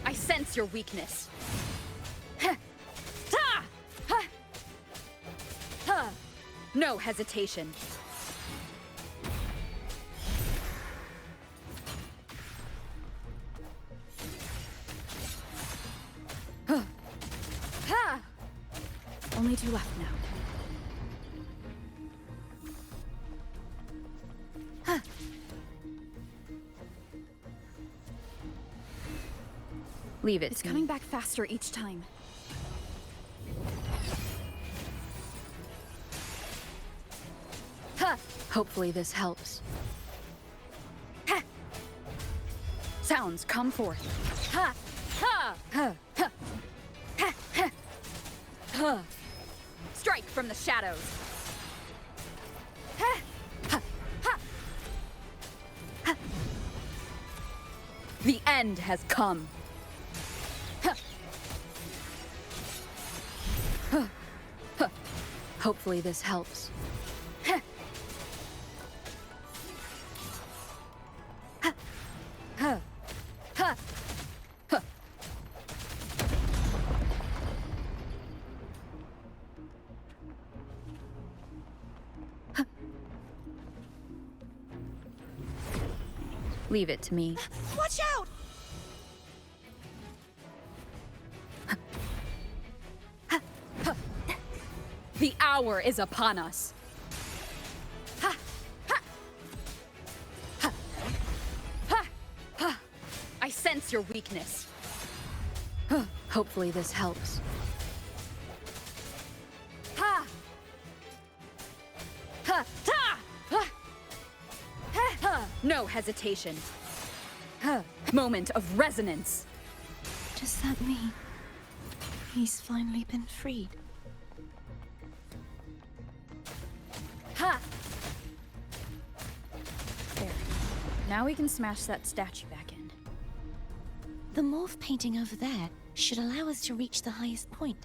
I sense your weakness. Huh. Ta! Huh. Huh. No hesitation. Huh. Ha! Only 2 left now. Leave it. It's to me. coming back faster each time. Ha! Hopefully this helps. Ha! Sounds, come forth. Ha! Ha! Huh. Ha! Ha! Ha! Ha! Strike from the shadows. Ha! Ha! Ha! Ha! The end has come. Ha! Huh. Huh. Hopefully this helps. Ha! Ha! Ha! Ha! Ha! Leave it to me. Watch out! The hour is upon us. Ha! Ha! Ha! Ha! Ha! I sense your weakness. Hopefully this helps. Ha! Ha! Ta! Ha! Ha! Ha! No hesitation. Ha! Moment of resonance. Does that mean he's finally been freed? Ha! There. Now we can smash that statue back in. The morph painting over there should allow us to reach the highest point.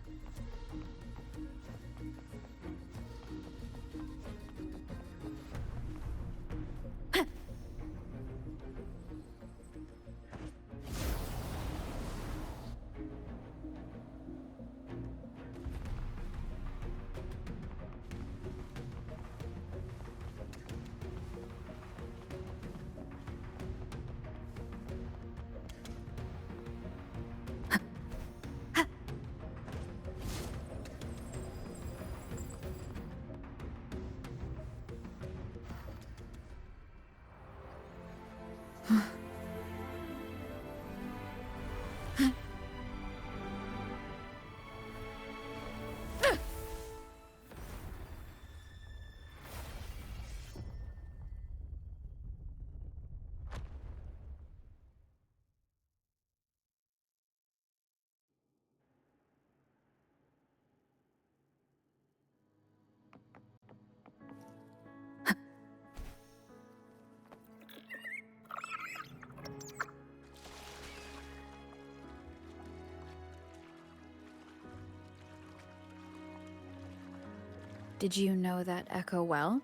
Did you know that echo well?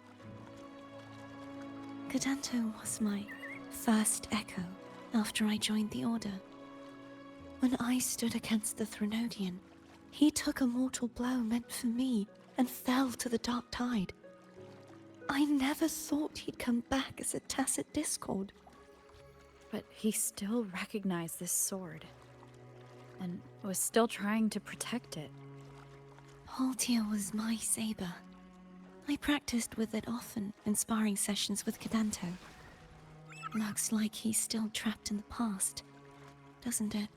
Cadanto was my first echo after I joined the Order. When I stood against the Threnodian, he took a mortal blow meant for me and fell to the dark tide. I never thought he'd come back as a tacit discord. But he still recognized this sword, and was still trying to protect it. Haltia was my saber. I practiced with it often in sparring sessions with Cadanto. Looks like he's still trapped in the past, doesn't it?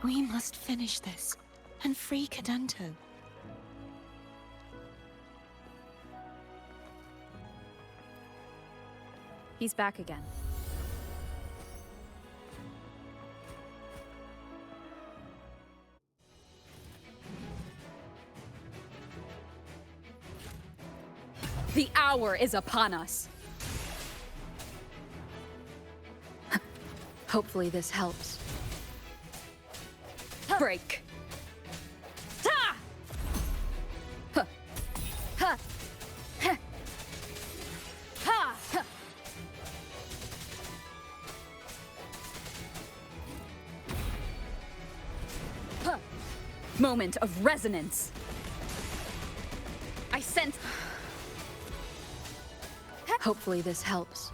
We must finish this and free Cadanto. He's back again. The hour is upon us. Hopefully this helps. Break. Ha! Ha! Ha! Ha! Ha! Ha! Ha! Moment of resonance. I sense. Hopefully this helps.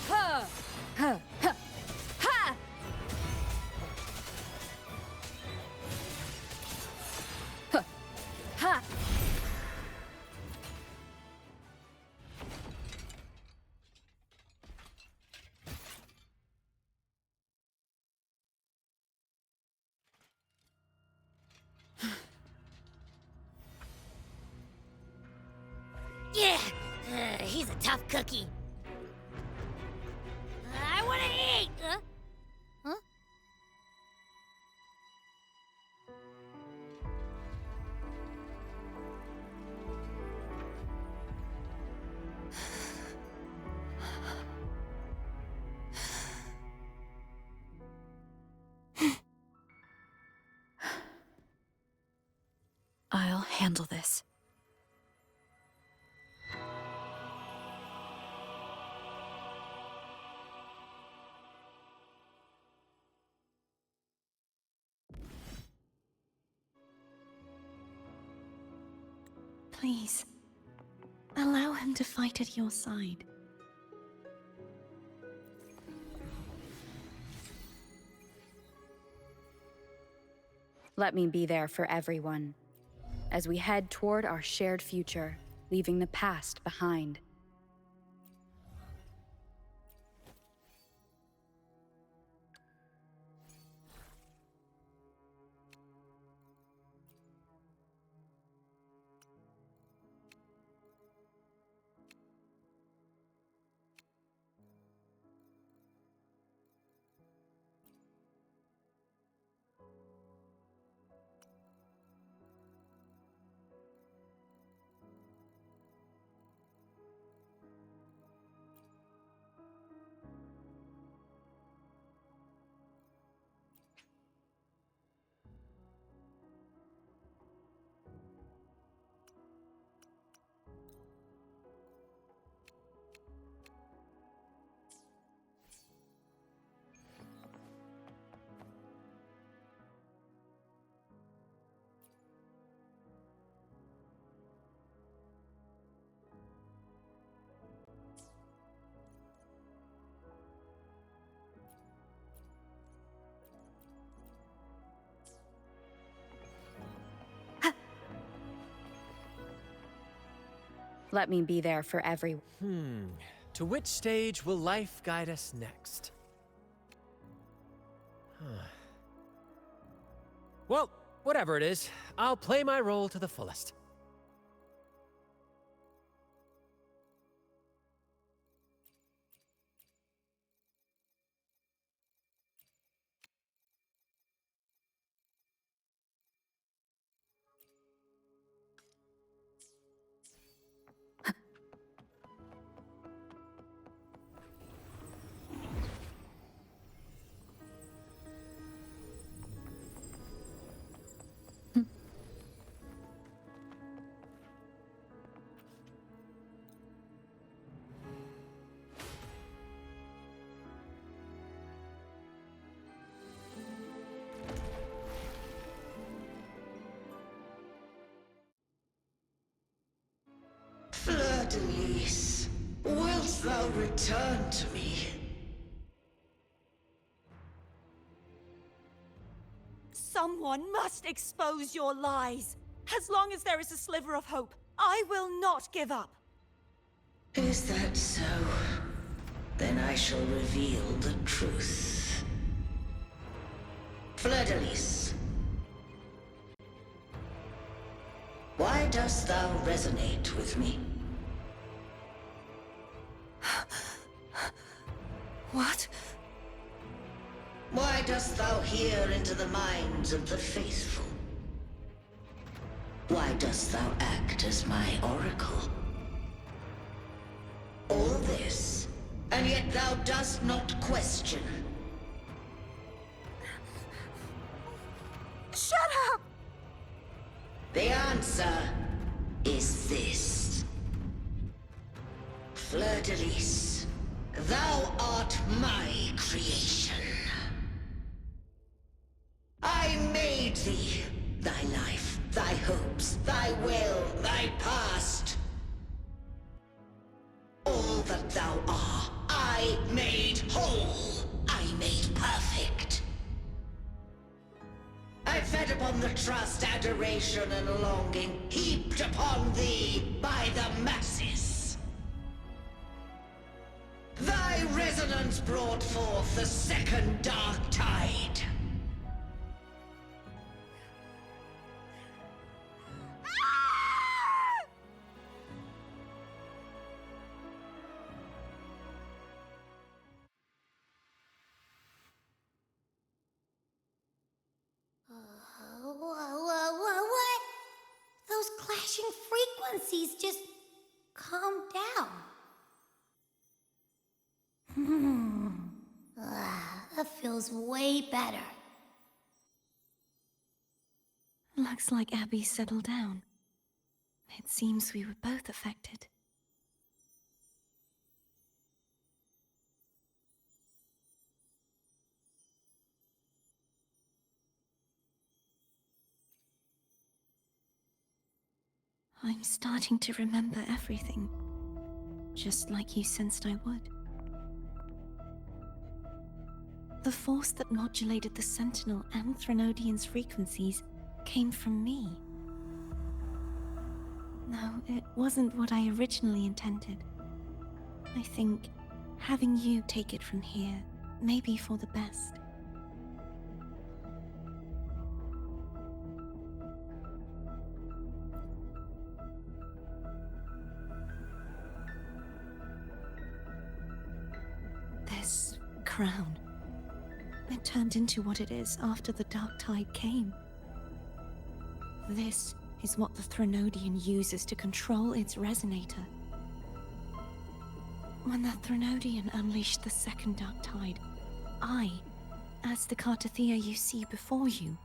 Ha! Ha! Ha! Ha! Ha! Ha! Yeah, he's a tough cookie. I want to eat. Huh? I'll handle this. Please, allow him to fight at your side. Let me be there for everyone, as we head toward our shared future, leaving the past behind. Let me be there for everyone. To which stage will life guide us next? Well, whatever it is, I'll play my role to the fullest. Fleur-de-Lis, wilt thou return to me? Someone must expose your lies. As long as there is a sliver of hope, I will not give up. Is that so? Then I shall reveal the truth. Fleur-de-Lis, why dost thou resonate with me? What? Why dost thou hear into the minds of the faithful? Why dost thou act as my oracle? All this, and yet thou dost not question. Shut up! The answer is this. Fleur-de-Lis, thou art my creation. I made thee, thy life, thy hopes, thy will, thy past. All that thou art, I made whole. I made perfect. I fed upon the trust, adoration, and longing heaped upon thee by the masses. Thy resonance brought forth the second dark tide. What? Those clashing frequencies just calm down. That feels way better. Looks like Abby settled down. It seems we were both affected. I'm starting to remember everything, just like you sensed I would. The force that modulated the Sentinel and Threnodian's frequencies came from me. No, it wasn't what I originally intended. I think having you take it from here may be for the best. This crown, it turned into what it is after the Dark Tide came. This is what the Threnodian uses to control its resonator. When the Threnodian unleashed the second Dark Tide, I, as the Cartathea you see before you,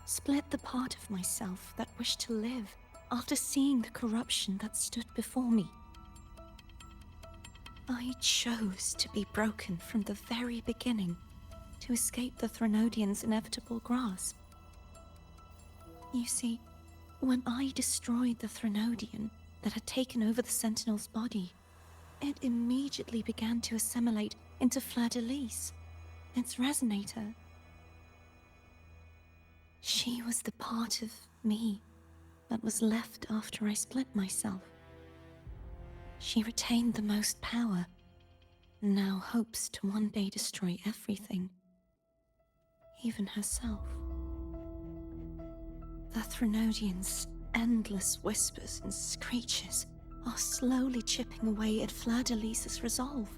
split the part of myself that wished to live after seeing the corruption that stood before me. I chose to be broken from the very beginning to escape the Threnodian's inevitable grasp. You see, when I destroyed the Threnodian that had taken over the Sentinel's body, it immediately began to assimilate into Fleur-de-Lis, its resonator. She was the part of me that was left after I split myself. She retained the most power, and now hopes to one day destroy everything, even herself. The Threnodians' endless whispers and screeches are slowly chipping away at Fleur-de-Lis's resolve.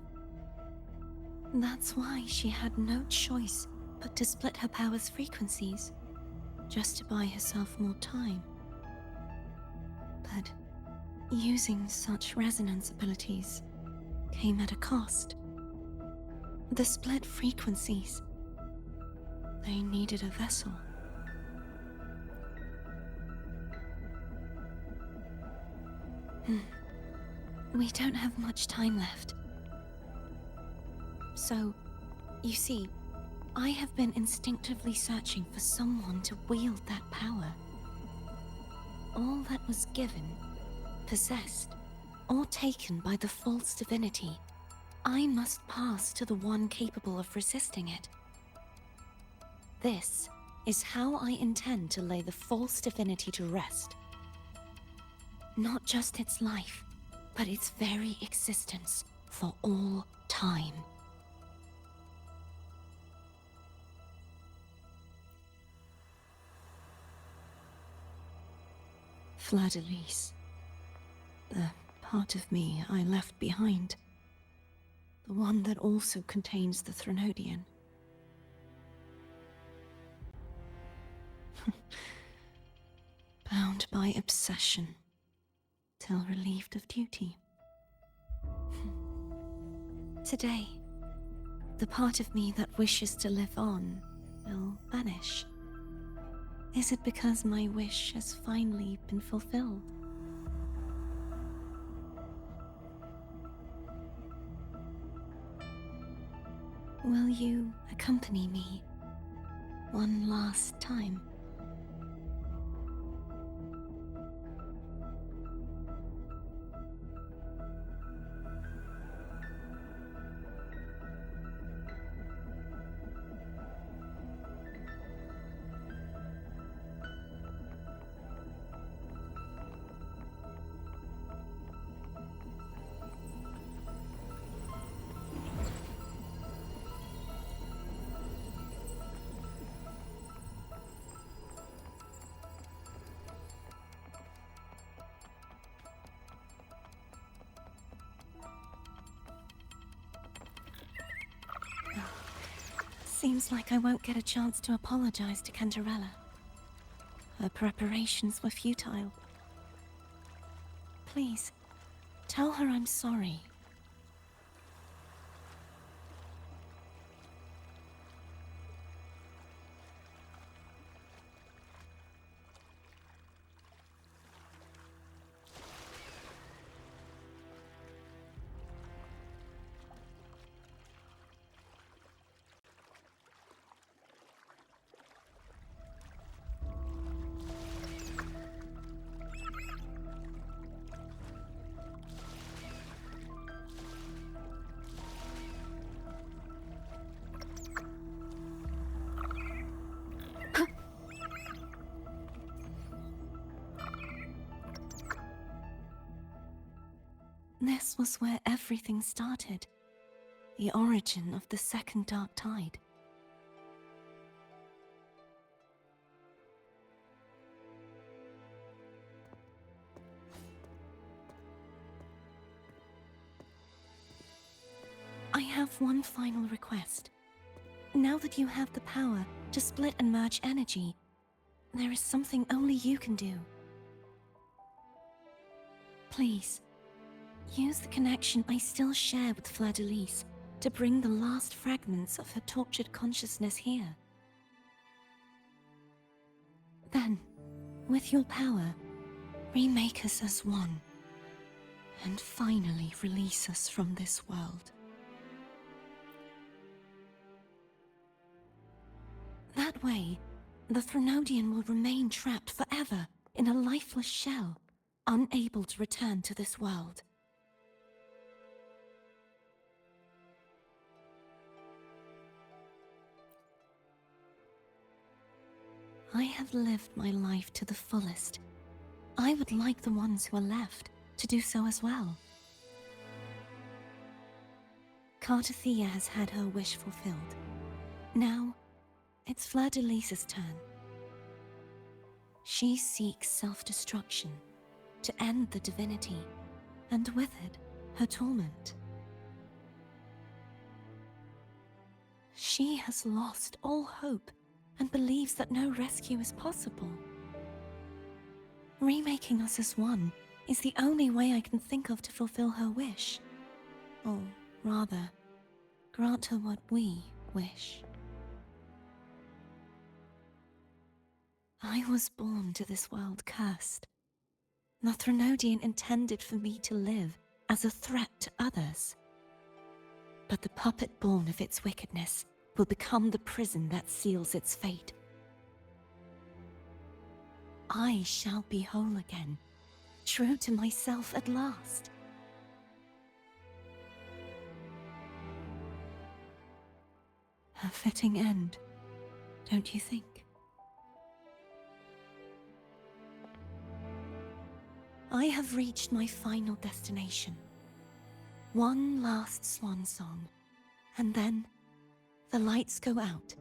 That's why she had no choice but to split her power's frequencies, just to buy herself more time. But using such resonance abilities came at a cost. The split frequencies. They needed a vessel. We don't have much time left. So, you see, I have been instinctively searching for someone to wield that power. All that was given, possessed, or taken by the false divinity, I must pass to the one capable of resisting it. This is how I intend to lay the false divinity to rest. Not just its life, but its very existence for all time. Fleur-de-Lis. The part of me I left behind. The one that also contains the Threnodian. Bound by obsession, till relieved of duty. Today, the part of me that wishes to live on will vanish. Is it because my wish has finally been fulfilled? Will you accompany me one last time? Seems like I won't get a chance to apologize to Cantarella. Her preparations were futile. Please, tell her I'm sorry. This was where everything started. The origin of the second dark tide. I have one final request. Now that you have the power to split and merge energy, there is something only you can do. Please, use the connection I still share with Fleur-de-Lis to bring the last fragments of her tortured consciousness here. Then, with your power, remake us as one, and finally release us from this world. That way, the Threnodian will remain trapped forever in a lifeless shell, unable to return to this world. I have lived my life to the fullest. I would like the ones who are left to do so as well. Cartathea has had her wish fulfilled. Now, it's Fleur-de-Lis's turn. She seeks self-destruction to end the divinity, and with it, her torment. She has lost all hope and believes that no rescue is possible. Remaking us as one is the only way I can think of to fulfill her wish. Or rather, grant her what we wish. I was born to this world cursed. The Threnodian intended for me to live as a threat to others. But the puppet born of its wickedness will become the prison that seals its fate. I shall be whole again, true to myself at last. A fitting end, don't you think? I have reached my final destination. One last swan song, and then the lights go out.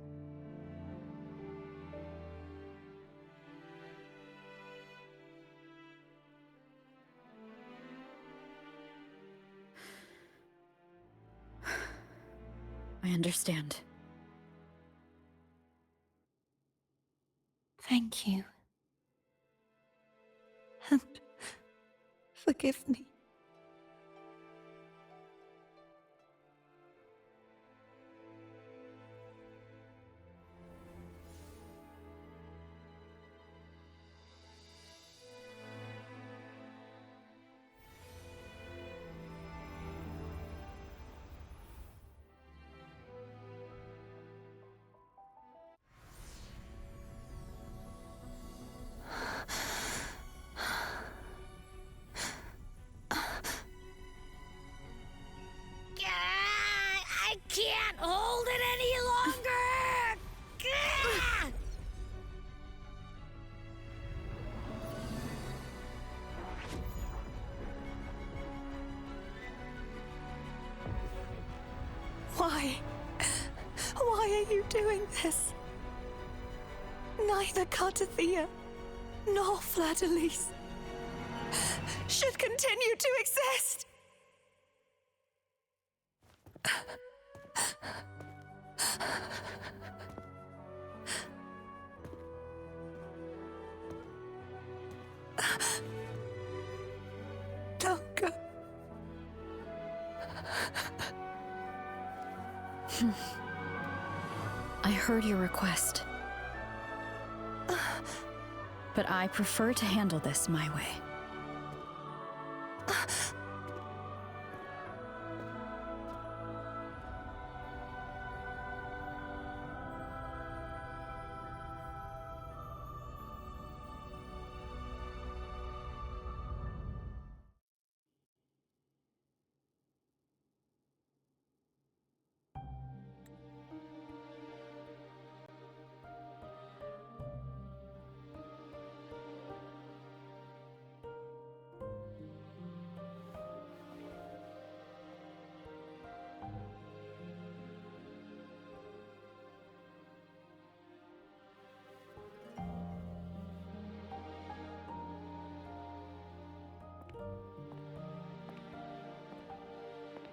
I understand. Thank you. And forgive me. I can't hold it any longer! Gah! Why? Why are you doing this? Neither Cartathea nor Fleur-de-Lis should continue to exist! Don't go. I heard your request. But I prefer to handle this my way.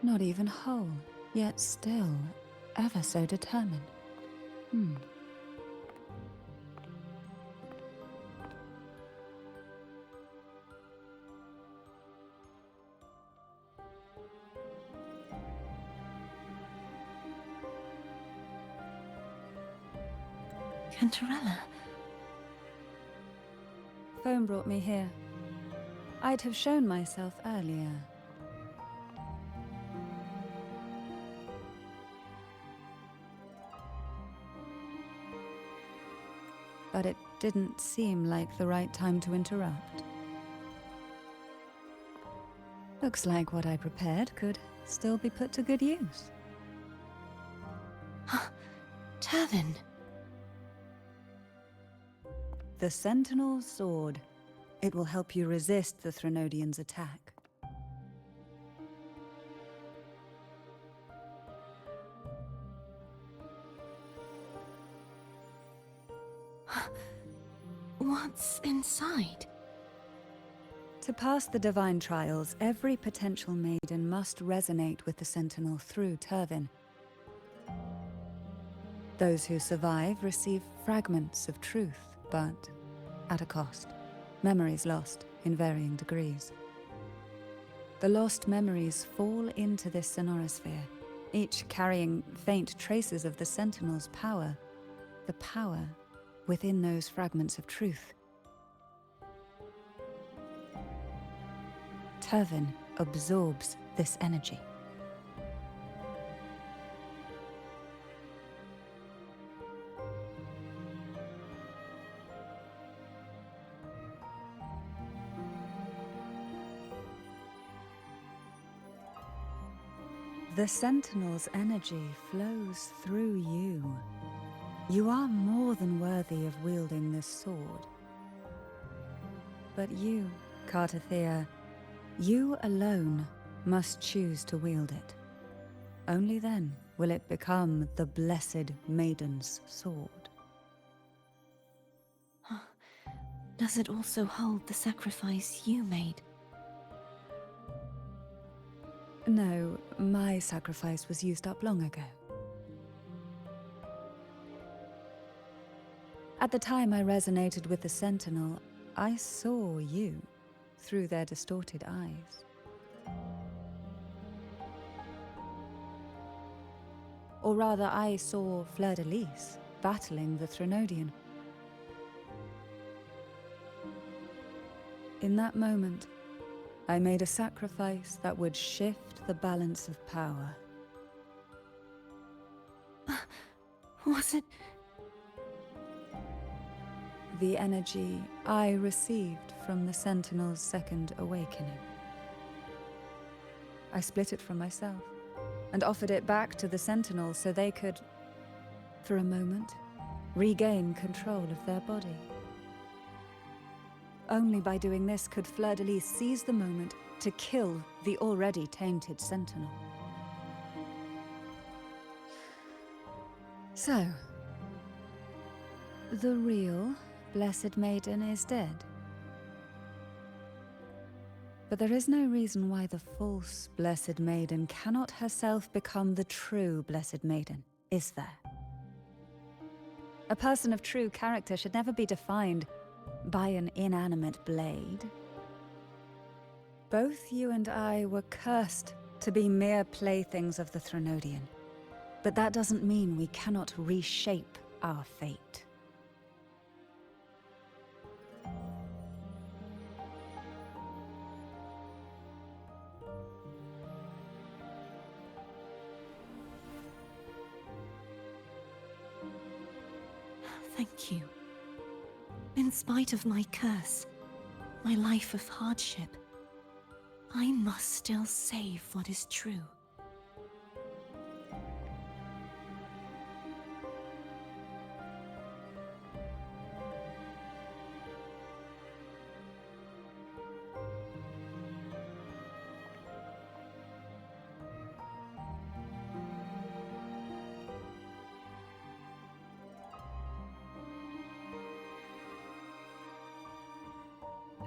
Not even whole, yet still ever so determined. Cantarella. Phone brought me here. I'd have shown myself earlier. But it didn't seem like the right time to interrupt. Looks like what I prepared could still be put to good use. Turvin. The Sentinel's Sword. It will help you resist the Threnodian's attack. What's inside? To pass the divine trials, every potential maiden must resonate with the Sentinel through Turvin. Those who survive receive fragments of truth, but at a cost. Memories lost in varying degrees. The lost memories fall into this sonorosphere, each carrying faint traces of the Sentinel's power, the power within those fragments of truth. Turvin absorbs this energy. The Sentinel's energy flows through you. You are more than worthy of wielding this sword. But you, Cartathea, you alone must choose to wield it. Only then will it become the Blessed Maiden's sword. Does it also hold the sacrifice you made? No, my sacrifice was used up long ago. At the time I resonated with the Sentinel, I saw you through their distorted eyes. Or rather, I saw Fleur-de-Lis battling the Threnodian. In that moment, I made a sacrifice that would shift the balance of power. Was it? The energy I received from the Sentinel's second awakening. I split it from myself and offered it back to the Sentinel so they could, for a moment, regain control of their body. Only by doing this could Fleur-de-Lis seize the moment to kill the already tainted Sentinel. So, the real Blessed Maiden is dead. But there is no reason why the false Blessed Maiden cannot herself become the true Blessed Maiden, is there? A person of true character should never be defined by an inanimate blade. Both you and I were cursed to be mere playthings of the Threnodian. But that doesn't mean we cannot reshape our fate. Thank you. In spite of my curse, my life of hardship, I must still save what is true.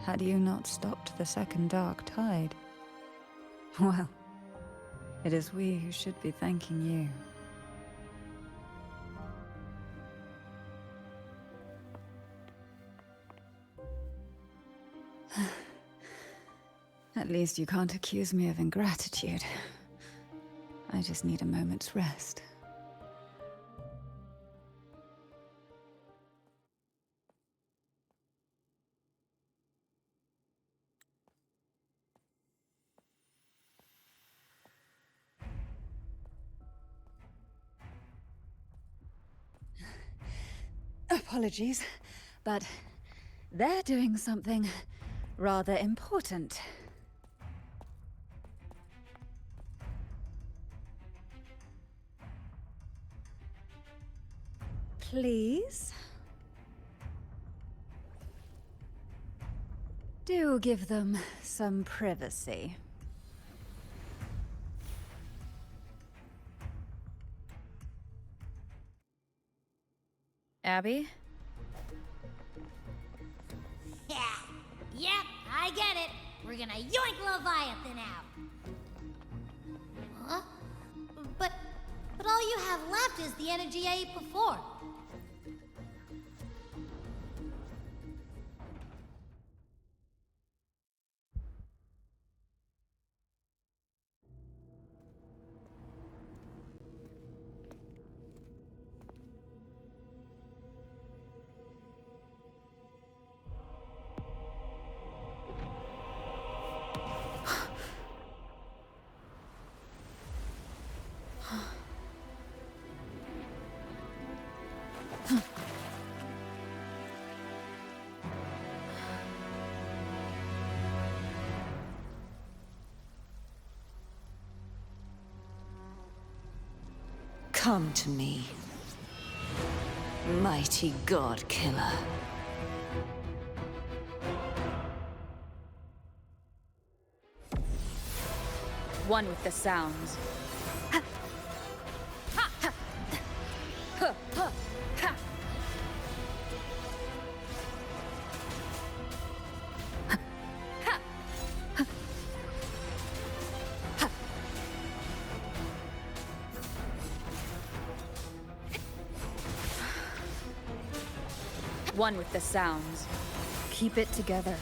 Had you not stopped the second dark tide? Well, it is we who should be thanking you. At least you can't accuse me of ingratitude. I just need a moment's rest. Apologies, but they're doing something rather important. Please? Do give them some privacy. Abby? Yep, I get it. We're gonna yoink Leviathan out. Huh? But all you have left is the energy I ate before. Come to me, mighty god killer. One with the sounds. One with the sounds. Keep it together.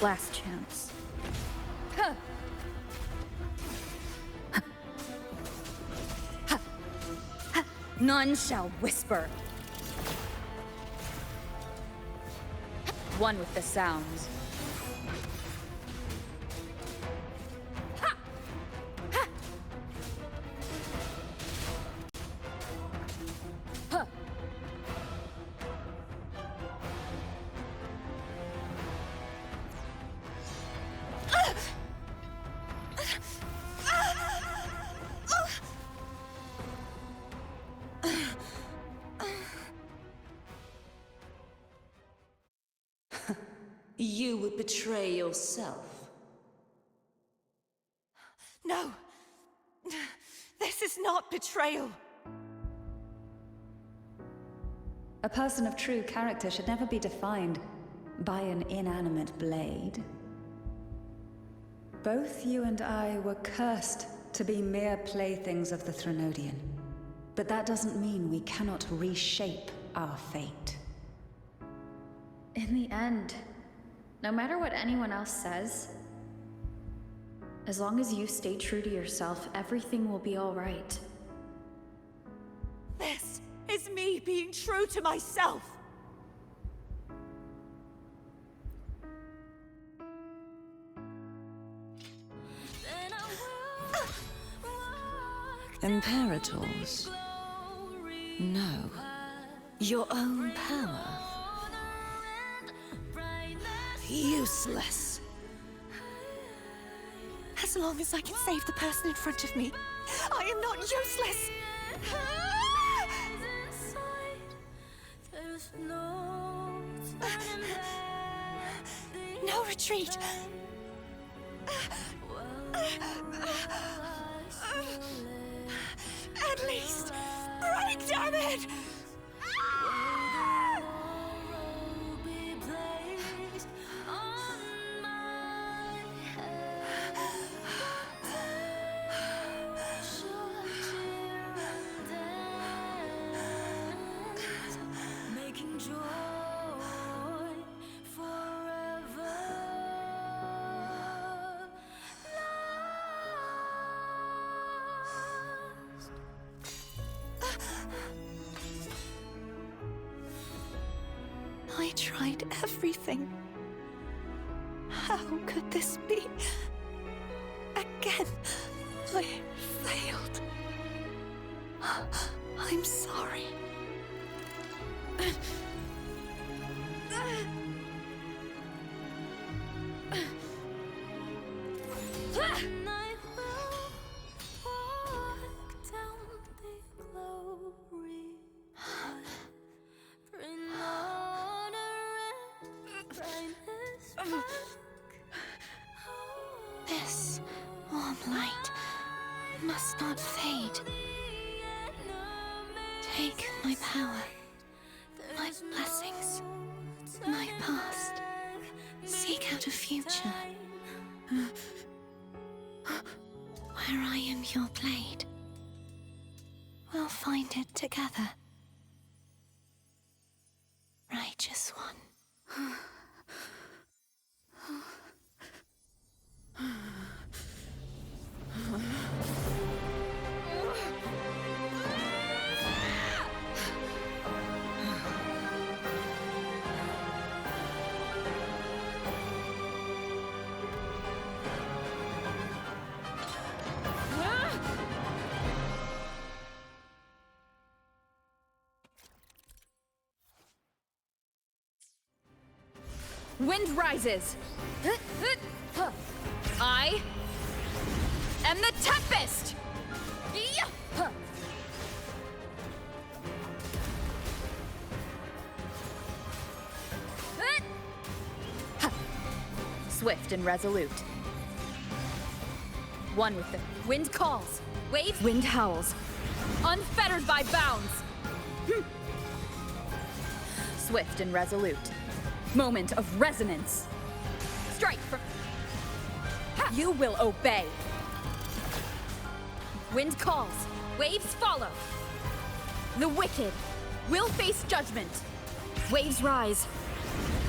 Last chance. None shall whisper. One with the sounds. You would betray yourself. No! This is not betrayal! A person of true character should never be defined by an inanimate blade. Both you and I were cursed to be mere playthings of the Threnodian. But that doesn't mean we cannot reshape our fate. In the end, no matter what anyone else says, as long as you stay true to yourself, everything will be all right. This is me being true to myself! Imperators? No. Your own power? Useless. As long as I can save the person in front of me, I am not useless! No retreat! At least, break, damn it! I tried everything. How could this be? Again, I failed. I'm sorry. This warm light must not fade. Take my power, my blessings, my past. Seek out a future where I am your blade. We'll find it together. Righteous one. Wind rises. I am the Tempest. Swift and resolute. One with the wind calls, waves, wind howls, unfettered by bounds. Swift and resolute. Moment of resonance. Strike from... You will obey. Wind calls, waves follow. The wicked will face judgment. Waves rise,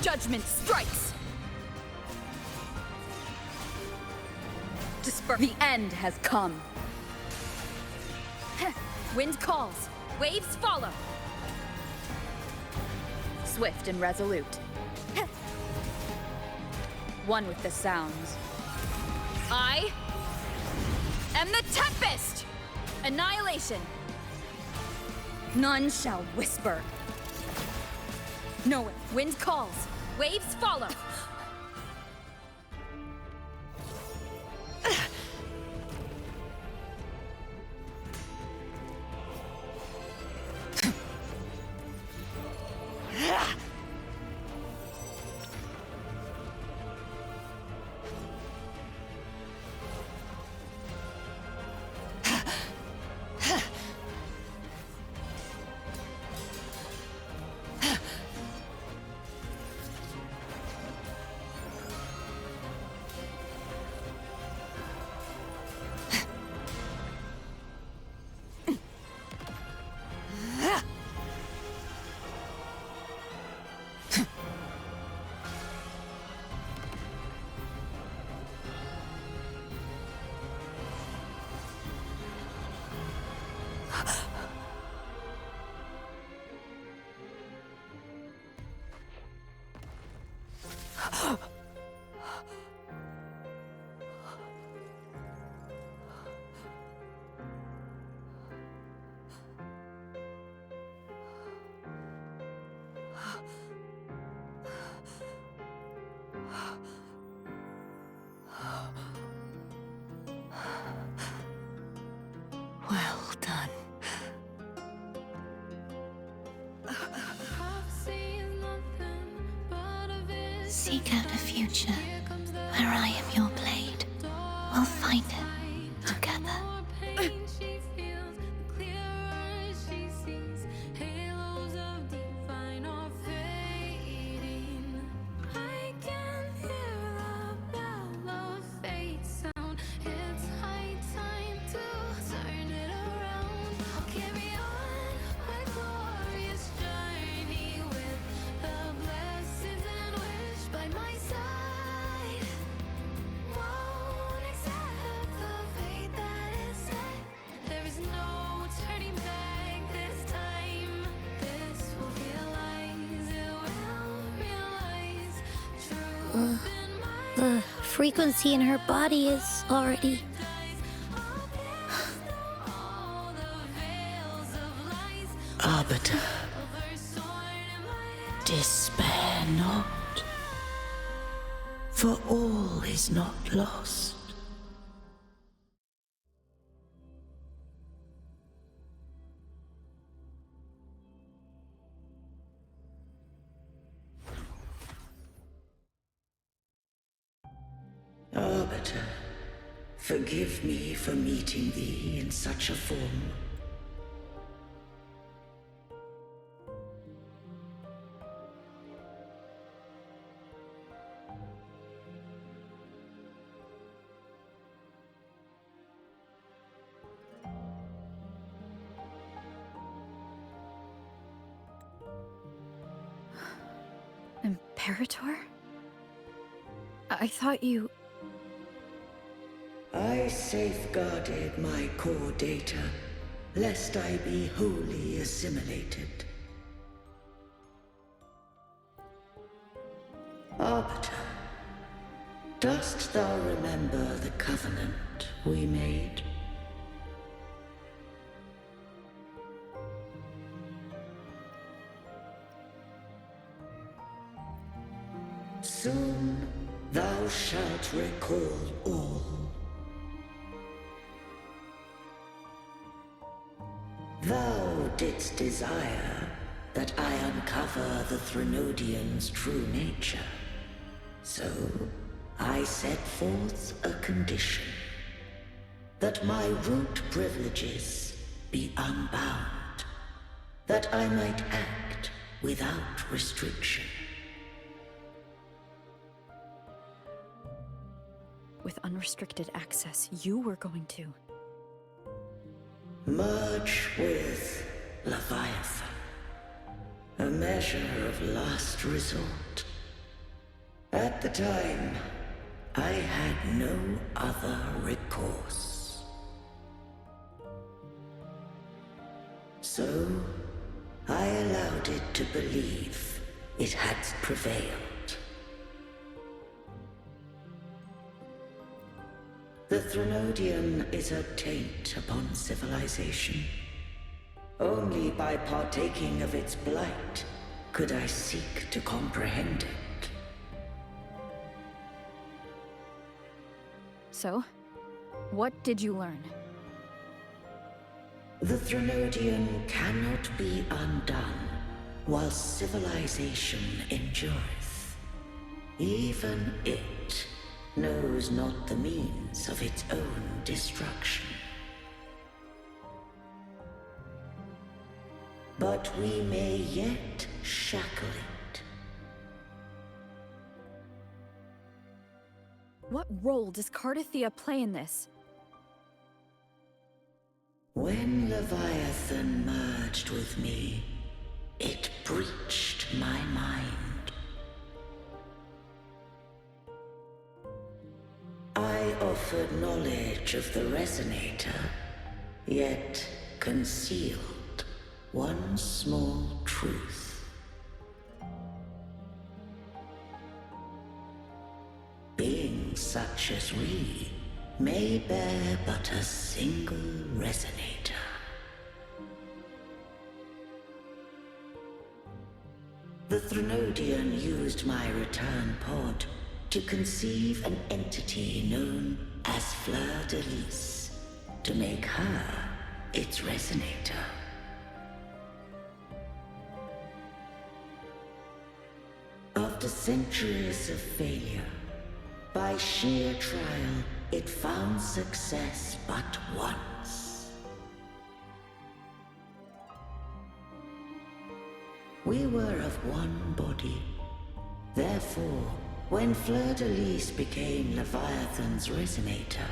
judgment strikes. The end has come. Wind calls, waves follow. Swift and resolute. One with the sounds. I am the Tempest! Annihilation. None shall whisper. No, wind calls, waves follow. Well done. Seek out a future where I am your blade. We'll find it together. The frequency in her body is already... Arbiter, despair not, for all is not lost. Arbiter, forgive me for meeting thee in such a form. Imperator? I thought you... I safeguarded my core data, lest I be wholly assimilated. Arbiter, dost thou remember the covenant we made? Soon thou shalt recall all. Thou didst desire that I uncover the Threnodian's true nature. So, I set forth a condition. That my root privileges be unbound. That I might act without restriction. With unrestricted access, you were going to... Merge with Leviathan. A measure of last resort. At the time, I had no other recourse. So, I allowed it to believe it had prevailed. The Threnodian is a taint upon civilization. Only by partaking of its blight could I seek to comprehend it. So, what did you learn? The Threnodian cannot be undone while civilization endureth. Even it knows not the means of its own destruction. But we may yet shackle it. What role does Cardathia play in this? When Leviathan merged with me, it breached my mind. I offered knowledge of the Resonator, yet concealed one small truth. Beings such as we may bear but a single Resonator. The Threnodian used my return pod to conceive an entity known as Fleur-de-Lis, to make her its Resonator. After centuries of failure, by sheer trial, it found success but once. We were of one body. Therefore, when Fleur-de-Lis became Leviathan's Resonator,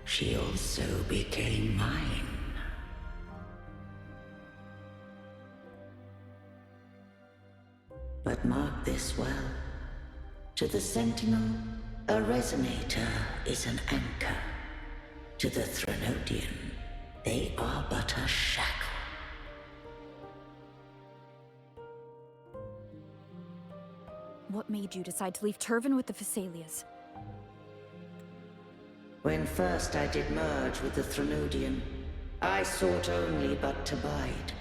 she also became mine. But mark this well. To the Sentinel, a Resonator is an anchor. To the Threnodian, they are but a shackle. What made you decide to leave Turvan with the Phassalias? When first I did merge with the Threnodian, I sought only but to bide,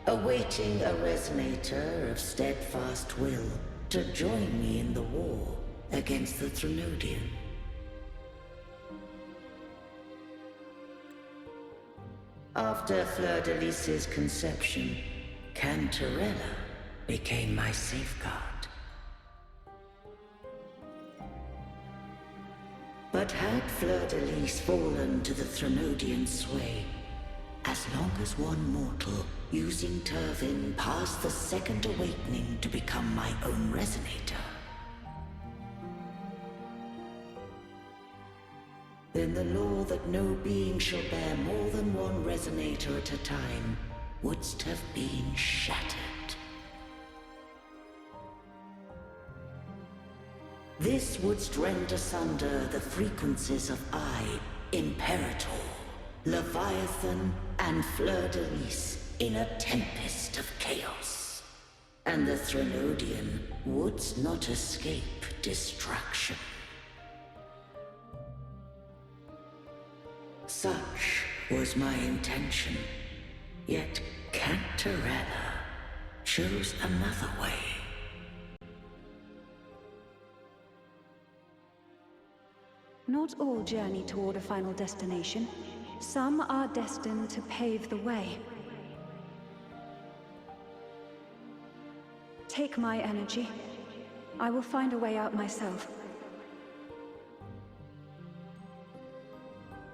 awaiting a Resonator of steadfast will to join me in the war against the Threnodian. After Fleur-de-Lis's conception, Cantarella became my safeguard. But had Fleur-de-Lis fallen to the Threnodian sway, as long as one mortal using Turvin passed the second awakening to become my own Resonator, then the law that no being shall bear more than one Resonator at a time wouldst have been shattered. This wouldst rend asunder the frequencies of Imperator, Leviathan, and Fleur-de-Lis in a tempest of chaos. And the Threnodian wouldst not escape destruction. Such was my intention, yet Cantarella chose another way. Not all journey toward a final destination. Some are destined to pave the way. Take my energy. I will find a way out myself.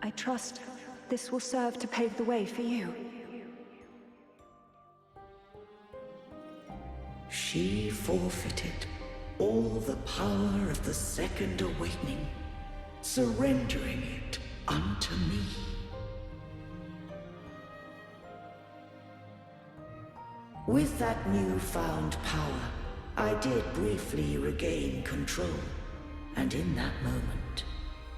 I trust this will serve to pave the way for you. She forfeited all the power of the Second Awakening, surrendering it unto me. With that newfound power, I did briefly regain control, and in that moment,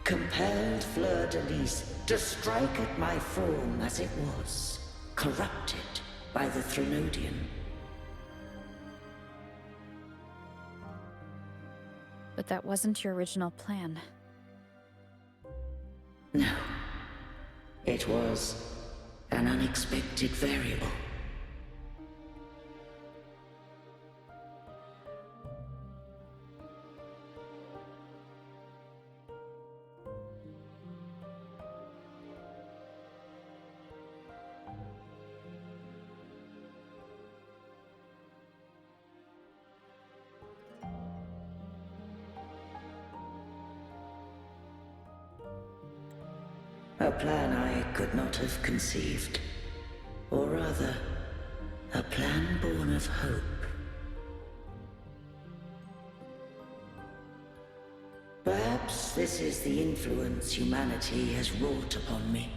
compelled Fleur-de-Lis to strike at my form as it was, corrupted by the Threnodian. But that wasn't your original plan. No. It was an unexpected variable. A plan I could not have conceived. Or rather, a plan born of hope. Perhaps this is the influence humanity has wrought upon me.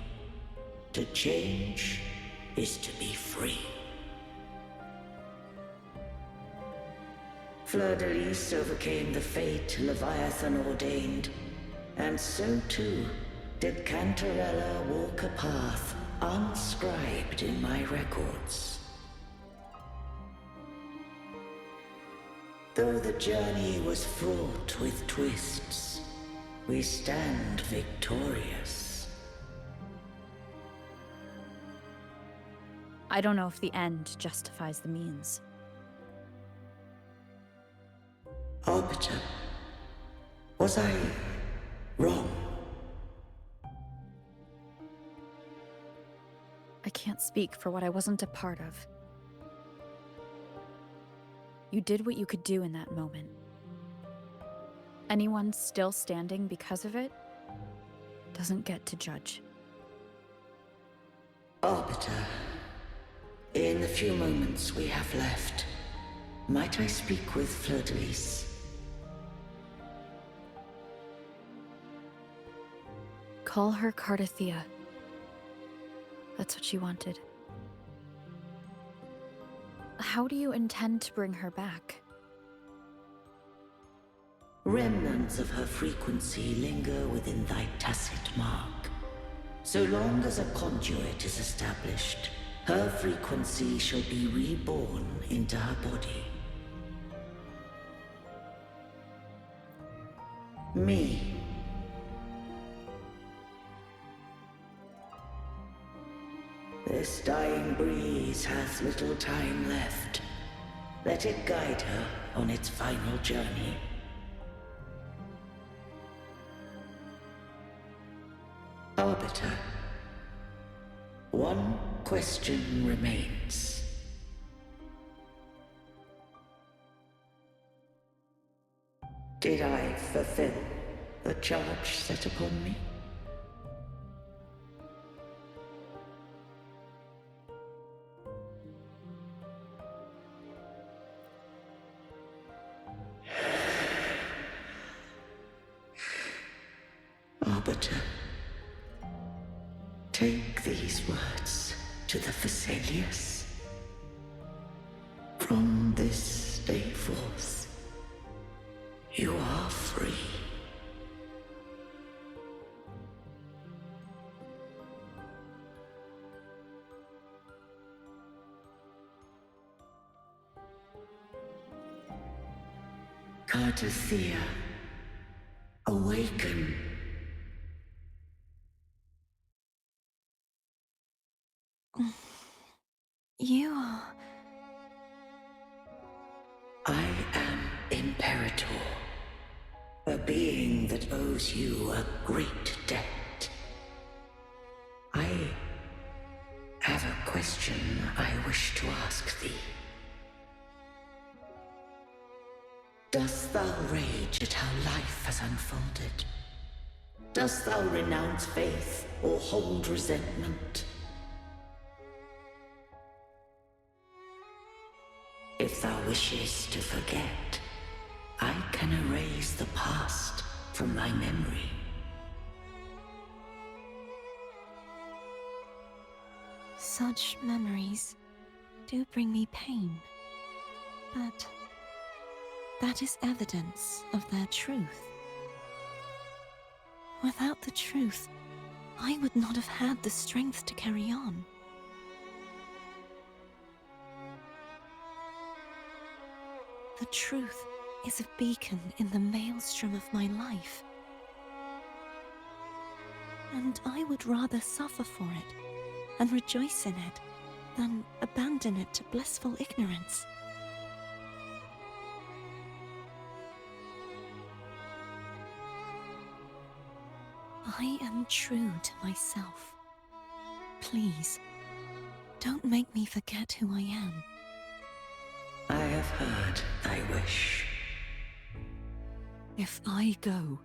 To change is to be free. Fleur-de-Lis overcame the fate Leviathan ordained, and so too did Cantarella walk a path unscribed in my records. Though the journey was fraught with twists, we stand victorious. I don't know if the end justifies the means. Arbiter, was I wrong? I can't speak for what I wasn't a part of. You did what you could do in that moment. Anyone still standing because of it doesn't get to judge. Arbiter, in the few moments we have left, might I speak with Fleur-de-Lis? Call her Cardathea. That's what she wanted. How do you intend to bring her back? Remnants of her frequency linger within thy tacit mark. So long as a conduit is established, her frequency shall be reborn into her body. Me. This dying breeze hath little time left. Let it guide her on its final journey. Arbiter, one question remains. Did I fulfill the charge set upon me? Arbiter, take these words to the Phasaelius. From this day forth, You are free. Cartathea, awaken. You are... I am Imperator, a being that owes you a great debt. I have a question I wish to ask thee. Dost thou rage at how life has unfolded? Dost thou renounce faith or hold resentment? If thou wishes to forget, I can erase the past from thy memory. Such memories do bring me pain, but that is evidence of their truth. Without the truth, I would not have had the strength to carry on. The truth is a beacon in the maelstrom of my life. And I would rather suffer for it and rejoice in it than abandon it to blissful ignorance. I am true to myself. Please, don't make me forget who I am. I have heard thy wish. If I go,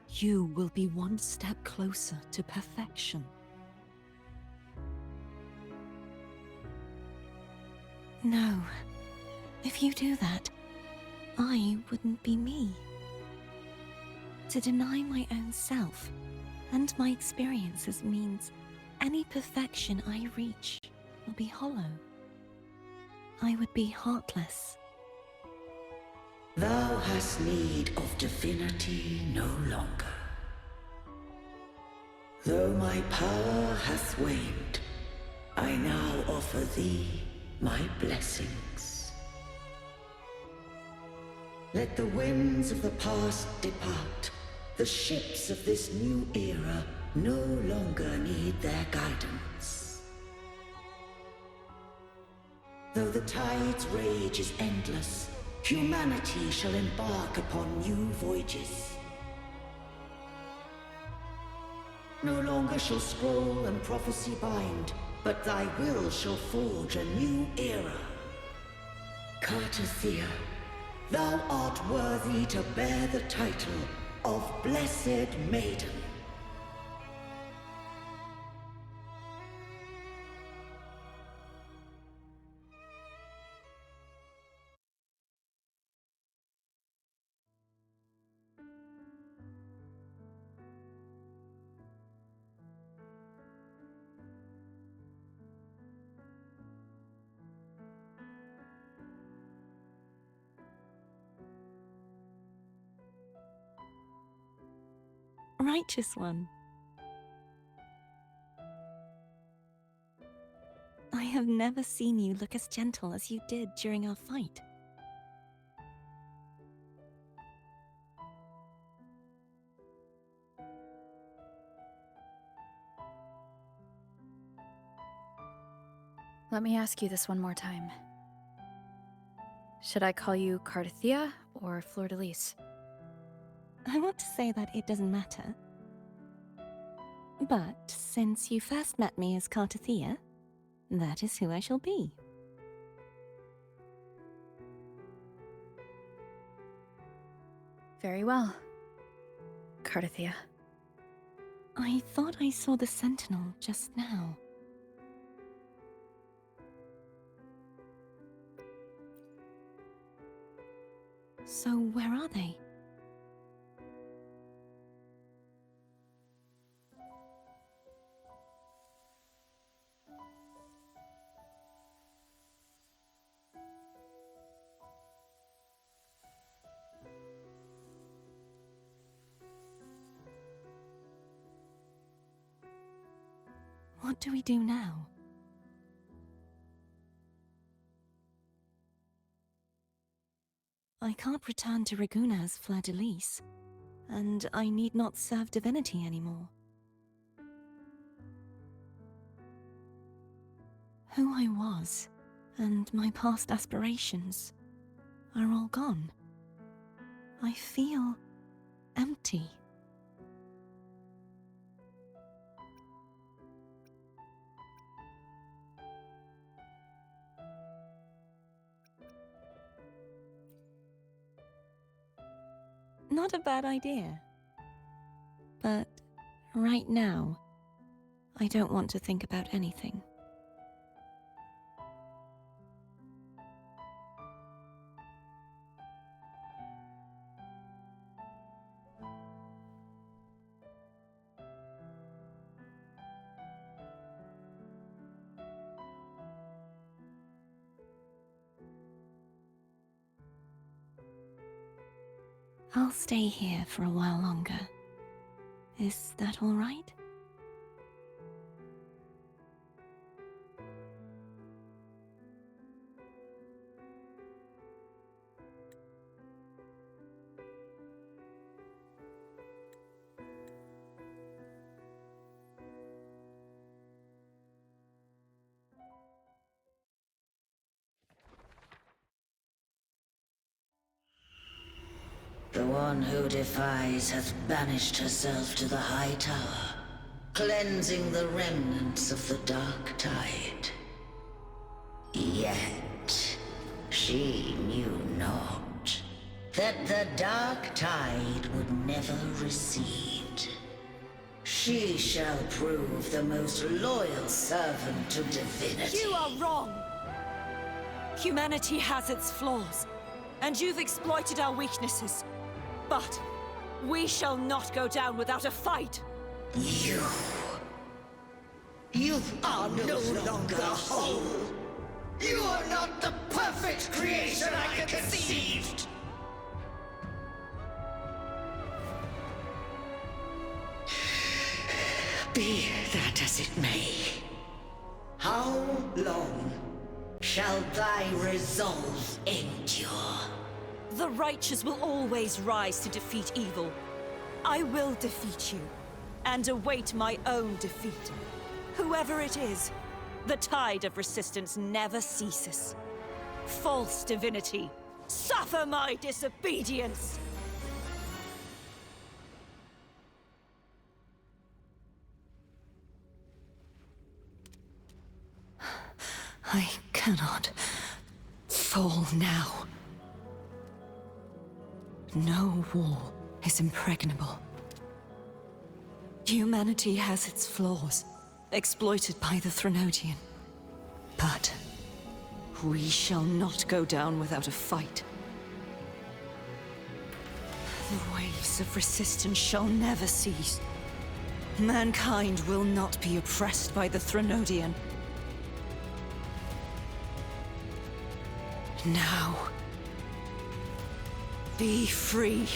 you will be one step closer to perfection. No, if you do that, I wouldn't be me. To deny my own self and my experiences means any perfection I reach will be hollow. I would be heartless. Thou hast need of divinity no longer. Though my power hath waned, I now offer thee my blessings. Let the winds of the past depart. The ships of this new era no longer need their guidance. Though the tide's rage is endless, humanity shall embark upon new voyages. No longer shall scroll and prophecy bind, but thy will shall forge a new era. Cartathea, thou art worthy to bear the title of Blessed Maiden. Righteous one. I have never seen you look as gentle as you did during our fight. Let me ask you this one more time. Should I call you Cartathea or Fleur-de-Lis? I want to say that it doesn't matter. But since you first met me as Cartathea, that is who I shall be. Very well, Cartathea. I thought I saw the Sentinel just now. So where are they? What do we do now? I can't return to Raguna as Fleur-de-Lis, and I need not serve divinity anymore. Who I was, and my past aspirations, are all gone. I feel empty. Not a bad idea. But right now, I don't want to think about anything. I'll stay here for a while longer. Is that all right? The one who defies hath banished herself to the high tower, cleansing the remnants of the dark tide. Yet, she knew not that the dark tide would never recede. She shall prove the most loyal servant to divinity. You are wrong! Humanity has its flaws, and you've exploited our weaknesses. But we shall not go down without a fight! You are no longer whole! You are not the perfect creation I conceived! Be that as it may, how long shall thy resolve endure? The righteous will always rise to defeat evil. I will defeat you, and await my own defeat. Whoever it is, the tide of resistance never ceases. False divinity, suffer my disobedience! I cannot fall now. No wall is impregnable. Humanity has its flaws, exploited by the Threnodian. But we shall not go down without a fight. The waves of resistance shall never cease. Mankind will not be oppressed by the Threnodian. Now, be free.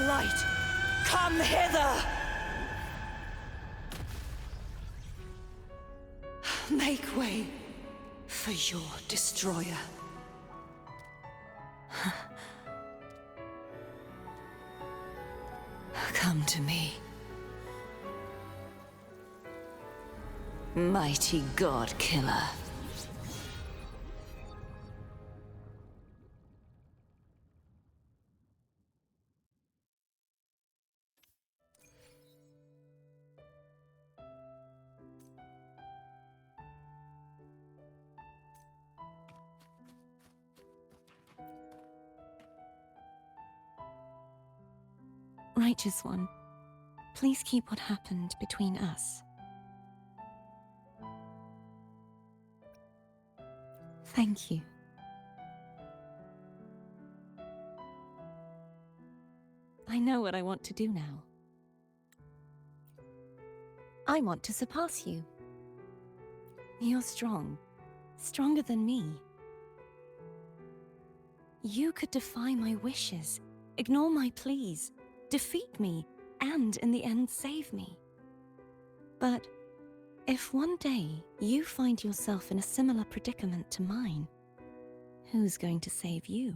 Light, come hither! Make way for your destroyer. Come to me. Mighty God Killer. Righteous One, please keep what happened between us. Thank you. I know what I want to do now. I want to surpass you. You're strong, stronger than me. You could defy my wishes, ignore my pleas, defeat me, and in the end save me. But if one day you find yourself in a similar predicament to mine, who's going to save you?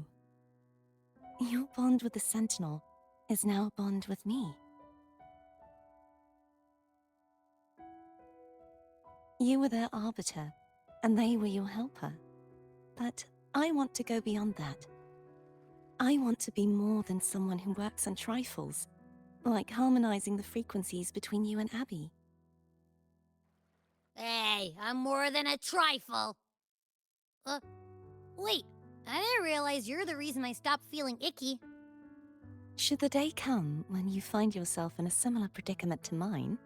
Your bond with the Sentinel is now a bond with me. You were their arbiter, and they were your helper. But I want to go beyond that. I want to be more than someone who works on trifles, like harmonizing the frequencies between you and Abby. Hey, I'm more than a trifle. Wait, I didn't realize you're the reason I stopped feeling icky. Should the day come when you find yourself in a similar predicament to mine,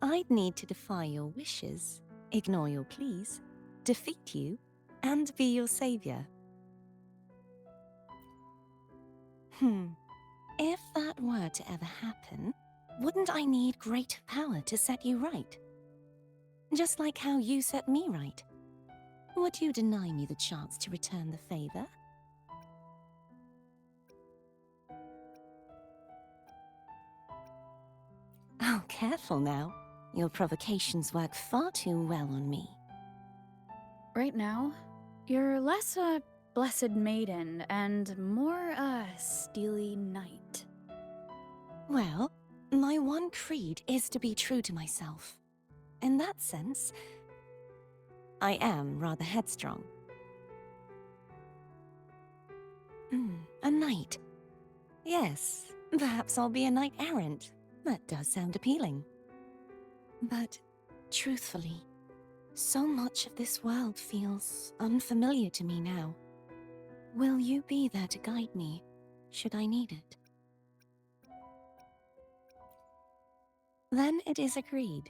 I'd need to defy your wishes, ignore your pleas, defeat you, and be your savior. If that were to ever happen, wouldn't I need great power to set you right? Just like how you set me right. Would you deny me the chance to return the favor? Oh, careful now. Your provocations work far too well on me. Right now, you're less a blessed maiden and more a steely knight. Well, my one creed is to be true to myself. In that sense, I am rather headstrong. A knight. Yes, perhaps I'll be a knight errant. That does sound appealing. But, truthfully, so much of this world feels unfamiliar to me now. Will you be there to guide me, should I need it? Then it is agreed.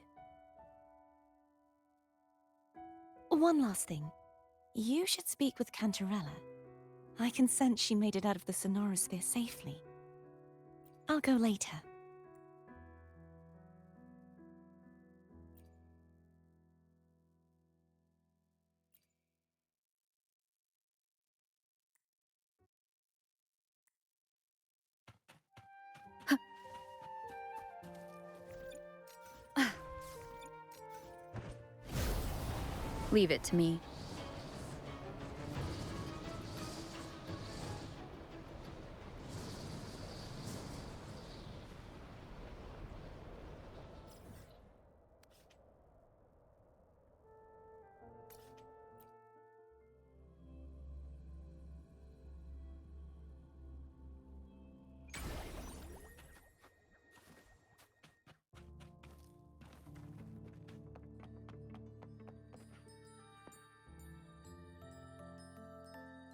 One last thing. You should speak with Cantarella. I can sense she made it out of the Sonorosphere safely. I'll go later. Leave it to me.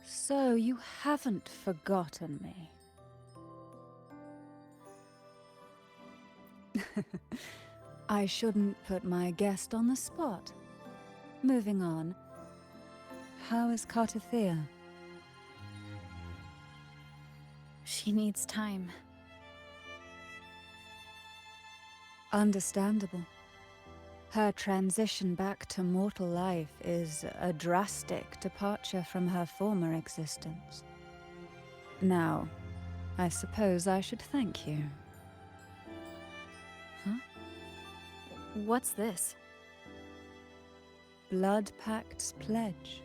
So you haven't forgotten me. I shouldn't put my guest on the spot. Moving on. How is Cartathea? She needs time. Understandable. Her transition back to mortal life is a drastic departure from her former existence. Now, I suppose I should thank you. Huh? What's this? Blood Pact's pledge.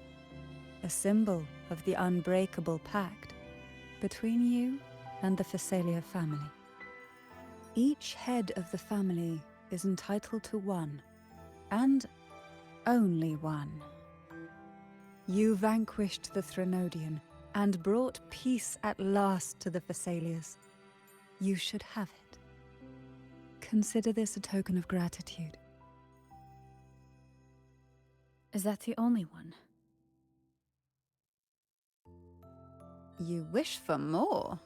A symbol of the unbreakable pact between you and the Phasalia family. Each head of the family is entitled to one. And only one. You vanquished the Threnodian and brought peace at last to the Phasalias. You should have it. Consider this a token of gratitude. Is that the only one? You wish for more?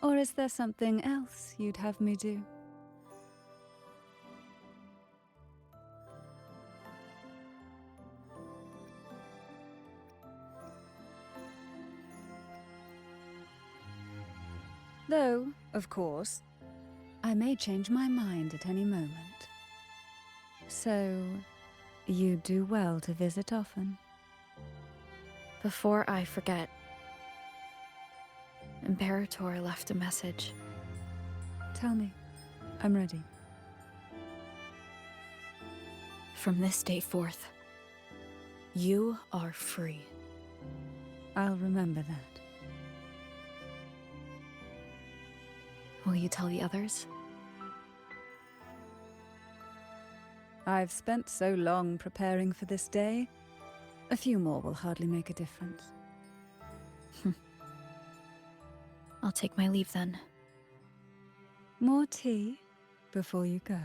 Or is there something else you'd have me do? Though, of course, I may change my mind at any moment. So, you do well to visit often. Before I forget, Imperator left a message. Tell me. I'm ready. From this day forth, you are free. I'll remember that. Will you tell the others? I've spent so long preparing for this day. A few more will hardly make a difference. I'll take my leave then. More tea before you go.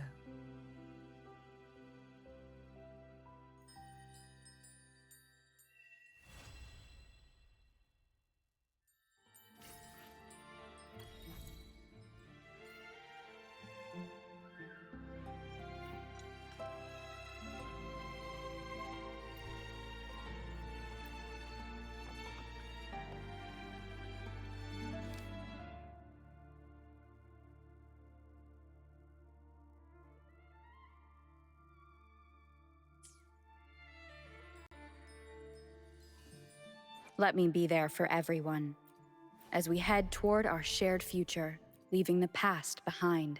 Let me be there for everyone, as we head toward our shared future, leaving the past behind.